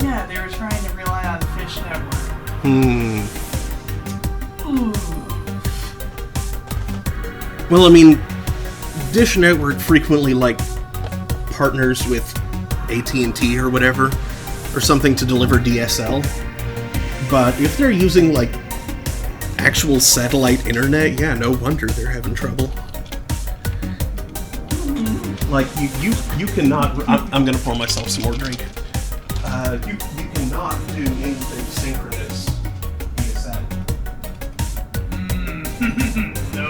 Yeah, they were trying to rely on Fish Network. Ooh. Well, I mean, Dish Network frequently, partners with AT&T or whatever, or something to deliver DSL. But if they're using, actual satellite internet, yeah, no wonder they're having trouble. You cannot... I'm gonna pour myself some more drink. You cannot do anything synchronous via satellite. No.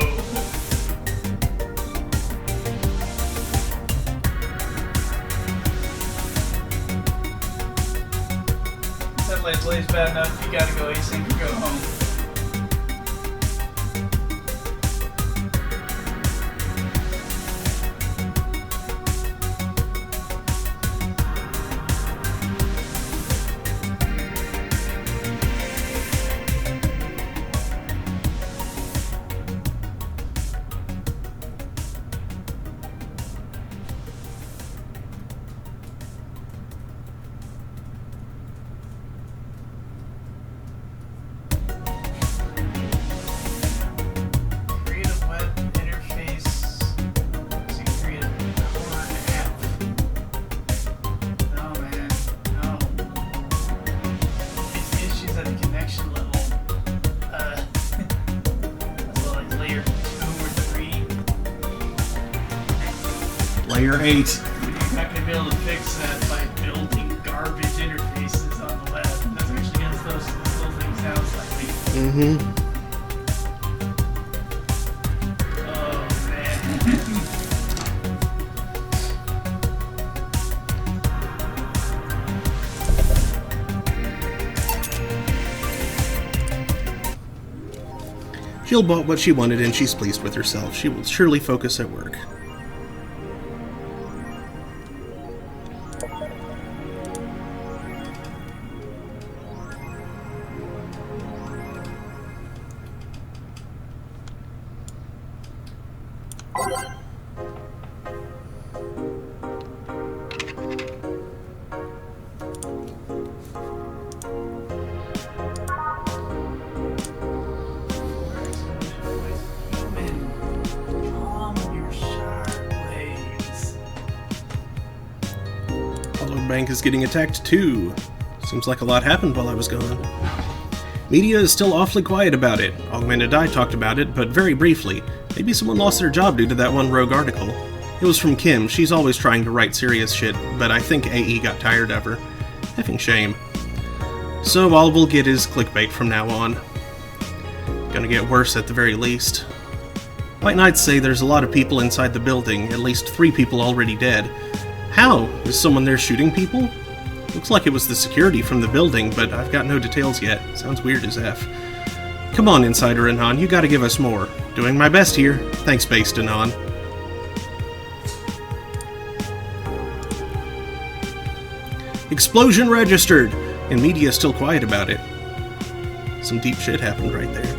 Satellite plays bad enough, you gotta go async or go home. Layer 8. You're not going to be able to fix that by building garbage interfaces on the web. That's actually going to slow things down slightly. Oh, man. Jill bought what she wanted and she's pleased with herself. She will surely focus at work. Bank is getting attacked too. Seems like a lot happened while I was gone. Media is still awfully quiet about it. Augmented Eye talked about it, but very briefly. Maybe someone lost their job due to that one rogue article. It was from Kim. She's always trying to write serious shit, but I think AE got tired of her. Effing shame. So all we'll get is clickbait from now on. Gonna get worse at the very least. White Knights say there's a lot of people inside the building, at least 3 people already dead. How? Is someone there shooting people? Looks like it was the security from the building, but I've got no details yet. Sounds weird as F. Come on, Insider Anon, you gotta give us more. Doing my best here. Thanks, Based Anon. Explosion registered! And media still quiet about it. Some deep shit happened right there.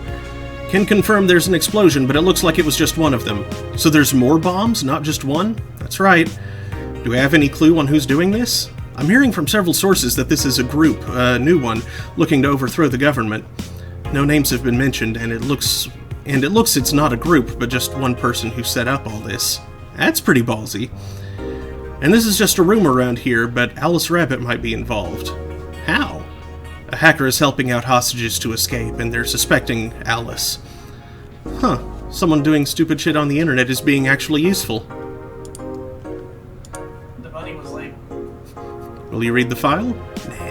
Can confirm there's an explosion, but it looks like it was just one of them. So there's more bombs, not just one? That's right. Do we have any clue on who's doing this? I'm hearing from several sources that this is a group, a new one, looking to overthrow the government. No names have been mentioned, and it looks it's not a group, but just one person who set up all this. That's pretty ballsy. And this is just a rumor around here, but Alice Rabbit might be involved. How? A hacker is helping out hostages to escape, and they're suspecting Alice. Huh. Someone doing stupid shit on the internet is being actually useful. The bunny was late. Will you read the file? Nah.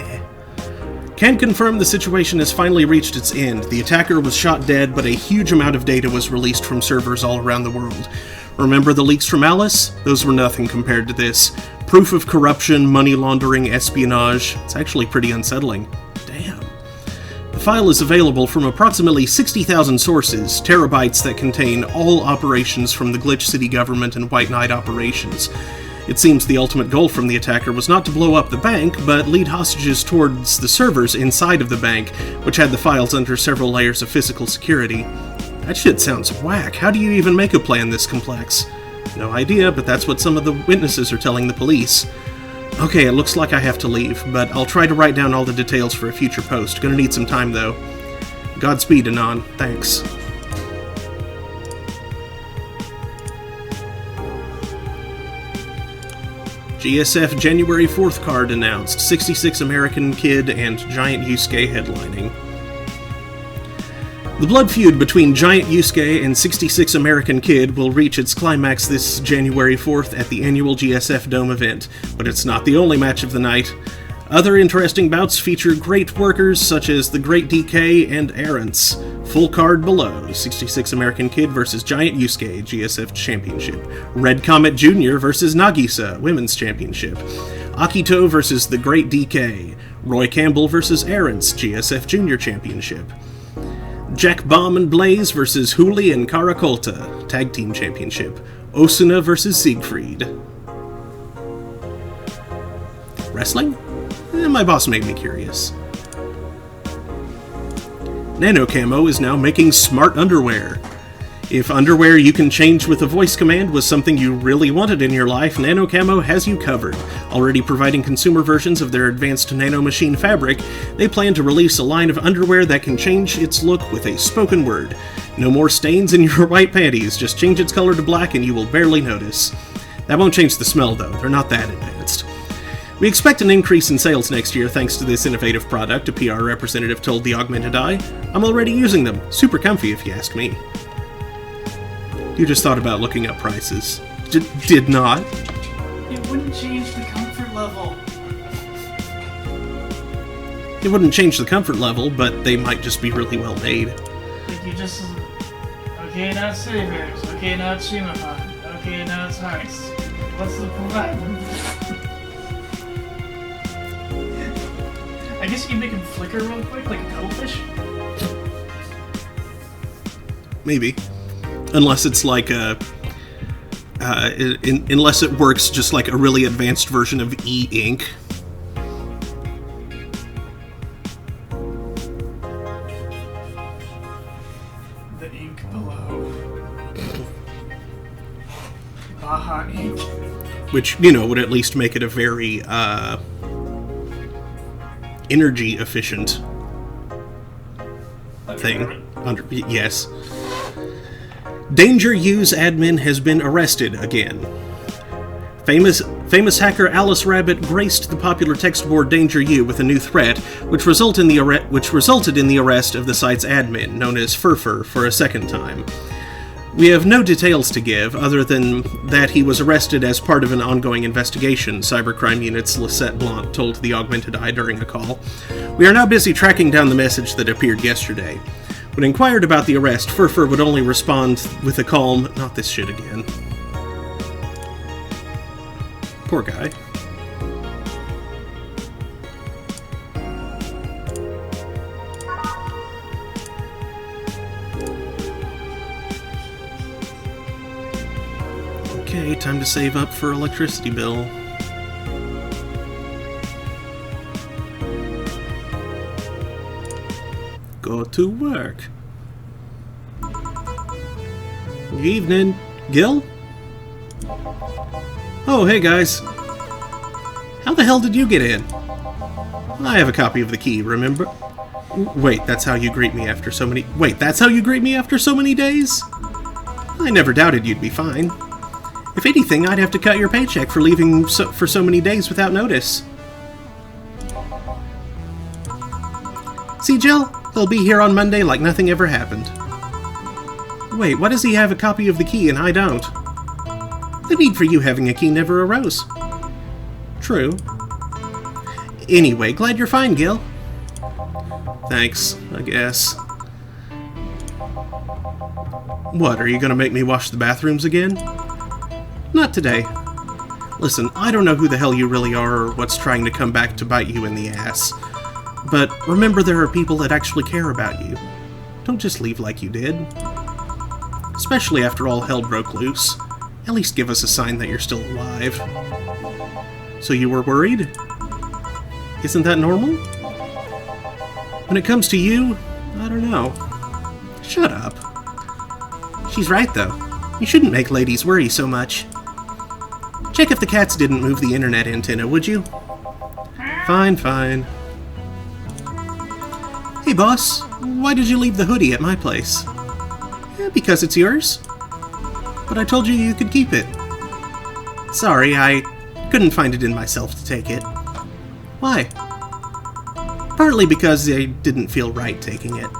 Can confirm the situation has finally reached its end. The attacker was shot dead, but a huge amount of data was released from servers all around the world. Remember the leaks from Alice? Those were nothing compared to this. Proof of corruption, money laundering, espionage. It's actually pretty unsettling. Damn. The file is available from approximately 60,000 sources, terabytes that contain all operations from the Glitch City government and White Knight operations. It seems the ultimate goal from the attacker was not to blow up the bank, but lead hostages towards the servers inside of the bank, which had the files under several layers of physical security. That shit sounds whack. How do you even make a plan this complex? No idea, but that's what some of the witnesses are telling the police. Okay, it looks like I have to leave, but I'll try to write down all the details for a future post. Gonna need some time, though. Godspeed, Anon. Thanks. GSF January 4th card announced. 66 American Kid and Giant Yusuke headlining. The blood feud between Giant Yusuke and 66 American Kid will reach its climax this January 4th at the annual GSF Dome event, but it's not the only match of the night. Other interesting bouts feature great workers such as the Great DK and Arents. Full card below: 66 American Kid vs. Giant Yusuke, GSF Championship. Red Comet Jr. vs. Nagisa, Women's Championship. Akito vs. the Great DK. Roy Campbell vs. Arents, GSF Junior Championship. Jack Bomb and Blaze vs. Huli and Karakolta, Tag Team Championship. Osuna vs. Siegfried. Wrestling? My boss made me curious. Nano Camo is now making smart underwear. If underwear you can change with a voice command was something you really wanted in your life, Nano Camo has you covered. Already providing consumer versions of their advanced nano machine fabric, they plan to release a line of underwear that can change its look with a spoken word. No more stains in your white panties, just change its color to black and you will barely notice. That won't change the smell though, they're not that advanced. We expect an increase in sales next year thanks to this innovative product, a PR representative told the Augmented Eye. I'm already using them. Super comfy if you ask me. You just thought about looking up prices. Did not. It wouldn't change the comfort level. It wouldn't change the comfort level, but they might just be really well made. Like you just... Okay, now it's Cityverse. Okay, now it's Shimapan. Okay, now it's Heist. What's the point? I guess you can make them flicker real quick, like a cuttlefish. Maybe. Unless it's like a... unless it works just like a really advanced version of e-ink. The ink below. Baja ink. Which, you know, would at least make it a very, energy efficient thing. Yes. Danger Use admin has been arrested again. Famous hacker Alice Rabbit graced the popular text board Danger U with a new threat, which resulted in the arrest of the site's admin, known as Furfur, for a second time. We have no details to give, other than that he was arrested as part of an ongoing investigation, Cybercrime Unit's Lisette Blanc told the Augmented Eye during a call. We are now busy tracking down the message that appeared yesterday. When inquired about the arrest, Furfur would only respond with a calm, "Not this shit again." Poor guy. Okay, time to save up for electricity bill. Go to work. Good evening. Gil? Oh, hey guys. How the hell did you get in? I have a copy of the key, remember? Wait, that's how you greet me after so many... Wait, that's how you greet me after so many days? I never doubted you'd be fine. If anything, I'd have to cut your paycheck for leaving for so many days without notice. See, Jill? He'll be here on Monday like nothing ever happened. Wait, why does he have a copy of the key and I don't? The need for you having a key never arose. True. Anyway, glad you're fine, Gil. Thanks, I guess. What, are you gonna make me wash the bathrooms again? Not today. Listen, I don't know who the hell you really are or what's trying to come back to bite you in the ass. But remember, there are people that actually care about you. Don't just leave like you did. Especially after all hell broke loose. At least give us a sign that you're still alive. So you were worried? Isn't that normal? When it comes to you, I don't know. Shut up. She's right, though. You shouldn't make ladies worry so much. Check if the cats didn't move the internet antenna, would you? Fine, fine. Hey, boss. Why did you leave the hoodie at my place? Because it's yours. But I told you you could keep it. Sorry, I couldn't find it in myself to take it. Why? Partly because I didn't feel right taking it.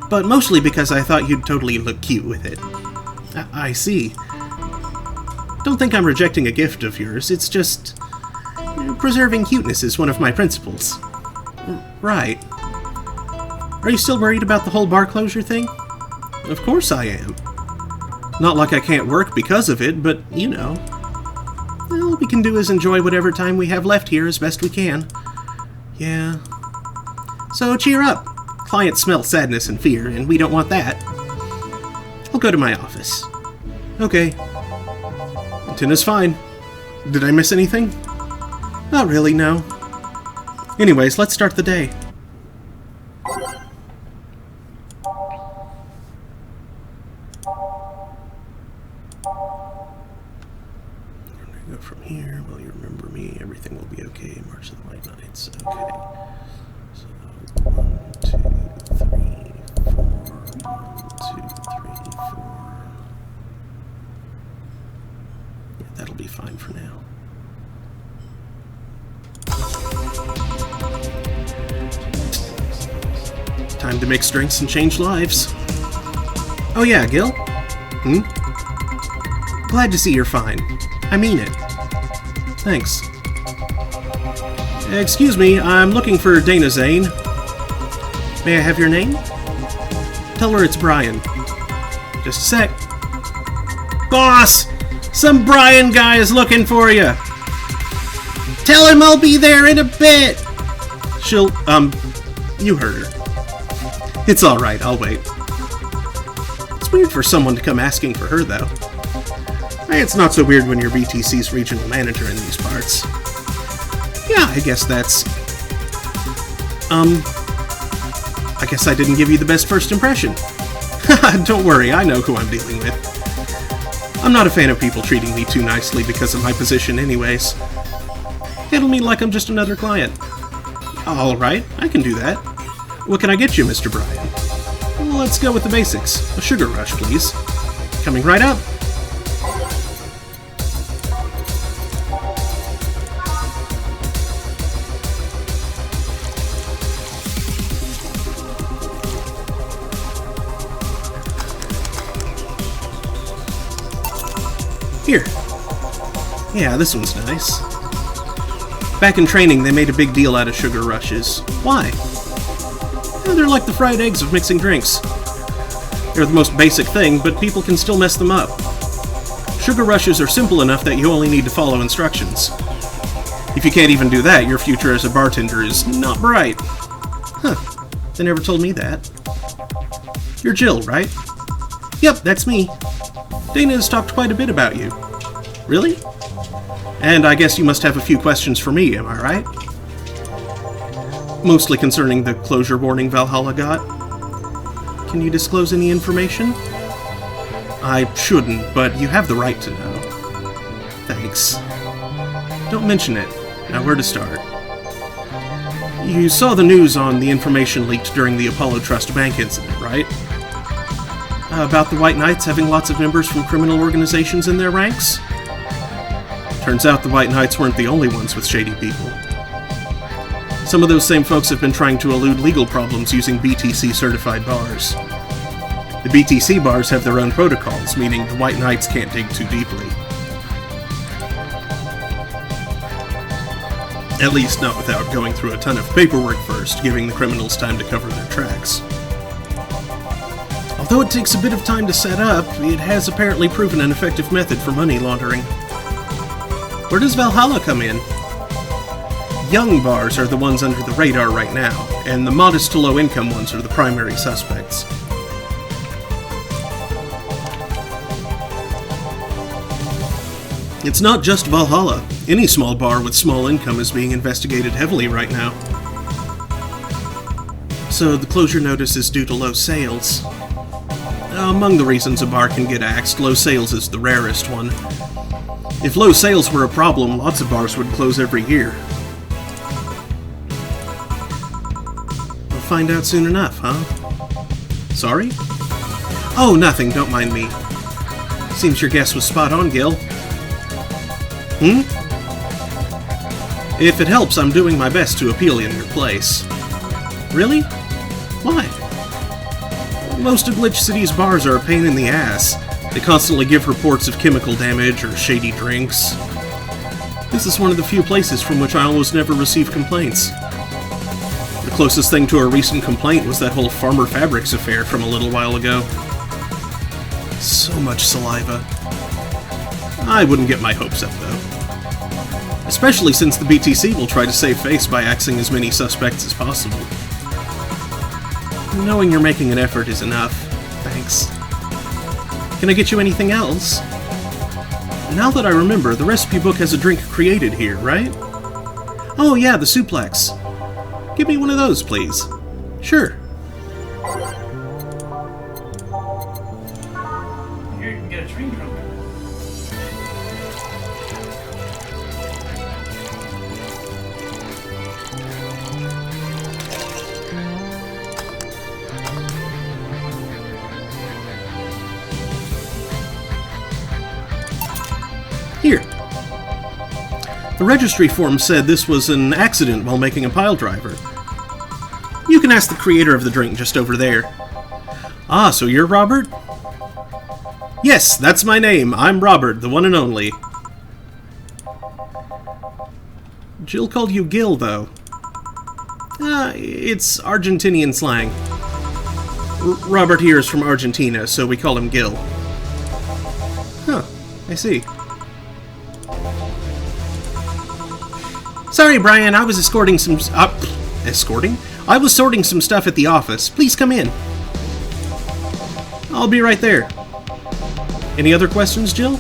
But mostly because I thought you'd totally look cute with it. I see. Don't think I'm rejecting a gift of yours, it's just... preserving cuteness is one of my principles. Right. Are you still worried about the whole bar closure thing? Of course I am. Not like I can't work because of it, but, you know. All we can do is enjoy whatever time we have left here as best we can. Yeah. So cheer up. Clients smell sadness and fear, and we don't want that. I'll go to my office. Okay. Antenna's fine. Did I miss anything? Not really, no. Anyways, let's start the day. Go from here. Will you remember me? Everything will be okay. March of the White Knights. Okay. So 1, 2, 3, 4. 1, 2, 3, 4. Yeah, that'll be fine for now. Time to mix drinks and change lives. Oh yeah, Gil? Glad to see you're fine. I mean it. Thanks. Excuse me, I'm looking for Dana Zane. May I have your name? Tell her it's Brian. Just a sec. Boss! Some Brian guy is looking for you! Tell him I'll be there in a bit! She'll, you heard her. It's alright, I'll wait. It's weird for someone to come asking for her, though. It's not so weird when you're BTC's regional manager in these parts. Yeah, I guess that's... I guess I didn't give you the best first impression. Don't worry, I know who I'm dealing with. I'm not a fan of people treating me too nicely because of my position anyways. Handle me like I'm just another client. Alright, I can do that. What can I get you, Mr. Brian? Well, let's go with the basics. A sugar rush, please. Coming right up. Here. Yeah, this one's nice. Back in training, they made a big deal out of sugar rushes. Why? They're like the fried eggs of mixing drinks. They're the most basic thing, but people can still mess them up. Sugar rushes are simple enough that you only need to follow instructions. If you can't even do that, your future as a bartender is not bright. Huh, they never told me that. You're Jill, right? Yep, that's me. Dana has talked quite a bit about you. Really? And I guess you must have a few questions for me, am I right? Mostly concerning the closure warning Valhalla got. Can you disclose any information? I shouldn't, but you have the right to know. Thanks. Don't mention it. Now where to start? You saw the news on the information leaked during the Apollo Trust Bank incident, right? About the White Knights having lots of members from criminal organizations in their ranks? Turns out the White Knights weren't the only ones with shady people. Some of those same folks have been trying to elude legal problems using BTC-certified bars. The BTC bars have their own protocols, meaning the White Knights can't dig too deeply. At least not without going through a ton of paperwork first, giving the criminals time to cover their tracks. Although it takes a bit of time to set up, it has apparently proven an effective method for money laundering. Where does Valhalla come in? Young bars are the ones under the radar right now, and the modest to low-income ones are the primary suspects. It's not just Valhalla. Any small bar with small income is being investigated heavily right now. So the closure notice is due to low sales. Among the reasons a bar can get axed, low sales is the rarest one. If low sales were a problem, lots of bars would close every year. We'll find out soon enough, huh? Sorry? Oh, nothing, don't mind me. Seems your guess was spot on, Gil. If it helps, I'm doing my best to appeal in your place. Really? Why? Most of Glitch City's bars are a pain in the ass. They constantly give reports of chemical damage or shady drinks. This is one of the few places from which I almost never receive complaints. The closest thing to a recent complaint was that whole Farmer Fabrics affair from a little while ago. So much saliva. I wouldn't get my hopes up, though. Especially since the BTC will try to save face by axing as many suspects as possible. Knowing you're making an effort is enough. Thanks. Can I get you anything else? Now that I remember, the recipe book has a drink created here, right? Oh yeah, the suplex. Give me one of those, please. Sure. Here, you can get a train drunk. Here. The registry form said this was an accident while making a pile driver. You can ask the creator of the drink just over there. Ah, so you're Robert? Yes, that's my name. I'm Robert, the one and only. Jill called you Gil, though. It's Argentinian slang. Robert here is from Argentina, so we call him Gil. Huh, I see. Sorry, Brian, I was escorting some... escorting? I was sorting some stuff at the office. Please come in. I'll be right there. Any other questions, Jill?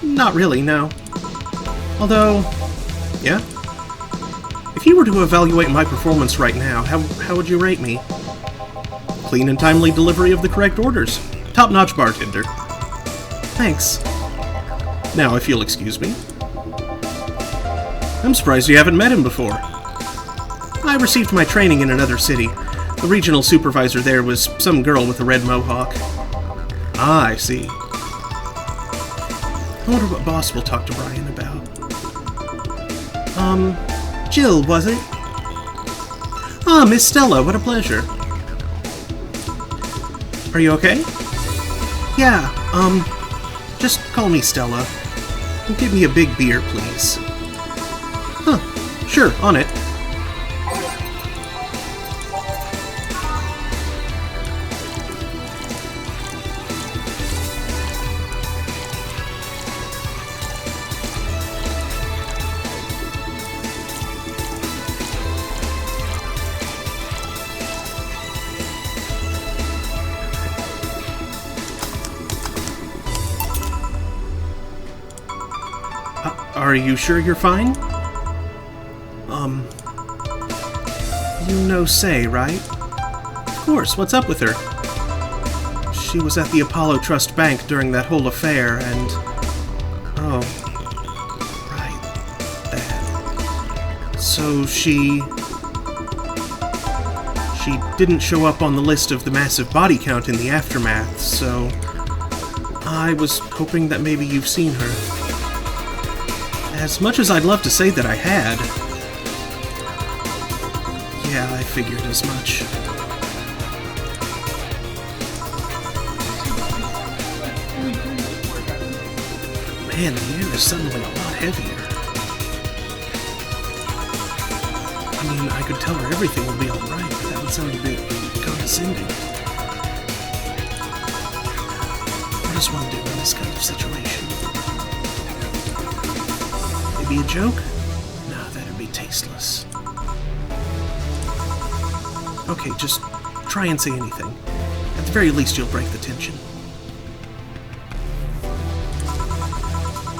Not really, no. Although... yeah? If you were to evaluate my performance right now, how would you rate me? Clean and timely delivery of the correct orders. Top-notch bartender. Thanks. Now, if you'll excuse me. I'm surprised you haven't met him before. I received my training in another city. The regional supervisor there was some girl with a red mohawk. Ah, I see. I wonder what boss will talk to Brian about. Jill, was it? Ah, Miss Stella, what a pleasure. Are you okay? Yeah, just call me Stella. And give me a big beer, please. Huh, sure, on it. Are you sure you're fine? You know Say, right? Of course, what's up with her? She was at the Apollo Trust Bank during that whole affair, and... Oh. Right. That. So she didn't show up on the list of the massive body count in the aftermath, so... I was hoping that maybe you've seen her. As much as I'd love to say that I had... Yeah, I figured as much. Man, the air is suddenly a lot heavier. I mean, I could tell her everything will be alright, but that would sound a bit condescending. What does one do in this kind of situation? Maybe a joke? No, that'd be tasteless. Okay, just try and say anything. At the very least, you'll break the tension.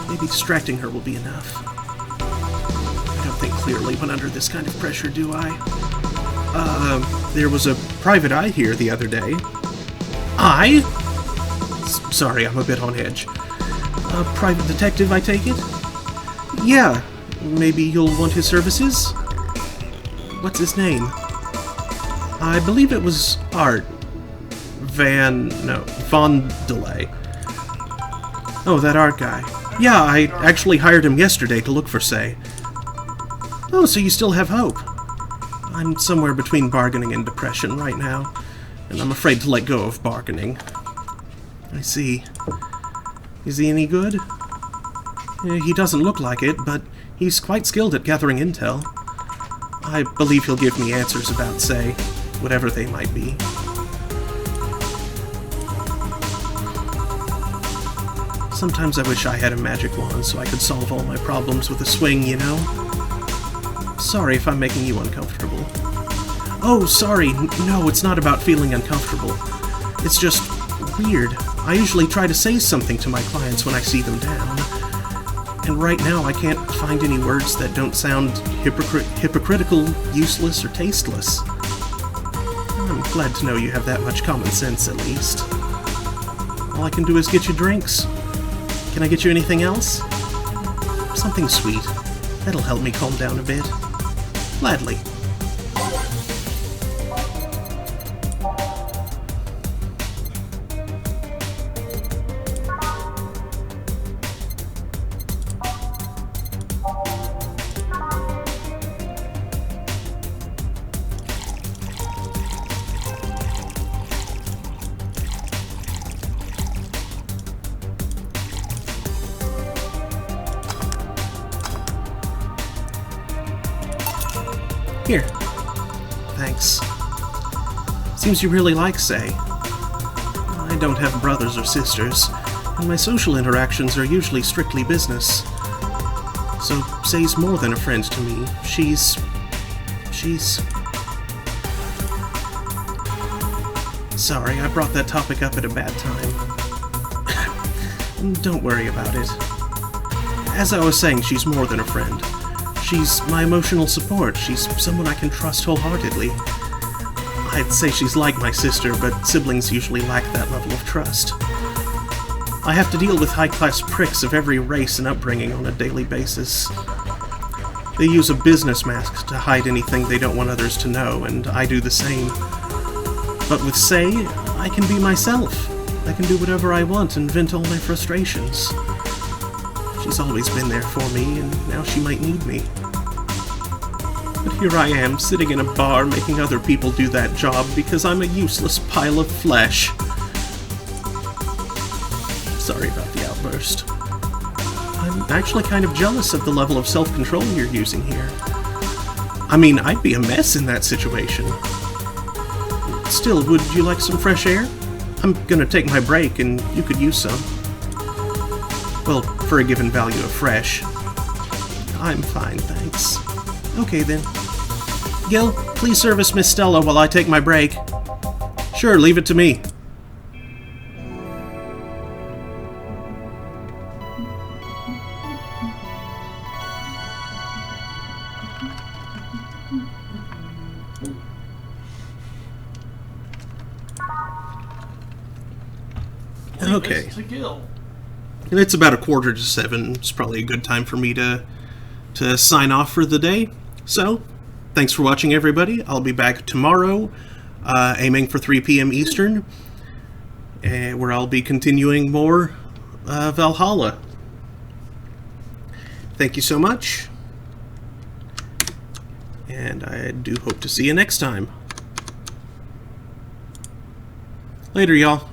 Maybe distracting her will be enough. I don't think clearly when under this kind of pressure, do I? There was a private eye here the other day. I? Sorry, I'm a bit on edge. A private detective, I take it? Yeah. Maybe you'll want his services? What's his name? I believe it was Art. Von Delay. Oh, that Art guy. Yeah, I actually hired him yesterday to look for Say. Oh, so you still have hope. I'm somewhere between bargaining and depression right now, and I'm afraid to let go of bargaining. I see. Is he any good? He doesn't look like it, but he's quite skilled at gathering intel. I believe he'll give me answers about Say, whatever they might be. Sometimes I wish I had a magic wand so I could solve all my problems with a swing, you know? Sorry if I'm making you uncomfortable. Oh, sorry. No, it's not about feeling uncomfortable. It's just weird. I usually try to say something to my clients when I see them down. And right now I can't find any words that don't sound hypocritical, useless, or tasteless. I'm glad to know you have that much common sense, at least. All I can do is get you drinks. Can I get you anything else? Something sweet. That'll help me calm down a bit. Gladly. Here. Thanks. Seems you really like Say. I don't have brothers or sisters, and my social interactions are usually strictly business. So Say's more than a friend to me. She's... Sorry, I brought that topic up at a bad time. Don't worry about it. As I was saying, she's more than a friend. She's my emotional support. She's someone I can trust wholeheartedly. I'd say she's like my sister, but siblings usually lack that level of trust. I have to deal with high-class pricks of every race and upbringing on a daily basis. They use a business mask to hide anything they don't want others to know, and I do the same. But with Say, I can be myself. I can do whatever I want and vent all my frustrations. She's always been there for me, and now she might need me. But here I am, sitting in a bar making other people do that job because I'm a useless pile of flesh. Sorry about the outburst. I'm actually kind of jealous of the level of self-control you're using here. I mean, I'd be a mess in that situation. Still, would you like some fresh air? I'm gonna take my break, and you could use some. Well, for a given value of fresh. I'm fine, thanks. Okay, then. Gil, please service Miss Stella while I take my break. Sure, leave it to me. Okay. To Gil. And it's about 6:45. It's probably a good time for me to sign off for the day. So, thanks for watching, everybody. I'll be back tomorrow, aiming for 3 p.m. Eastern, where I'll be continuing more Valhalla. Thank you so much, and I do hope to see you next time. Later, y'all.